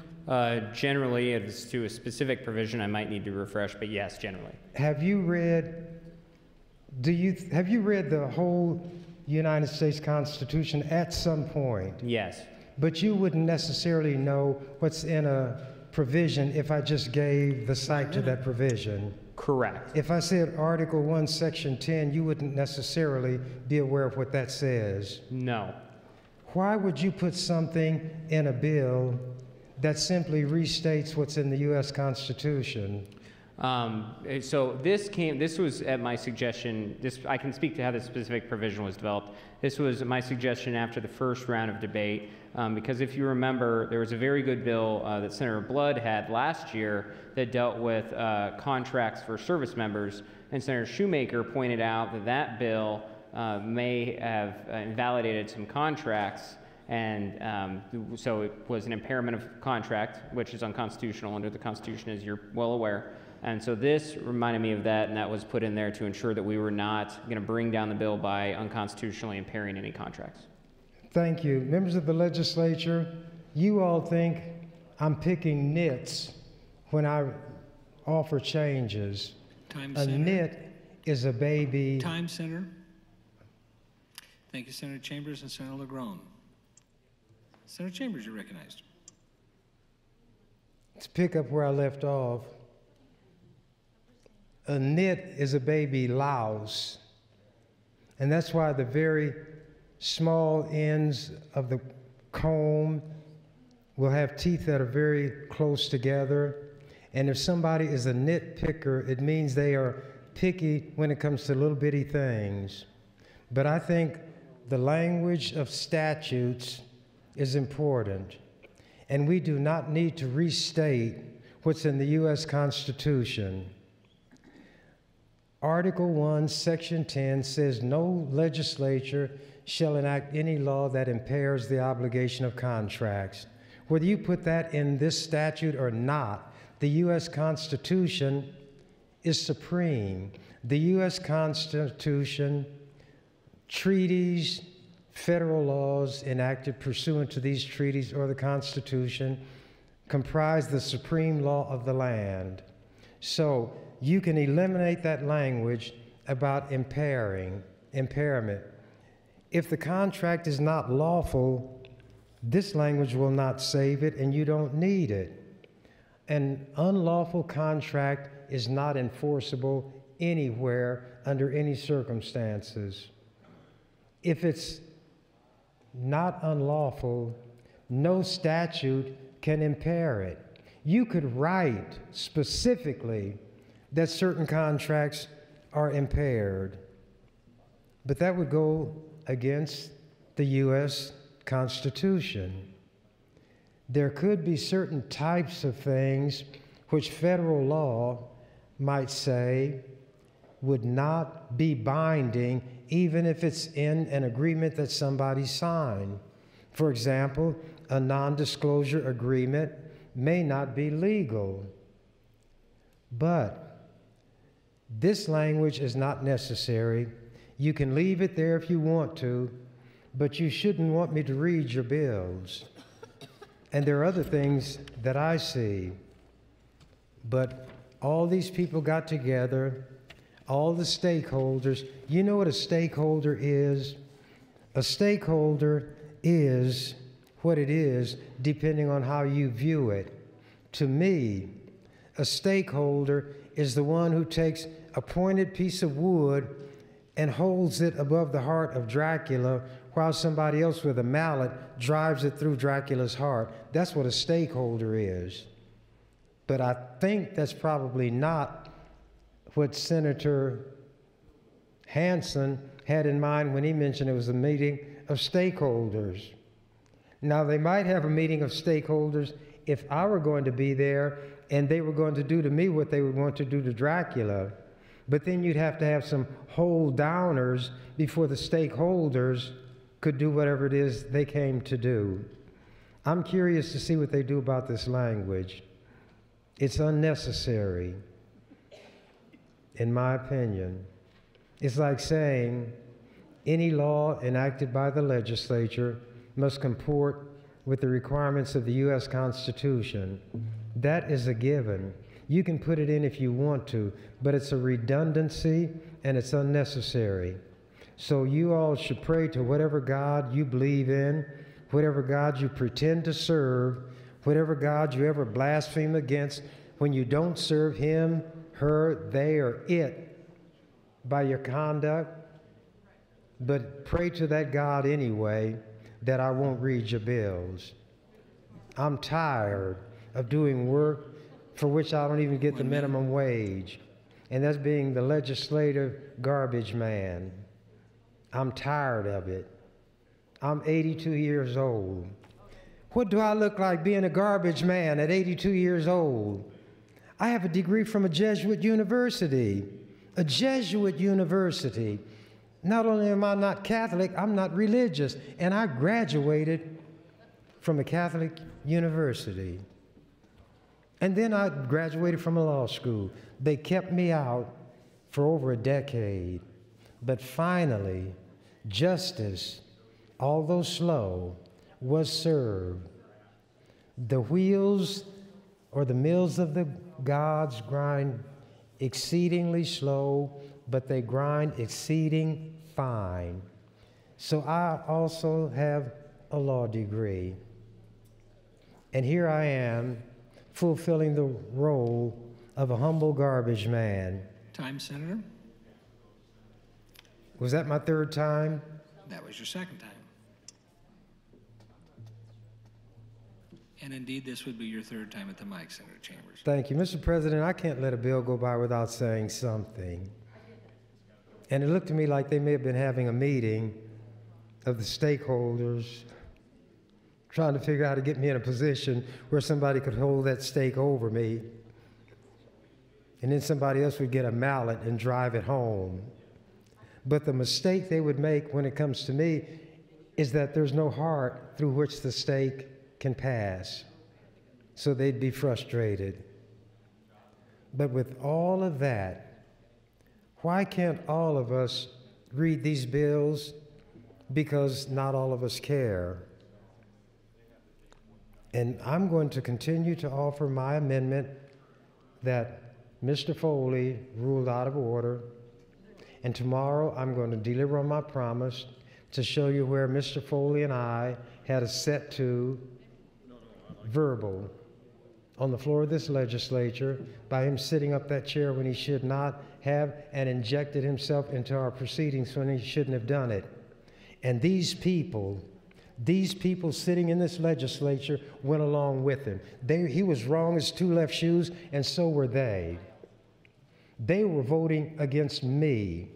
Generally, as to a specific provision, I might need to refresh, but yes, generally. Have you read the whole United States Constitution at some point? Yes. But you wouldn't necessarily know what's in a provision if I just gave the cite to that provision. Correct. If I said Article 1, Section 10, you wouldn't necessarily be aware of what that says. No. Why would you put something in a bill that simply restates what's in the U.S. Constitution? So this was at my suggestion. I can speak to how this specific provision was developed. This was my suggestion after the first round of debate, because if you remember, there was a very good bill that Senator Blood had last year that dealt with contracts for service members, and Senator Shoemaker pointed out that that bill may have invalidated some contracts, and so it was an impairment of contract, which is unconstitutional under the Constitution, as you're well aware. And so this reminded me of that, and that was put in there to ensure that we were not going to bring down the bill by unconstitutionally impairing any contracts. Thank you. Members of the legislature, you all think I'm picking nits when I offer changes. Time, a Senator. nit is a baby. Time, Senator. Thank you, Senator Chambers and Senator LaGrone. Senator Chambers, you're recognized. Let's pick up where I left off. a nit is a baby louse. And that's why the very small ends of the comb will have teeth that are very close together. And if somebody is a nitpicker, it means they are picky when it comes to little bitty things. But I think the language of statutes is important. And we do not need to restate what's in the U.S. Constitution. Article 1, Section 10 says no legislature shall enact any law that impairs the obligation of contracts. Whether you put that in this statute or not, the U.S. Constitution is supreme. The U.S. Constitution, treaties, federal laws enacted pursuant to these treaties or the Constitution comprise the supreme law of the land. So you can eliminate that language about impairment. If the contract is not lawful, this language will not save it, and you don't need it. An unlawful contract is not enforceable anywhere under any circumstances. If it's not unlawful, no statute can impair it. You could write specifically that certain contracts are impaired, but that would go against the U.S. Constitution. There could be certain types of things which federal law might say would not be binding even if it's in an agreement that somebody signed. For example, a non-disclosure agreement may not be legal. But this language is not necessary. You can leave it there if you want to, but you shouldn't want me to read your bills. And there are other things that I see. But all these people got together, all the stakeholders. You know what a stakeholder is? A stakeholder is what it is depending on how you view it. To me, a stakeholder is the one who takes a pointed piece of wood and holds it above the heart of Dracula while somebody else with a mallet drives it through Dracula's heart. That's what a stakeholder is. But I think that's probably not what Senator Hansen had in mind when he mentioned it was a meeting of stakeholders. Now, they might have a meeting of stakeholders if I were going to be there and they were going to do to me what they would want to do to Dracula. But then you'd have to have some hold downers before the stakeholders could do whatever it is they came to do. I'm curious to see what they do about this language. It's unnecessary, in my opinion. It's like saying any law enacted by the legislature must comport with the requirements of the U.S. Constitution. That is a given. You can put it in if you want to, but it's a redundancy and it's unnecessary. So you all should pray to whatever God you believe in, whatever God you pretend to serve, whatever God you ever blaspheme against when you don't serve him, her, they, or it by your conduct. But pray to that God anyway that I won't read your bills. I'm tired of doing work for which I don't even get the minimum wage, and that's being the legislative garbage man. I'm tired of it. I'm 82 years old. What do I look like being a garbage man at 82 years old? I have a degree from a Jesuit university. A Jesuit university. Not only am I not Catholic, I'm not religious, and I graduated from a Catholic university. And then I graduated from a law school. They kept me out for over a decade. But finally, justice, although slow, was served. The wheels or the mills of the gods grind exceedingly slow, but they grind exceeding fine. So I also have a law degree. And here I am, fulfilling the role of a humble garbage man. time, Senator. Was that my third time? That was your second time. And indeed, this would be your third time at the mic, Senator Chambers. Thank you. Mr. President, I can't let a bill go by without saying something. And it looked to me like they may have been having a meeting of the stakeholders, trying to figure out how to get me in a position where somebody could hold that stake over me, and then somebody else would get a mallet and drive it home. But the mistake they would make when it comes to me is that there's no heart through which the stake can pass. So they'd be frustrated. But with all of that, why can't all of us read these bills? Because not all of us care. And I'm going to continue to offer my amendment that Mr. Foley ruled out of order. And tomorrow I'm going to deliver on my promise to show you where Mr. Foley and I had a set to verbal on the floor of this legislature by him sitting up that chair when he should not have, and injected himself into our proceedings when he shouldn't have done it. And these people sitting in this legislature went along with him. He was wrong as two left shoes, and so were they. They were voting against me.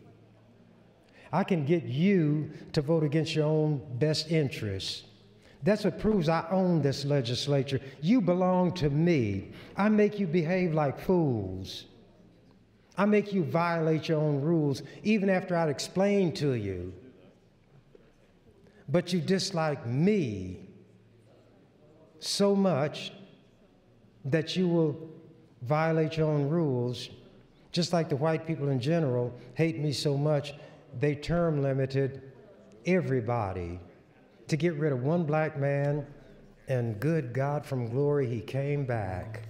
I can get you to vote against your own best interests. That's what proves I own this legislature. You belong to me. I make you behave like fools. I make you violate your own rules, even after I'd explained to you. But you dislike me so much that you will violate your own rules, just like the white people in general hate me so much they term limited everybody to get rid of one black man, and good God from glory, he came back.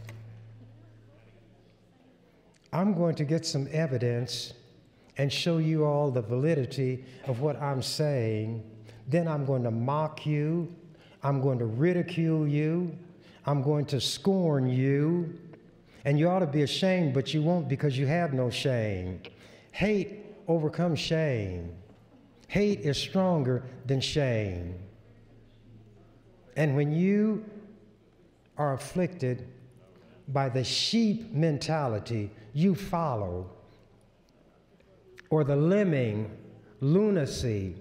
I'm going to get some evidence and show you all the validity of what I'm saying. Then I'm going to mock you. I'm going to ridicule you. I'm going to scorn you. And you ought to be ashamed, but you won't, because you have no shame. Hate overcomes shame. Hate is stronger than shame. And when you are afflicted by the sheep mentality, you follow, or the lemming lunacy,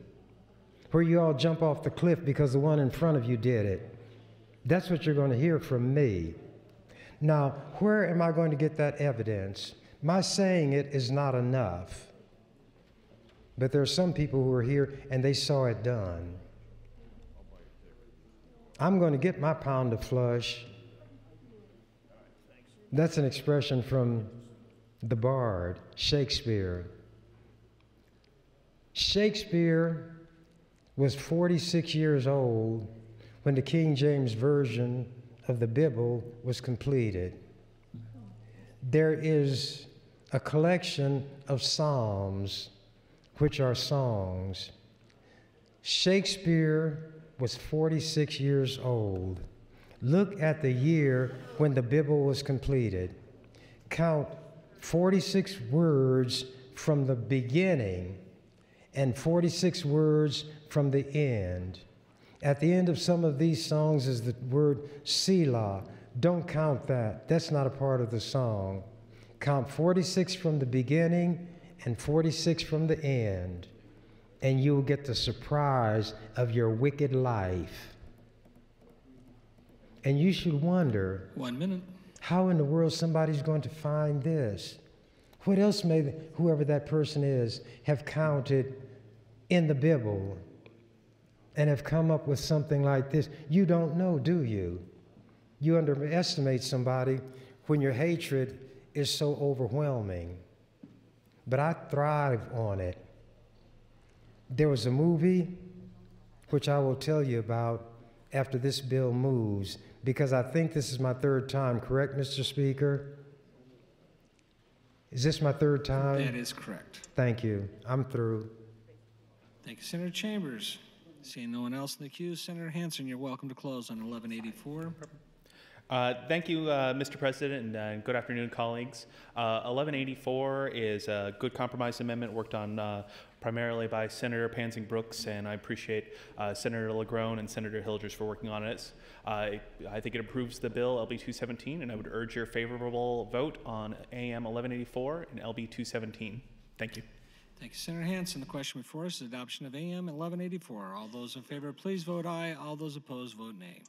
where you all jump off the cliff because the one in front of you did it, that's what you're going to hear from me. Now, where am I going to get that evidence? My saying it is not enough. But there are some people who are here and they saw it done. I'm going to get my pound of flesh. That's an expression from the bard, Shakespeare. Shakespeare was 46 years old when the King James Version of the Bible was completed. There is a collection of psalms, which are songs. Shakespeare was 46 years old. Look at the year when the Bible was completed. Count 46 words from the beginning and 46 words from the end. At the end of some of these songs is the word Selah. Don't count that. That's not a part of the song. Count 46 from the beginning and 46 from the end, and you'll get the surprise of your wicked life. And you should wonder, 1 minute, how in the world somebody's going to find this? What else may whoever that person is have counted in the Bible and have come up with something like this? You don't know, do you? You underestimate somebody when your hatred is so overwhelming. But I thrive on it. There was a movie which I will tell you about after this bill moves, because I think this is my third time, correct, Mr. Speaker? Is this my third time? That is correct. Thank you. I'm through. Thank you, Senator Chambers. Seeing no one else in the queue, Senator Hansen, you're welcome to close on 1184. Thank you, Mr. President, and good afternoon, colleagues. 1184 is a good compromise amendment worked on primarily by Senator Pansing Brooks, and I appreciate Senator LaGrone and Senator Hilgers for working on it. I think it improves the bill, LB 217, and I would urge your favorable vote on AM 1184 and LB 217. Thank you. Thank you, Senator Hansen. The question before us is adoption of AM 1184. All those in favor, please vote aye. All those opposed, vote nay.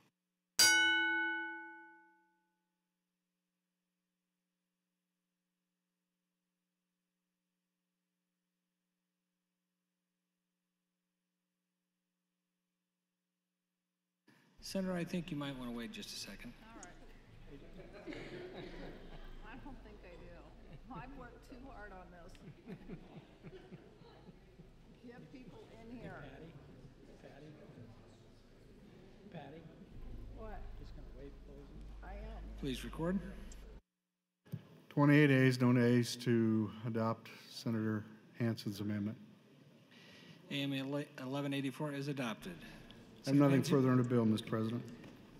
Senator, I think you might want to wait just a second. All right. I don't think I do. I've worked too hard on this. Get people in here. Patty? What? Just going to wait closing. I am. Please record. 28 ayes, no nays to adopt Senator Hansen's amendment. AM 1184 is adopted. I have nothing further on the bill, Mr. President.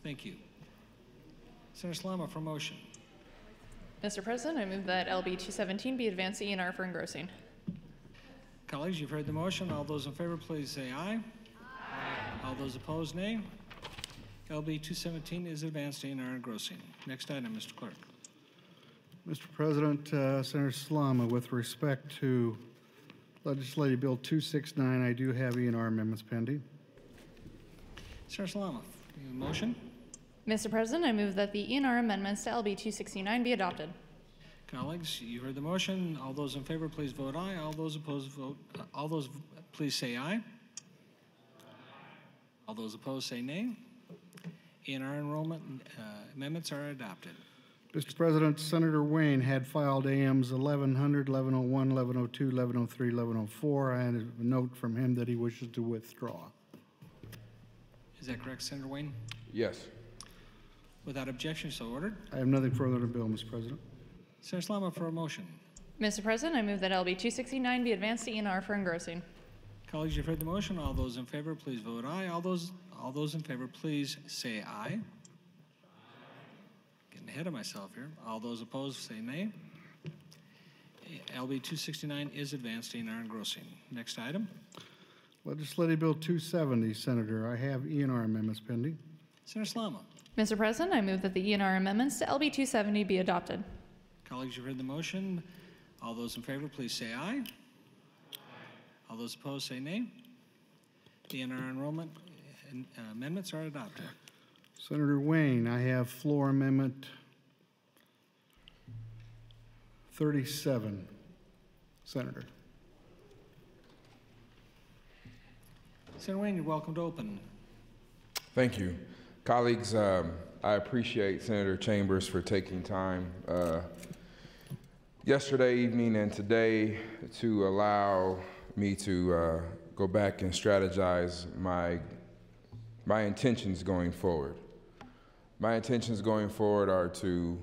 Thank you. Senator Salama for motion. Mr. President, I move that LB 217 be advanced to ENR for engrossing. Colleagues, you've heard the motion. All those in favor, please say aye. Aye. All those opposed, nay. LB 217 is advanced to ENR engrossing. Next item, Mr. Clerk. Mr. President, Senator Salama, with respect to Legislative Bill 269, I do have ENR amendments pending. Senator Salama, motion. Mr. President, I move that the ENR amendments to LB 269 be adopted. Colleagues, you heard the motion. All those in favor, please vote aye. All those opposed, vote. All those, please say aye. All those opposed, say nay. ENR enrollment amendments are adopted. Mr. President, Senator Wayne had filed AMs 1100, 1101, 1102, 1103, 1104. I had a note from him that he wishes to withdraw. Is that correct, Senator Wayne? Yes. Without objection, so ordered. I have nothing further on the bill, Mr. President. Senator Salama for a motion. Mr. President, I move that LB 269 be advanced to ENR for engrossing. Colleagues, you've heard the motion. All those in favor, please vote aye. All those in favor, please say aye. Getting ahead of myself here. All those opposed, say nay. LB 269 is advanced to ENR engrossing. Next item. Legislative Bill 270, Senator. I have ENR amendments pending. Senator Salama. Mr. President, I move that the ENR amendments to LB 270 be adopted. Colleagues, you've heard the motion. All those in favor, please say aye. All those opposed, say nay. The ENR enrollment amendments are adopted. Senator Wayne, I have floor amendment 37, Senator. Senator Wayne, you're welcome to open. Thank you. Colleagues, I appreciate Senator Chambers for taking time yesterday evening and today to allow me to go back and strategize my intentions going forward. My intentions going forward are to,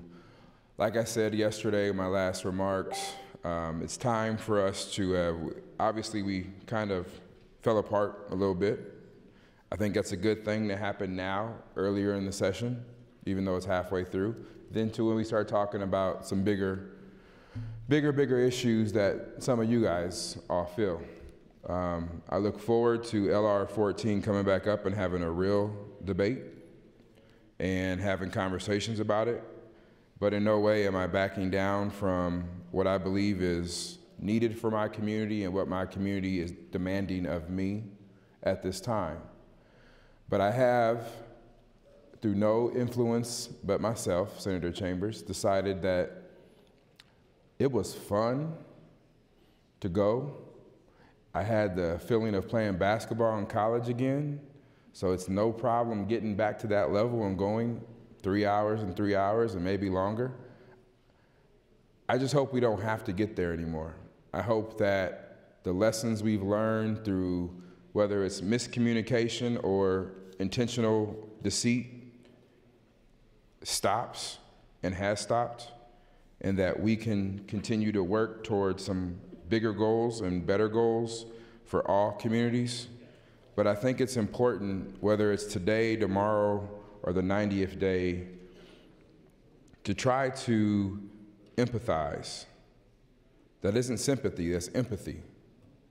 like I said yesterday in my last remarks, it's time for us to, obviously we kind of fell apart a little bit. I think that's a good thing to happen now, earlier in the session, even though it's halfway through. Then too, when we start talking about some bigger issues that some of you guys all feel. I look forward to LR 14 coming back up and having a real debate and having conversations about it. But in no way am I backing down from what I believe is needed for my community and what my community is demanding of me at this time. But I have, through no influence but myself, Senator Chambers, decided that it was fun to go. I had the feeling of playing basketball in college again, so it's no problem getting back to that level and going 3 hours and 3 hours and maybe longer. I just hope we don't have to get there anymore. I hope that the lessons we've learned through whether it's miscommunication or intentional deceit stops and has stopped, and that we can continue to work towards some bigger goals and better goals for all communities. But I think it's important, whether it's today, tomorrow, or the 90th day, to try to empathize. That isn't sympathy, that's empathy.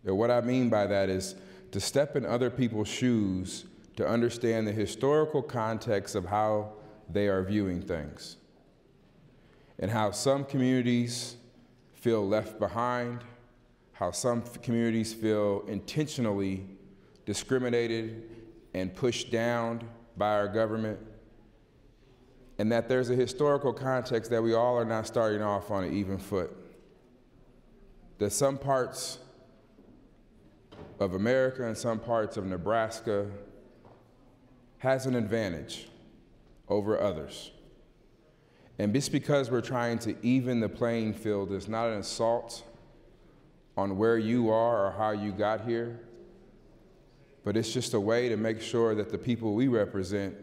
And what I mean by that is to step in other people's shoes to understand the historical context of how they are viewing things and how some communities feel left behind, how some communities feel intentionally discriminated and pushed down by our government, and that there's a historical context that we all are not starting off on an even foot. That some parts of America and some parts of Nebraska has an advantage over others. And just because we're trying to even the playing field is not an assault on where you are or how you got here, but it's just a way to make sure that the people we represent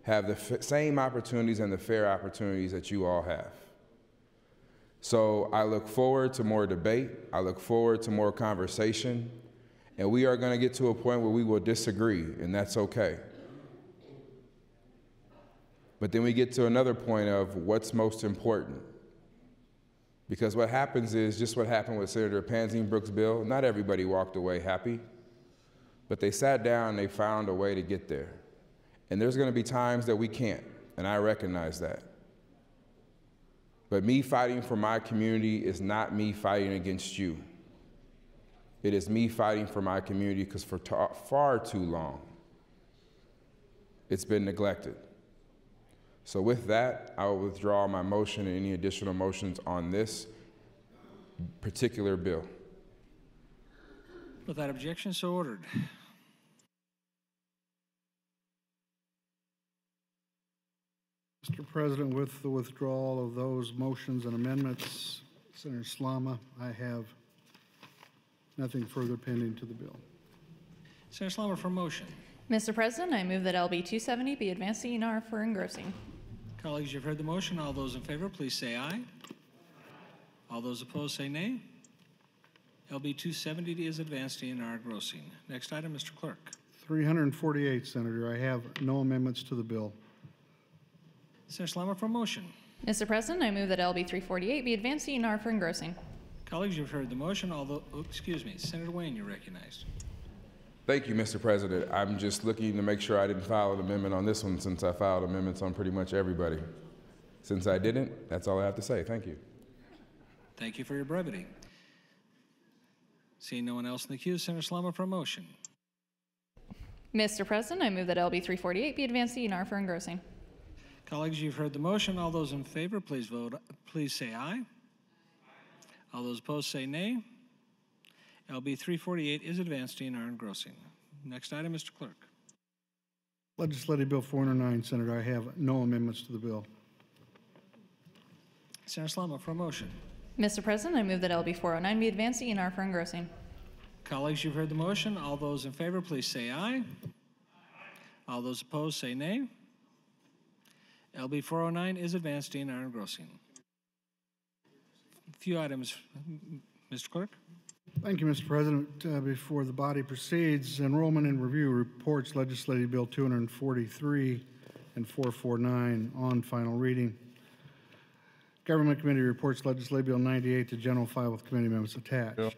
have the same opportunities and the fair opportunities that you all have. So I look forward to more debate. I look forward to more conversation. And we are going to get to a point where we will disagree, and that's okay. But then we get to another point of what's most important. Because what happens is just what happened with Senator Pansy Brooks' bill. Not everybody walked away happy, but they sat down and they found a way to get there. And there's going to be times that we can't, and I recognize that. But me fighting for my community is not me fighting against you. It is me fighting for my community because for far too long, it's been neglected. So with that, I will withdraw my motion and any additional motions on this particular bill. Without objection, so ordered. Mr. President, with the withdrawal of those motions and amendments, Senator Slama, I have nothing further pending to the bill. Senator Slama for motion. Mr. President, I move that LB 270 be advanced to ENR for engrossing. Colleagues, you've heard the motion. All those in favor, please say aye. All those opposed, say nay. LB 270 is advanced to ENR engrossing. Next item, Mr. Clerk. 348, Senator. I have no amendments to the bill. Senator Slama for motion. Mr. President, I move that LB 348 be advanced to ENR for engrossing. Colleagues, you've heard the motion. Senator Wayne, you're recognized. Thank you, Mr. President. I'm just looking to make sure I didn't file an amendment on this one since I filed amendments on pretty much everybody. Since I didn't, that's all I have to say. Thank you. Thank you for your brevity. Seeing no one else in the queue, Senator Slama for motion. Mr. President, I move that LB 348 be advanced to ENR for engrossing. Colleagues, you've heard the motion. All those in favor, please vote. Please say aye. All those opposed, say nay. LB 348 is advanced to ENR engrossing. Next item, Mr. Clerk. Legislative Bill 409, Senator. I have no amendments to the bill. Senator Slama for a motion. Mr. President, I move that LB 409 be advanced to ENR for engrossing. Colleagues, you've heard the motion. All those in favor, please say aye. All those opposed, say nay. LB 409 is advanced to ENR engrossing. A few items, Mr. Clerk. Thank you, Mr. President. Before the body proceeds, enrollment and review reports Legislative Bill 243 and 449 on final reading. Government Committee reports Legislative Bill 98 to general file with committee amendments attached. Yep.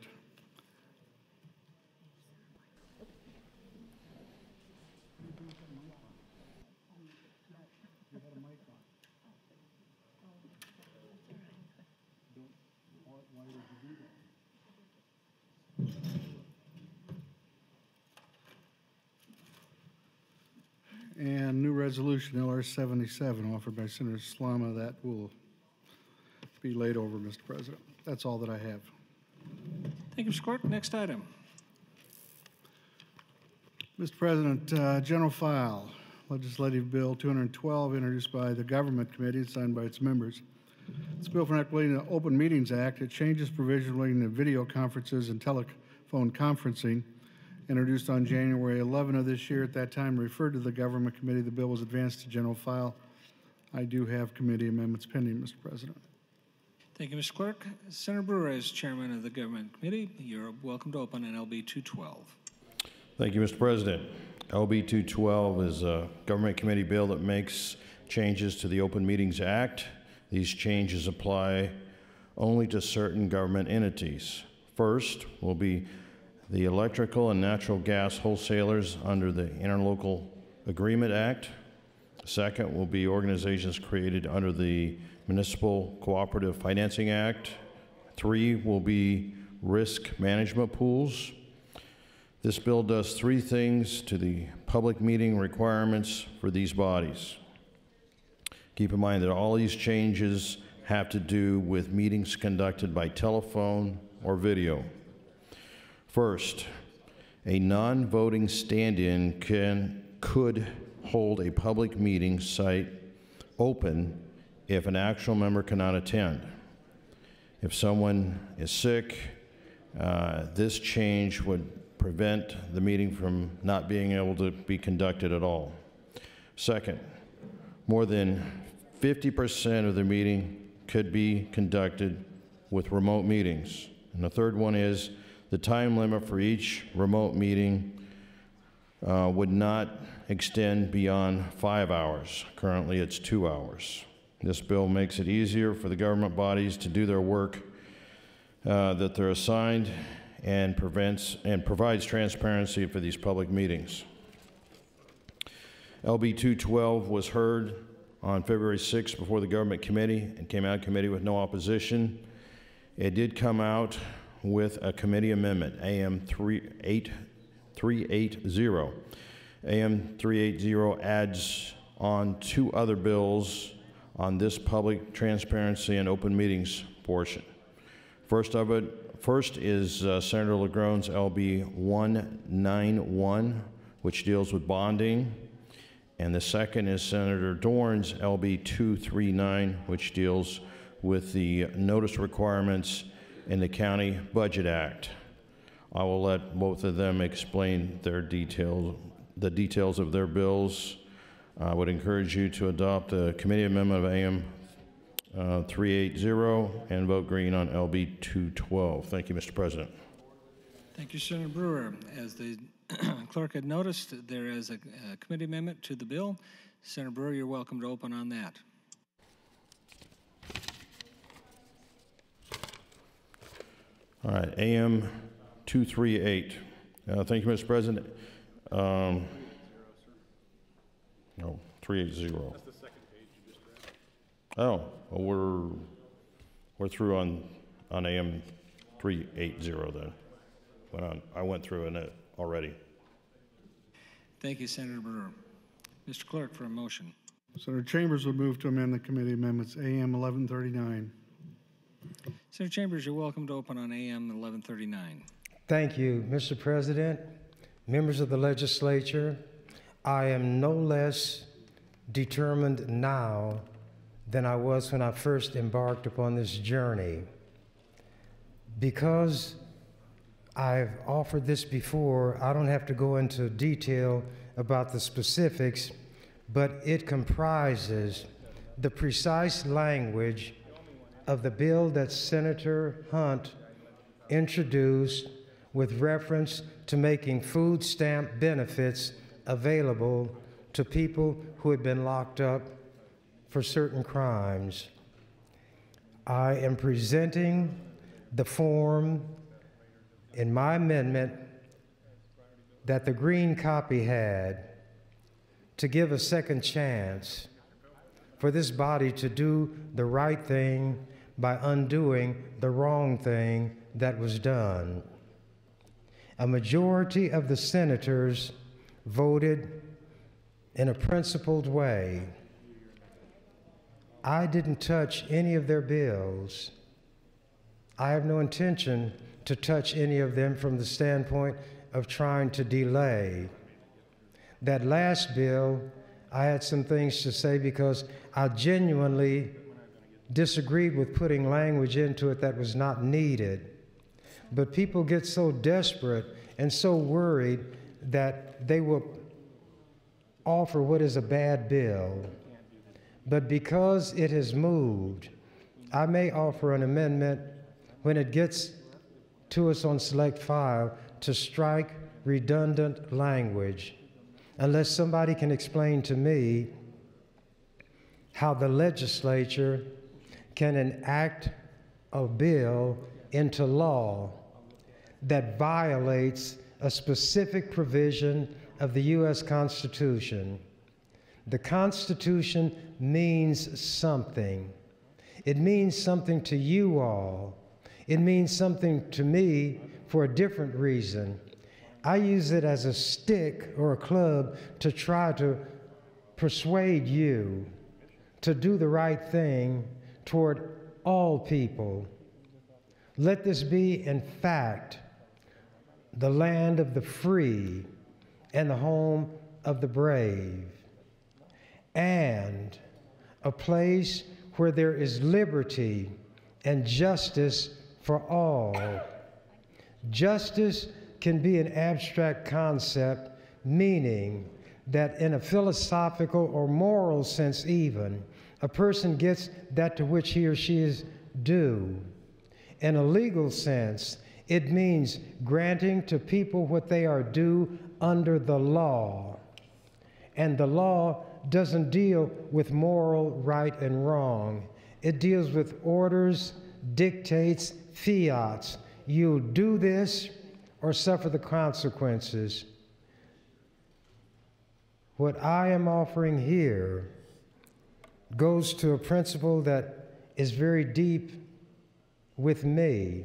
And new resolution LR 77 offered by Senator Slama that will be laid over, Mr. President. That's all that I have. Thank you, Mr. Clerk. Next item. Mr. President, general file, Legislative Bill 212 introduced by the Government Committee and signed by its members. This bill for enacting the Open Meetings Act. It changes provisions relating to video conferences and telephone conferencing. Introduced on January 11 of this year, at that time referred to the Government Committee. The bill was advanced to general file. I do have committee amendments pending, Mr. President. Thank you, Mr. Clerk. Senator Brewer, as chairman of the Government Committee, you're welcome to open on LB 212. Thank you, Mr. President. LB 212 is a Government Committee bill that makes changes to the Open Meetings Act These changes apply only to certain government entities. First will be the electrical and natural gas wholesalers under the Interlocal Agreement Act. Second will be organizations created under the Municipal Cooperative Financing Act. 3 will be risk management pools. This bill does 3 things to the public meeting requirements for these bodies. Keep in mind that all these changes have to do with meetings conducted by telephone or video. First, a non-voting stand-in could hold a public meeting site open if an actual member cannot attend. If someone is sick, this change would prevent the meeting from not being able to be conducted at all. Second, more than 50% of the meeting could be conducted with remote meetings. And the third one is the time limit for each remote meeting would not extend beyond 5 hours. Currently, it's 2 hours. This bill makes it easier for the government bodies to do their work that they're assigned and provides transparency for these public meetings. LB 212 was heard on February 6th before the Government Committee and came out of committee with no opposition. It did come out with a committee amendment, AM 380. AM 380 adds on 2 other bills on this public transparency and open meetings portion. First is Senator LeGron's LB 191, which deals with bonding, and the second is Senator Dorn's LB 239, which deals with the notice requirements in the County Budget Act. I will let both of them explain the details of their bills. I would encourage you to adopt a committee amendment of AM 380 and vote green on LB 212. Thank you, Mr. President. Thank you, Senator Brewer. As the clerk had noticed, there is a committee amendment to the bill. Senator Brewer, you're welcome to open on that. All right, AM 238. Thank you, Mr. President. No, 380. That's the second page you just read. Oh, well, we're through on AM 380 then. I went through it already. Thank you, Senator Brewer. Mr. Clerk, for a motion. Senator Chambers would move to amend the committee amendments AM 1139. Senator Chambers, you're welcome to open on AM 1139. Thank you, Mr. President, members of the legislature. I am no less determined now than I was when I first embarked upon this journey. Because I've offered this before, I don't have to go into detail about the specifics, but it comprises the precise language of the bill that Senator Hunt introduced with reference to making food stamp benefits available to people who had been locked up for certain crimes. I am presenting the form in my amendment that the green copy had to give a second chance for this body to do the right thing by undoing the wrong thing that was done. A majority of the senators voted in a principled way. I didn't touch any of their bills. I have no intention to touch any of them from the standpoint of trying to delay. That last bill, I had some things to say because I genuinely disagreed with putting language into it that was not needed. But people get so desperate and so worried that they will offer what is a bad bill. But because it has moved, I may offer an amendment when it gets to us on select file to strike redundant language, unless somebody can explain to me how the legislature can enact a bill into law that violates a specific provision of the U.S. Constitution. The Constitution means something. It means something to you all. It means something to me for a different reason. I use it as a stick or a club to try to persuade you to do the right thing toward all people. Let this be, in fact, the land of the free and the home of the brave, and a place where there is liberty and justice for all. Justice can be an abstract concept, meaning that in a philosophical or moral sense even, a person gets that to which he or she is due. In a legal sense, it means granting to people what they are due under the law. And the law doesn't deal with moral right and wrong. It deals with orders, dictates, fiats. You'll do this or suffer the consequences. What I am offering here goes to a principle that is very deep with me.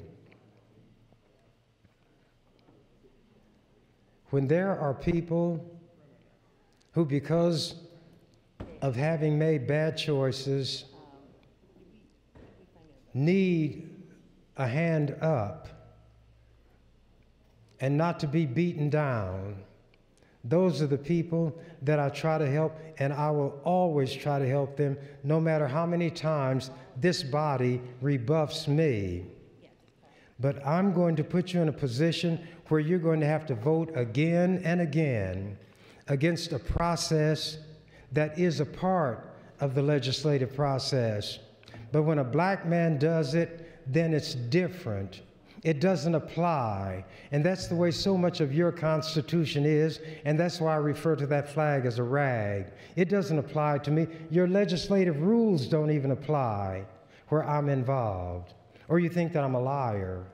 When there are people who, because of having made bad choices, need a hand up and not to be beaten down, those are the people that I try to help, and I will always try to help them, no matter how many times this body rebuffs me. But I'm going to put you in a position where you're going to have to vote again and again against a process that is a part of the legislative process. But when a black man does it, then it's different. It doesn't apply. And that's the way so much of your Constitution is, and that's why I refer to that flag as a rag. It doesn't apply to me. Your legislative rules don't even apply where I'm involved. Or you think that I'm a liar.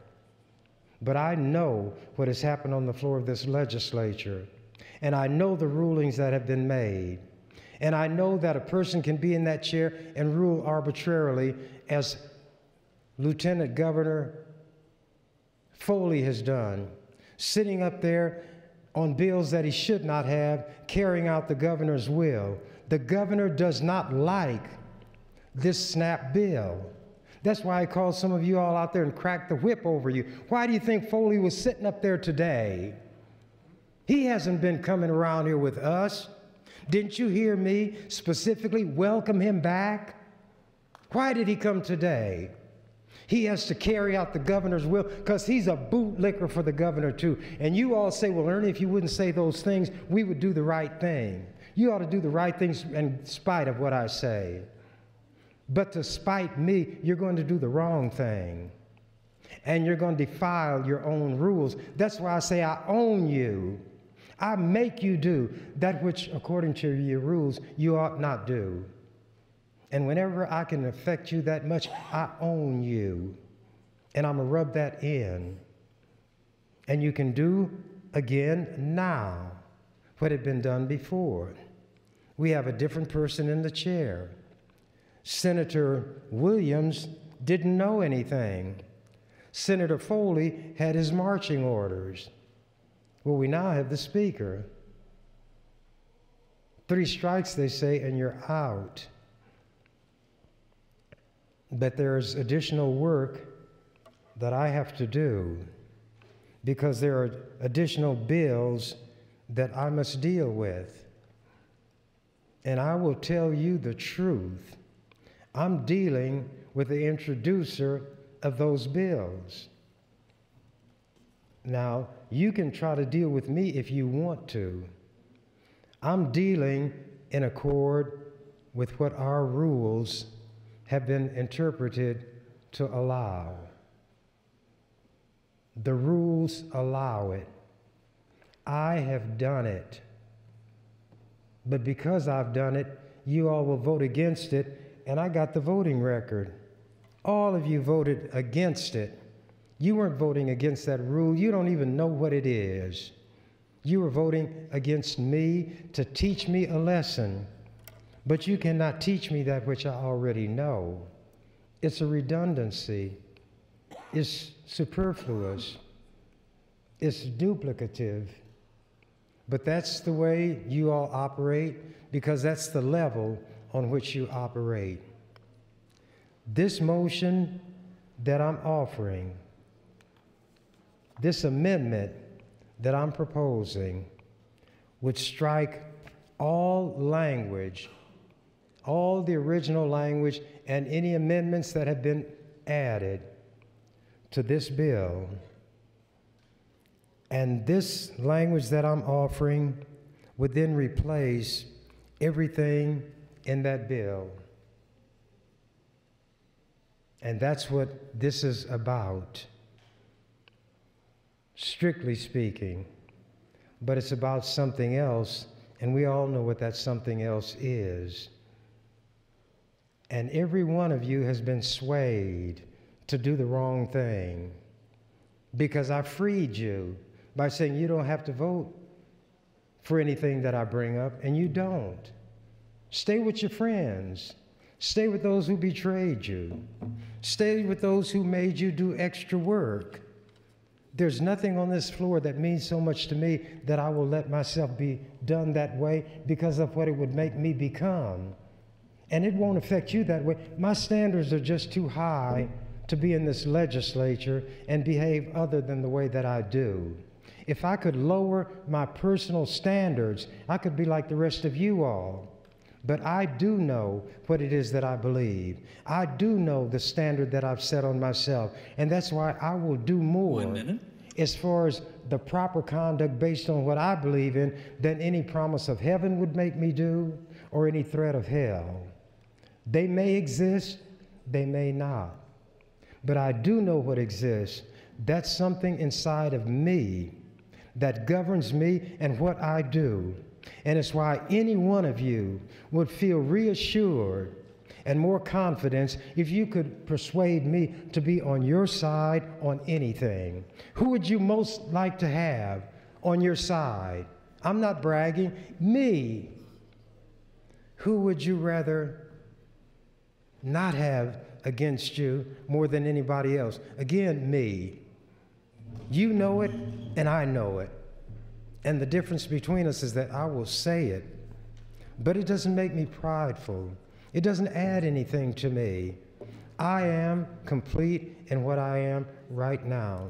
But I know what has happened on the floor of this legislature, and I know the rulings that have been made. And I know that a person can be in that chair and rule arbitrarily, as Lieutenant Governor Foley has done, sitting up there on bills that he should not have, carrying out the governor's will. The governor does not like this SNAP bill. That's why I called some of you all out there and cracked the whip over you. Why do you think Foley was sitting up there today? He hasn't been coming around here with us. Didn't you hear me specifically welcome him back? Why did he come today? He has to carry out the governor's will because he's a bootlicker for the governor too. And you all say, well, Ernie, if you wouldn't say those things, we would do the right thing. You ought to do the right things in spite of what I say. But to spite me, you're going to do the wrong thing. And you're going to defile your own rules. That's why I say I own you. I make you do that which, according to your rules, you ought not do. And whenever I can affect you that much, I own you. And I'm going to rub that in. And you can do again now what had been done before. We have a different person in the chair. Senator Williams didn't know anything. Senator Foley had his marching orders. Well, we now have the speaker. 3 strikes, they say, and you're out. But there's additional work that I have to do because there are additional bills that I must deal with. And I will tell you the truth. I'm dealing with the introducer of those bills. Now, you can try to deal with me if you want to. I'm dealing in accord with what our rules have been interpreted to allow. The rules allow it. I have done it. But because I've done it, you all will vote against it, and I got the voting record. All of you voted against it. You weren't voting against that rule. You don't even know what it is. You were voting against me to teach me a lesson. But you cannot teach me that which I already know. It's a redundancy. It's superfluous. It's duplicative. But that's the way you all operate, because that's the level on which you operate. This motion that I'm offering, this amendment that I'm proposing, would strike all language, all the original language, and any amendments that have been added to this bill. And this language that I'm offering would then replace everything in that bill. And that's what this is about, strictly speaking. But it's about something else, and we all know what that something else is. And every one of you has been swayed to do the wrong thing, because I freed you by saying you don't have to vote for anything that I bring up, and you don't. Stay with your friends. Stay with those who betrayed you. Stay with those who made you do extra work. There's nothing on this floor that means so much to me that I will let myself be done that way because of what it would make me become. And it won't affect you that way. My standards are just too high to be in this legislature and behave other than the way that I do. If I could lower my personal standards, I could be like the rest of you all. But I do know what it is that I believe. I do know the standard that I've set on myself. And that's why I will do more as far as the proper conduct based on what I believe in than any promise of heaven would make me do or any threat of hell. They may exist, they may not. But I do know what exists. That's something inside of me that governs me and what I do. And it's why any one of you would feel reassured and more confidence if you could persuade me to be on your side on anything. Who would you most like to have on your side? I'm not bragging. Me. Who would you rather not have against you more than anybody else? Again, me. You know it, and I know it. And the difference between us is that I will say it, but it doesn't make me prideful. It doesn't add anything to me. I am complete in what I am right now.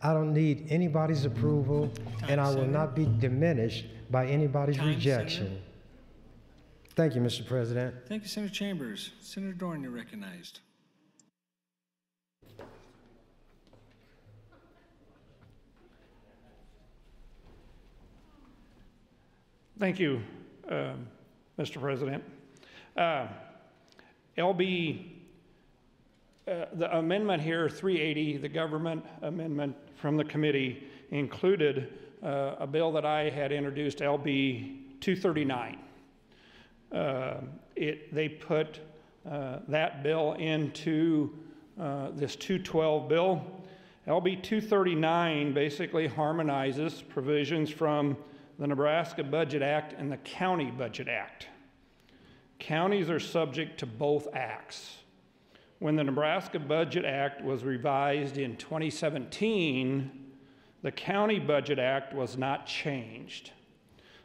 I don't need anybody's approval, and I will not be diminished by anybody's rejection. Senator. Thank you, Mr. President. Thank you, Senator Chambers. Senator Dorn, you're recognized. Thank you, Mr. President. The amendment here, 380, the government amendment from the committee, included a bill that I had introduced, LB 239. They put that bill into this 212 bill. LB 239 basically harmonizes provisions from the Nebraska Budget Act and the County Budget Act. Counties are subject to both acts. When the Nebraska Budget Act was revised in 2017, the County Budget Act was not changed.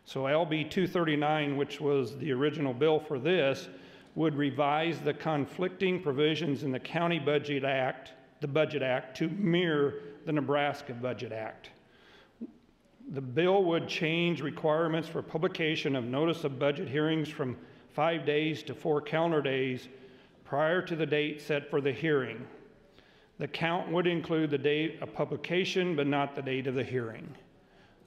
So LB 239, which was the original bill for this, would revise the conflicting provisions in the County Budget Act, the Budget Act, to mirror the Nebraska Budget Act. The bill would change requirements for publication of notice of budget hearings from 5 days to 4 calendar days prior to the date set for the hearing. The count would include the date of publication, but not the date of the hearing.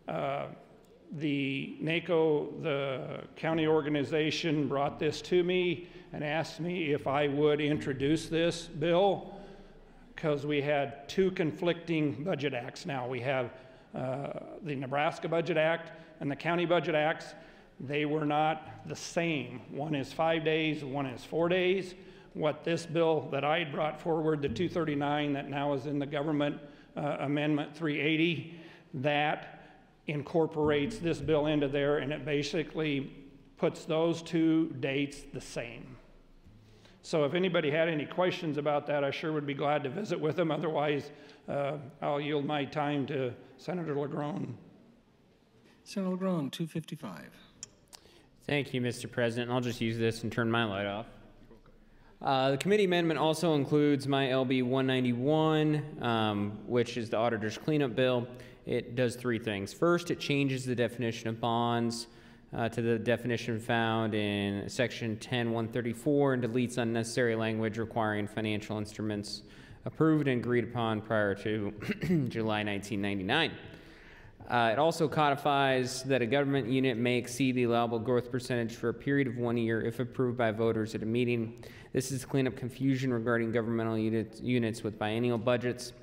The NACO, the county organization, brought this to me and asked me if I would introduce this bill because we had two conflicting budget acts now. We have the Nebraska Budget Act and the County Budget Acts. They were not the same. One is 5 days, one is 4 days, what this bill that I had brought forward, the 239 that now is in the government amendment 380, that incorporates this bill into there, and it basically puts those two dates the same. So if anybody had any questions about that, I sure would be glad to visit with them. Otherwise, I'll yield my time to Senator LaGrone. Senator LaGrone, 255. Thank you, Mr. President. I'll just use this and turn my light off. The committee amendment also includes my LB 191, which is the auditor's cleanup bill. It does three things. First, it changes the definition of bonds to the definition found in section 10-134 and deletes unnecessary language requiring financial instruments approved and agreed upon prior to July 1999. It also codifies that a government unit may exceed the allowable growth percentage for a period of 1 year if approved by voters at a meeting. This is to clean up confusion regarding governmental units with biennial budgets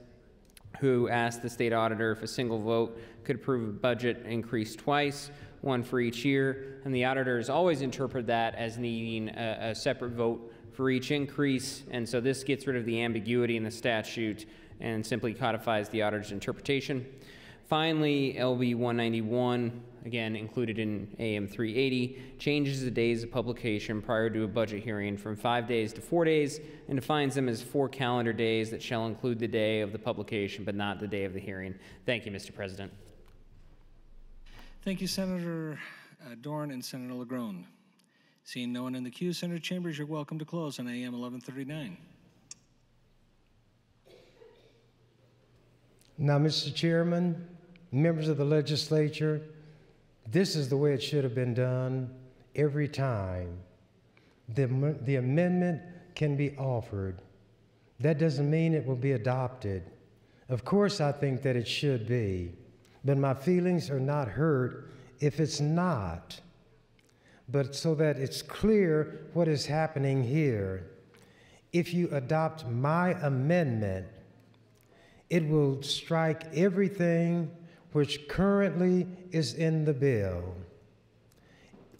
who asked the state auditor if a single vote could approve a budget increase twice, one for each year, and the auditors always interpret that as needing a separate vote for each increase, and so this gets rid of the ambiguity in the statute and simply codifies the auditor's interpretation. Finally, LB 191, again included in AM 380, changes the days of publication prior to a budget hearing from 5 days to 4 days and defines them as 4 calendar days that shall include the day of the publication but not the day of the hearing. Thank you, Mr. President. Thank you, Senator Dorn and Senator LaGrone. Seeing no one in the queue, Senator Chambers, you're welcome to close on AM 1139. Now, Mr. Chairman, members of the legislature, this is the way it should have been done every time. The amendment can be offered. That doesn't mean it will be adopted. Of course, I think that it should be, but my feelings are not hurt if it's not. But so that it's clear what is happening here, if you adopt my amendment, it will strike everything which currently is in the bill.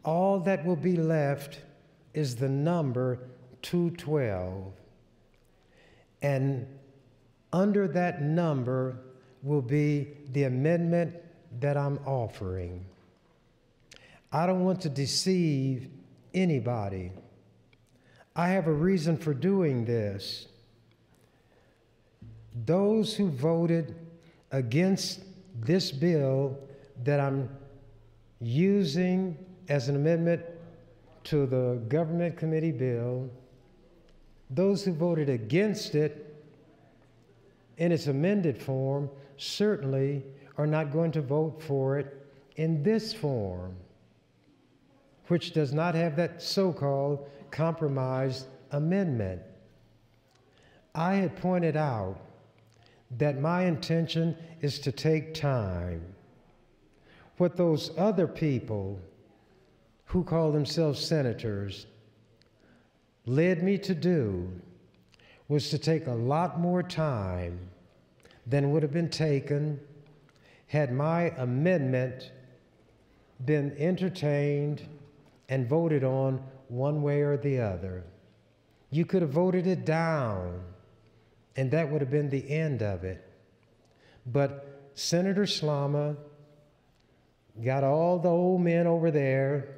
All that will be left is the number 212. And under that number will be the amendment that I'm offering. I don't want to deceive anybody. I have a reason for doing this. Those who voted against this bill that I'm using as an amendment to the government committee bill, those who voted against it in its amended form certainly are not going to vote for it in this form, which does not have that so-called compromised amendment. I had pointed out that my intention is to take time. What those other people who call themselves senators led me to do was to take a lot more time than would have been taken had my amendment been entertained and voted on one way or the other. You could have voted it down, and that would have been the end of it. But Senator Slama got all the old men over there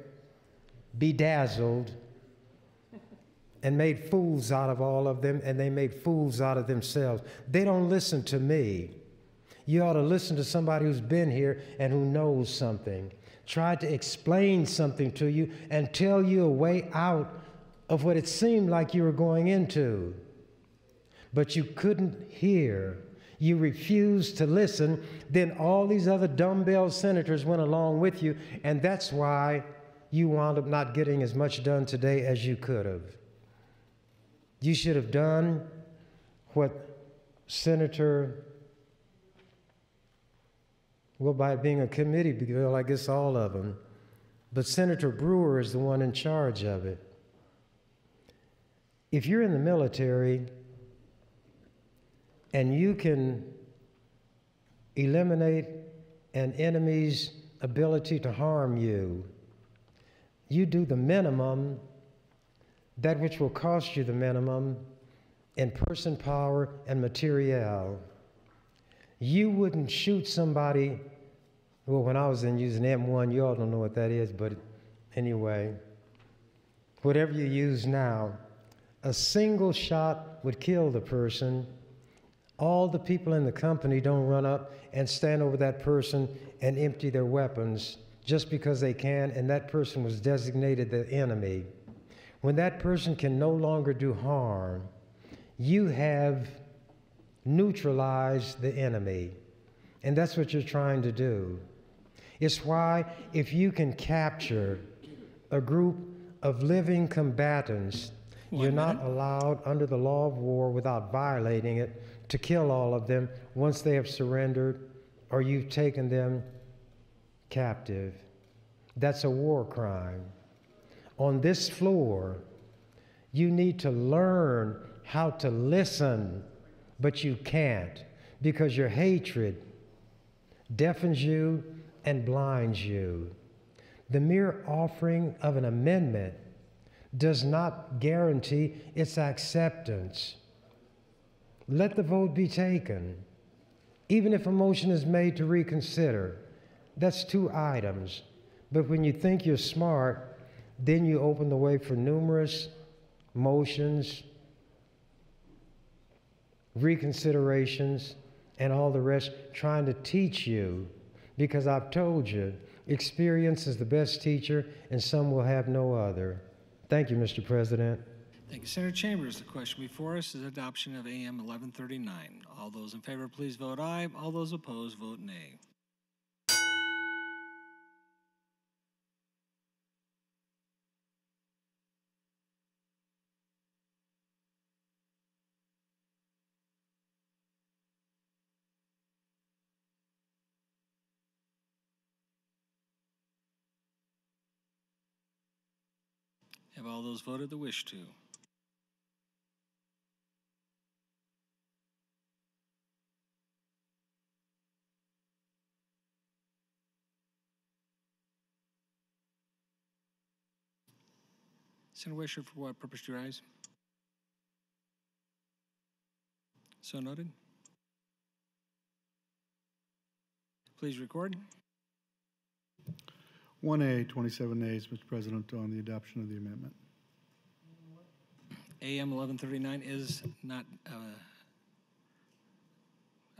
bedazzled and made fools out of all of them, and they made fools out of themselves. They don't listen to me. You ought to listen to somebody who's been here and who knows something. Tried to explain something to you and tell you a way out of what it seemed like you were going into. But you couldn't hear. You refused to listen. Then all these other dumbbell senators went along with you, and that's why you wound up not getting as much done today as you could have. You should have done what Senator, well, by being a committee bill, I guess all of them, but Senator Brewer is the one in charge of it. If you're in the military and you can eliminate an enemy's ability to harm you, you do the minimum that which will cost you the minimum in person, power, and materiel. You wouldn't shoot somebody, well, when I was in using M1, you all don't know what that is, but anyway, whatever you use now, a single shot would kill the person. All the people in the company don't run up and stand over that person and empty their weapons just because they can, and that person was designated the enemy. When that person can no longer do harm, you have neutralized the enemy. And that's what you're trying to do. It's why if you can capture a group of living combatants, you're not allowed under the law of war without violating it to kill all of them once they have surrendered or you've taken them captive. That's a war crime. On this floor, you need to learn how to listen, but you can't because your hatred deafens you and blinds you. The mere offering of an amendment does not guarantee its acceptance. Let the vote be taken. Even if a motion is made to reconsider, that's 2 items. But when you think you're smart, then you open the way for numerous motions, reconsiderations, and all the rest, trying to teach you, because I've told you, experience is the best teacher, and some will have no other. Thank you, Mr. President. Thank you, Senator Chambers. The question before us is adoption of AM 1139. All those in favor, please vote aye. All those opposed, vote nay. Have all those voted that wish to? Senator Wisher, for what purpose do you rise? So noted. Please record. 1A, 27 nays, Mr. President, on the adoption of the amendment. AM 1139 is not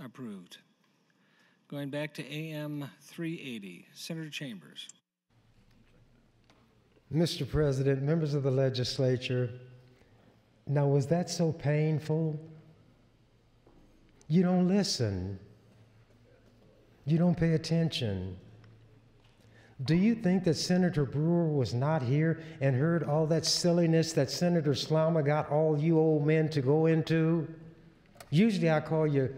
approved. Going back to AM 380, Senator Chambers. Mr. President, members of the legislature, now was that so painful? You don't listen. You don't pay attention. Do you think that Senator Brewer was not here and heard all that silliness that Senator Slama got all you old men to go into? Usually I call you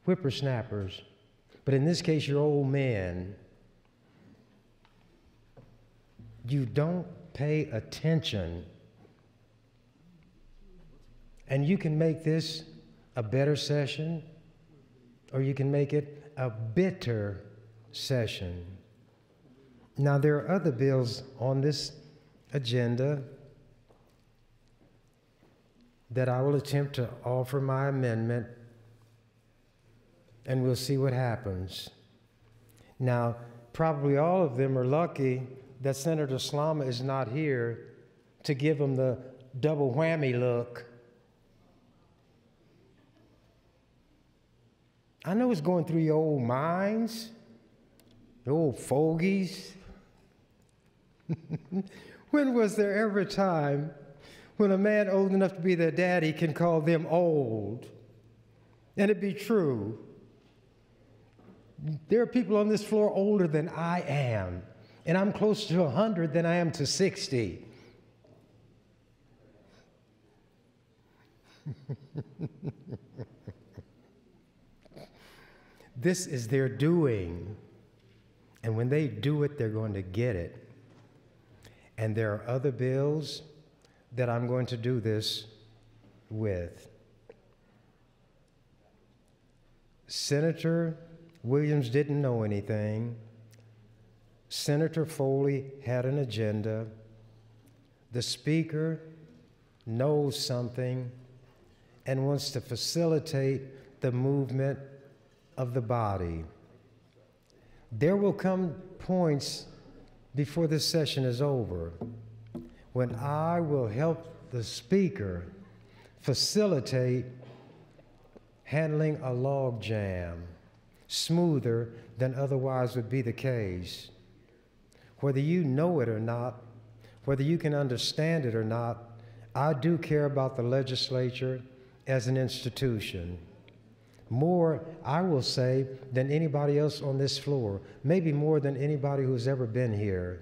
whippersnappers, but in this case you're old men. You don't pay attention. And you can make this a better session, or you can make it a bitter session. Now, there are other bills on this agenda that I will attempt to offer my amendment, and we'll see what happens. Now, probably all of them are lucky that Senator Slama is not here to give them the double whammy look. I know it's going through your old minds, your old fogies. When was there ever a time when a man old enough to be their daddy can call them old? And it be true. There are people on this floor older than I am, and I'm closer to 100 than I am to 60. This is their doing. And when they do it, they're going to get it. And there are other bills that I'm going to do this with. Senator Williams didn't know anything. Senator Foley had an agenda. the speaker knows something and wants to facilitate the movement of the body. There will come points before this session is over when I will help the speaker facilitate handling a log jam smoother than otherwise would be the case. Whether you know it or not, whether you can understand it or not, I do care about the legislature as an institution. More, I will say, than anybody else on this floor, maybe more than anybody who's ever been here.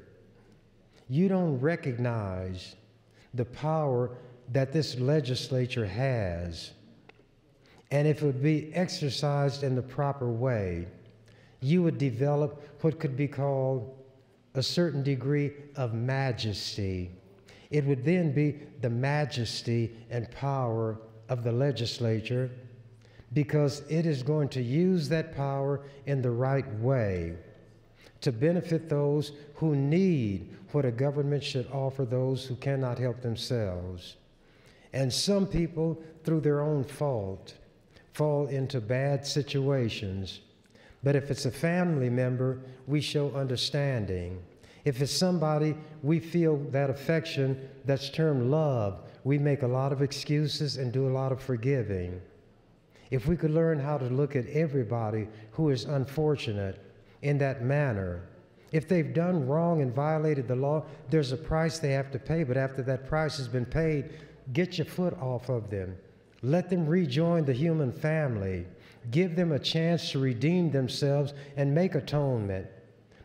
You don't recognize the power that this legislature has. And if it would be exercised in the proper way, you would develop what could be called a certain degree of majesty. It would then be the majesty and power of the legislature, because it is going to use that power in the right way to benefit those who need what a government should offer those who cannot help themselves. And some people, through their own fault, fall into bad situations. But if it's a family member, we show understanding. If it's somebody we feel that affection that's termed love, we make a lot of excuses and do a lot of forgiving. If we could learn how to look at everybody who is unfortunate in that manner, if they've done wrong and violated the law, there's a price they have to pay, but after that price has been paid, get your foot off of them. Let them rejoin the human family. Give them a chance to redeem themselves and make atonement.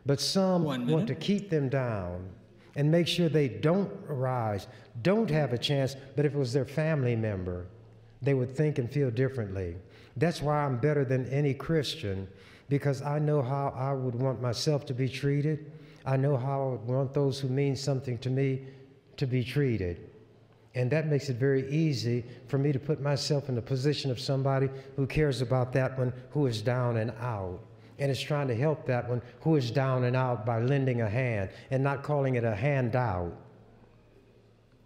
But some want to keep them down and make sure they don't arise, don't have a chance, but if it was their family member, they would think and feel differently. That's why I'm better than any Christian, because I know how I would want myself to be treated. I know how I would want those who mean something to me to be treated. And that makes it very easy for me to put myself in the position of somebody who cares about that one who is down and out, and is trying to help that one who is down and out by lending a hand and not calling it a handout.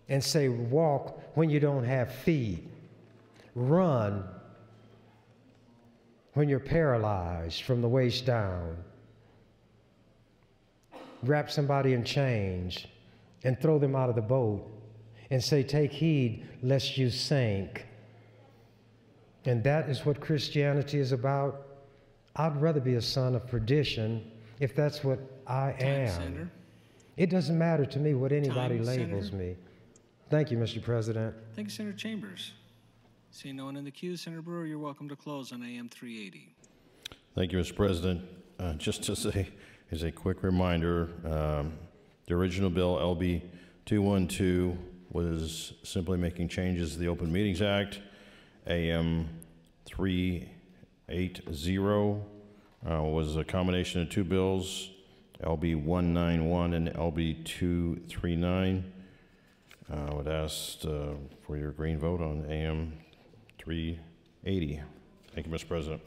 And say, walk when you don't have feet. Run when you're paralyzed from the waist down. Wrap somebody in chains and throw them out of the boat and say, take heed lest you sink. And that is what Christianity is about. I'd rather be a son of perdition if that's what I am. Senator. It doesn't matter to me what anybody Time, labels Senator. me. Thank you, Mr. President. Thank you, Senator Chambers. Seeing no one in the queue, Senator Brewer, you're welcome to close on AM 380. Thank you, Mr. President. Just to say, as a quick reminder, the original bill, LB 212, was simply making changes to the Open Meetings Act. AM 380 was a combination of two bills, LB 191 and LB 239. I would ask for your green vote on AM 380. Thank you, Mr. President.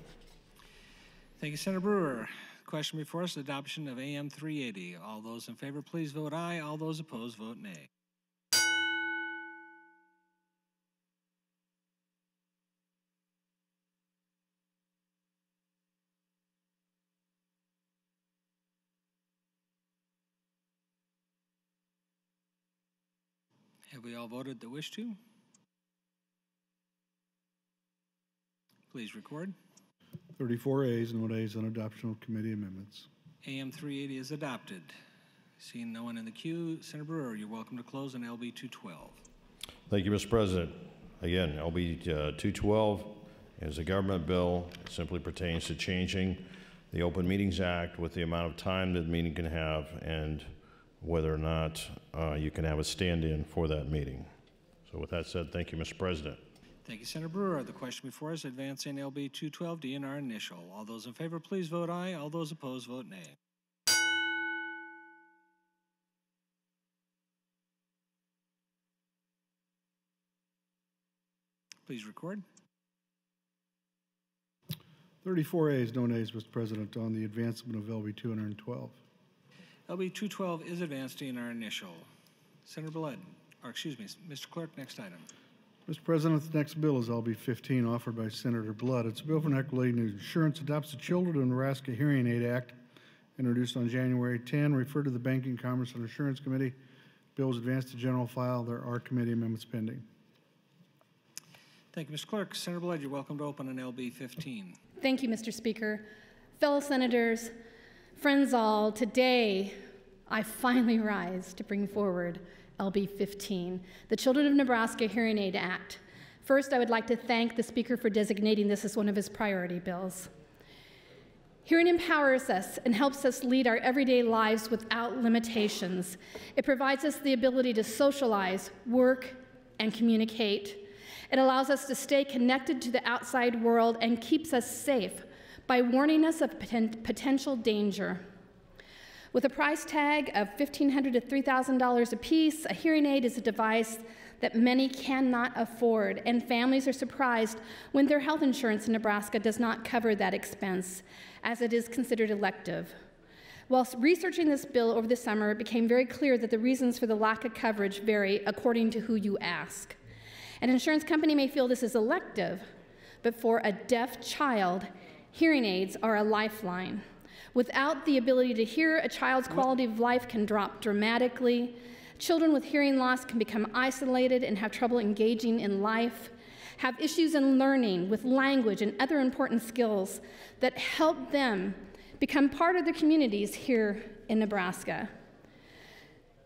Thank you, Senator Brewer. Question before us, adoption of AM 380. All those in favor, please vote aye. All those opposed, vote nay. Have we all voted that wish to? Please record. 34 ayes, no nays on adoption of committee amendments. AM 380 is adopted. Seeing no one in the queue, Senator Brewer, you're welcome to close on LB 212. Thank you, Mr. President. Again, LB 212 is a government bill. It simply pertains to changing the Open Meetings Act with the amount of time that the meeting can have and whether or not you can have a stand-in for that meeting. So with that said, thank you, Mr. President. Thank you, Senator Brewer. The question before us, advancing LB 212, DNR initial. All those in favor, please vote aye. All those opposed, vote nay. Please record. 34 ayes, no nays, Mr. President, on the advancement of LB 212. LB 212 is advanced DNR initial. Senator Blood, or excuse me, Mr. Clerk, next item. Mr. President, the next bill is LB 15, offered by Senator Blood. It's a bill for an equity in insurance, adopts the Children of Nebraska Hearing Aid Act, introduced on January 10, referred to the Banking, Commerce, and Insurance Committee. Bill is advanced to general file. There are committee amendments pending. Thank you, Mr. Clerk. Senator Blood, you're welcome to open on LB 15. Thank you, Mr. Speaker. Fellow senators, friends all, today I finally rise to bring forward LB 15, the Children of Nebraska Hearing Aid Act. First, I would like to thank the Speaker for designating this as one of his priority bills. Hearing empowers us and helps us lead our everyday lives without limitations. It provides us the ability to socialize, work, and communicate. It allows us to stay connected to the outside world and keeps us safe by warning us of potential danger. With a price tag of $1,500 to $3,000 apiece, a hearing aid is a device that many cannot afford, and families are surprised when their health insurance in Nebraska does not cover that expense, as it is considered elective. While researching this bill over the summer, it became very clear that the reasons for the lack of coverage vary according to who you ask. An insurance company may feel this is elective, but for a deaf child, hearing aids are a lifeline. Without the ability to hear, a child's quality of life can drop dramatically. Children with hearing loss can become isolated and have trouble engaging in life, have issues in learning with language and other important skills that help them become part of their communities here in Nebraska.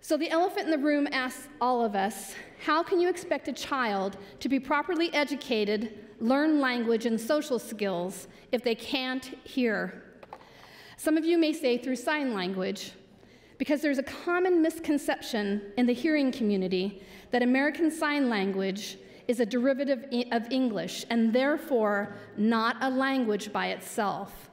So the elephant in the room asks all of us, how can you expect a child to be properly educated, learn language and social skills if they can't hear? Some of you may say through sign language, because there's a common misconception in the hearing community that American Sign Language is a derivative of English and therefore not a language by itself.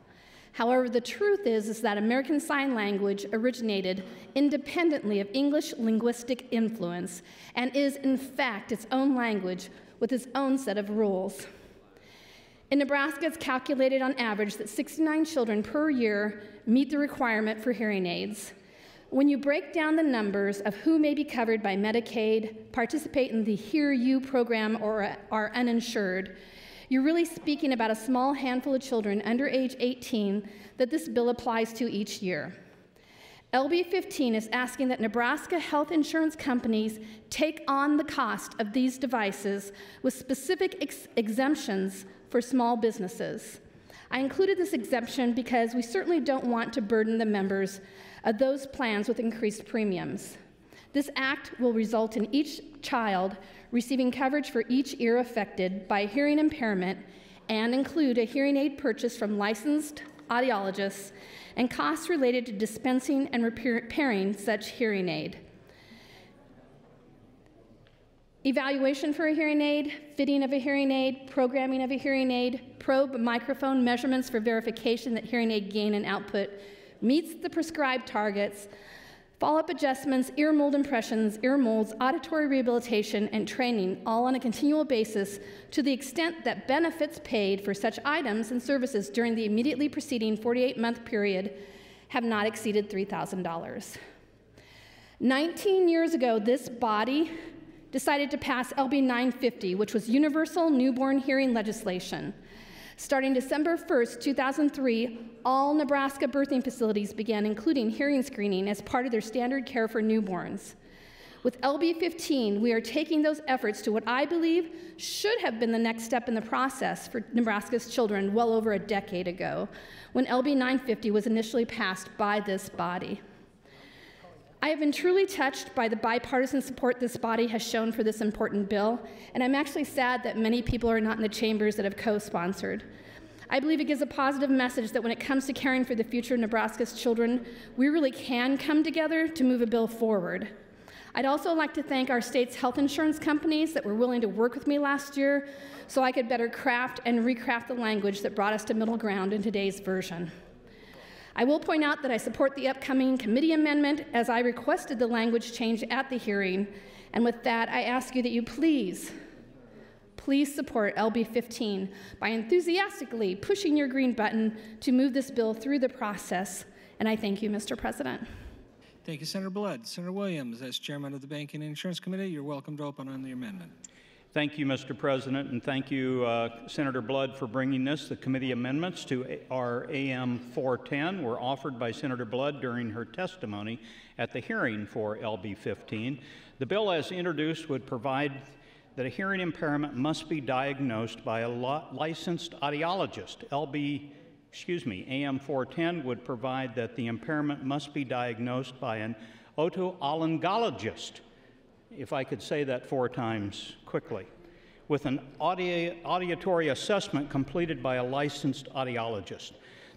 However, the truth is that American Sign Language originated independently of English linguistic influence and is, in fact, its own language with its own set of rules. In Nebraska, it's calculated on average that 69 children per year meet the requirement for hearing aids. When you break down the numbers of who may be covered by Medicaid, participate in the Hear You program, or are uninsured, you're really speaking about a small handful of children under age 18 that this bill applies to each year. LB 15 is asking that Nebraska health insurance companies take on the cost of these devices with specific exemptions for small businesses. I included this exemption because we certainly don't want to burden the members of those plans with increased premiums. This act will result in each child receiving coverage for each ear affected by hearing impairment and include a hearing aid purchase from licensed audiologists and costs related to dispensing and repairing such hearing aid. Evaluation for a hearing aid, fitting of a hearing aid, programming of a hearing aid, probe microphone measurements for verification that hearing aid gain and output meets the prescribed targets, follow-up adjustments, ear mold impressions, ear molds, auditory rehabilitation, and training, all on a continual basis to the extent that benefits paid for such items and services during the immediately preceding 48-month period have not exceeded $3,000. 19 years ago, this body decided to pass LB 950, which was universal newborn hearing legislation. Starting December 1st, 2003, all Nebraska birthing facilities began including hearing screening as part of their standard care for newborns. With LB 15, we are taking those efforts to what I believe should have been the next step in the process for Nebraska's children well over a decade ago, when LB 950 was initially passed by this body. I have been truly touched by the bipartisan support this body has shown for this important bill, and I'm actually sad that many people are not in the chambers that have co-sponsored. I believe it gives a positive message that when it comes to caring for the future of Nebraska's children, we really can come together to move a bill forward. I'd also like to thank our state's health insurance companies that were willing to work with me last year so I could better craft and recraft the language that brought us to middle ground in today's version. I will point out that I support the upcoming committee amendment as I requested the language change at the hearing. And with that, I ask you that you please support LB 15 by enthusiastically pushing your green button to move this bill through the process. And I thank you, Mr. President. Thank you, Senator Blood. Senator Williams, as chairman of the Banking and Insurance Committee, you're welcome to open on the amendment. Thank you, Mr. President, and thank you, Senator Blood, for bringing this. The committee amendments to our AM 410 were offered by Senator Blood during her testimony at the hearing for LB 15. The bill as introduced would provide that a hearing impairment must be diagnosed by a licensed audiologist. AM 410 would provide that the impairment must be diagnosed by an otolaryngologist, if I could say that 4 times quickly, with an auditory assessment completed by a licensed audiologist.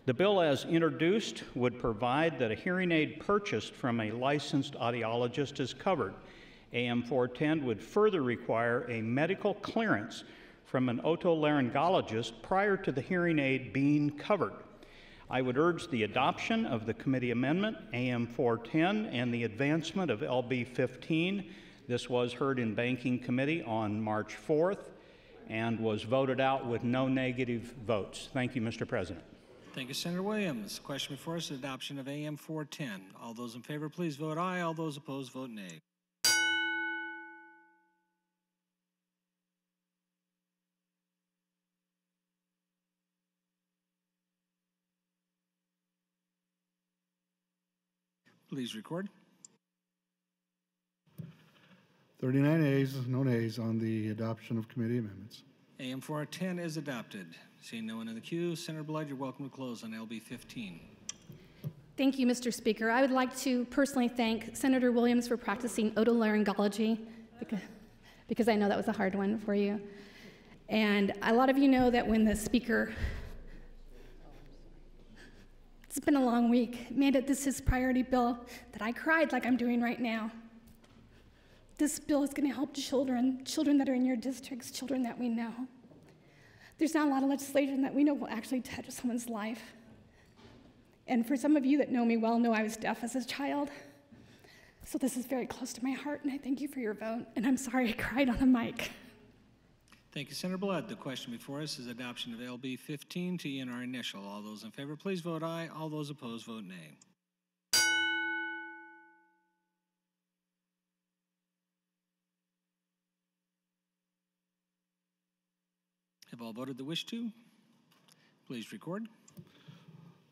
The bill as introduced would provide that a hearing aid purchased from a licensed audiologist is covered. AM 410 would further require a medical clearance from an otolaryngologist prior to the hearing aid being covered. I would urge the adoption of the committee amendment, AM 410, and the advancement of LB 15. This was heard in Banking Committee on March 4th and was voted out with no negative votes. Thank you, Mr. President. Thank you, Senator Williams. The question before us is adoption of AM 410. All those in favor, please vote aye. All those opposed, vote nay. Please record. 39 ayes, no nays on the adoption of committee amendments. AM 410 is adopted. Seeing no one in the queue, Senator Blood, you're welcome to close on LB 15. Thank you, Mr. Speaker. I would like to personally thank Senator Williams for practicing otolaryngology, because I know that was a hard one for you. And a lot of you know that when the Speaker, it's been a long week, made it this his priority bill, that I cried like I'm doing right now. This bill is going to help children that are in your districts, children that we know. There's not a lot of legislation that we know will actually touch someone's life. And for some of you that know me well, know I was deaf as a child. So this is very close to my heart, and I thank you for your vote. And I'm sorry I cried on the mic. Thank you, Senator Blood. The question before us is adoption of LB 15 to ENR initial. All those in favor, please vote aye. All those opposed, vote nay. Have all voted the wish to? Please record.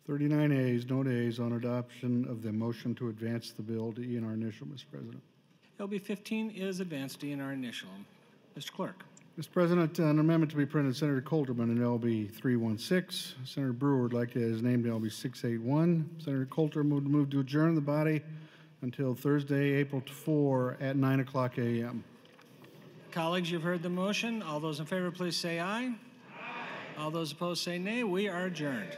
39 ayes, no nays on adoption of the motion to advance the bill to ENR initial, Mr. President. LB 15 is advanced to ENR initial. Mr. Clerk. Mr. President, an amendment to be printed, Senator Coulterman in LB 316. Senator Brewer would like to have his name in LB 681. Senator Coulterman would move to adjourn the body until Thursday, April 4 at 9 o'clock a.m. Colleagues, you've heard the motion. All those in favor, please say aye. Aye. All those opposed say nay. We are adjourned.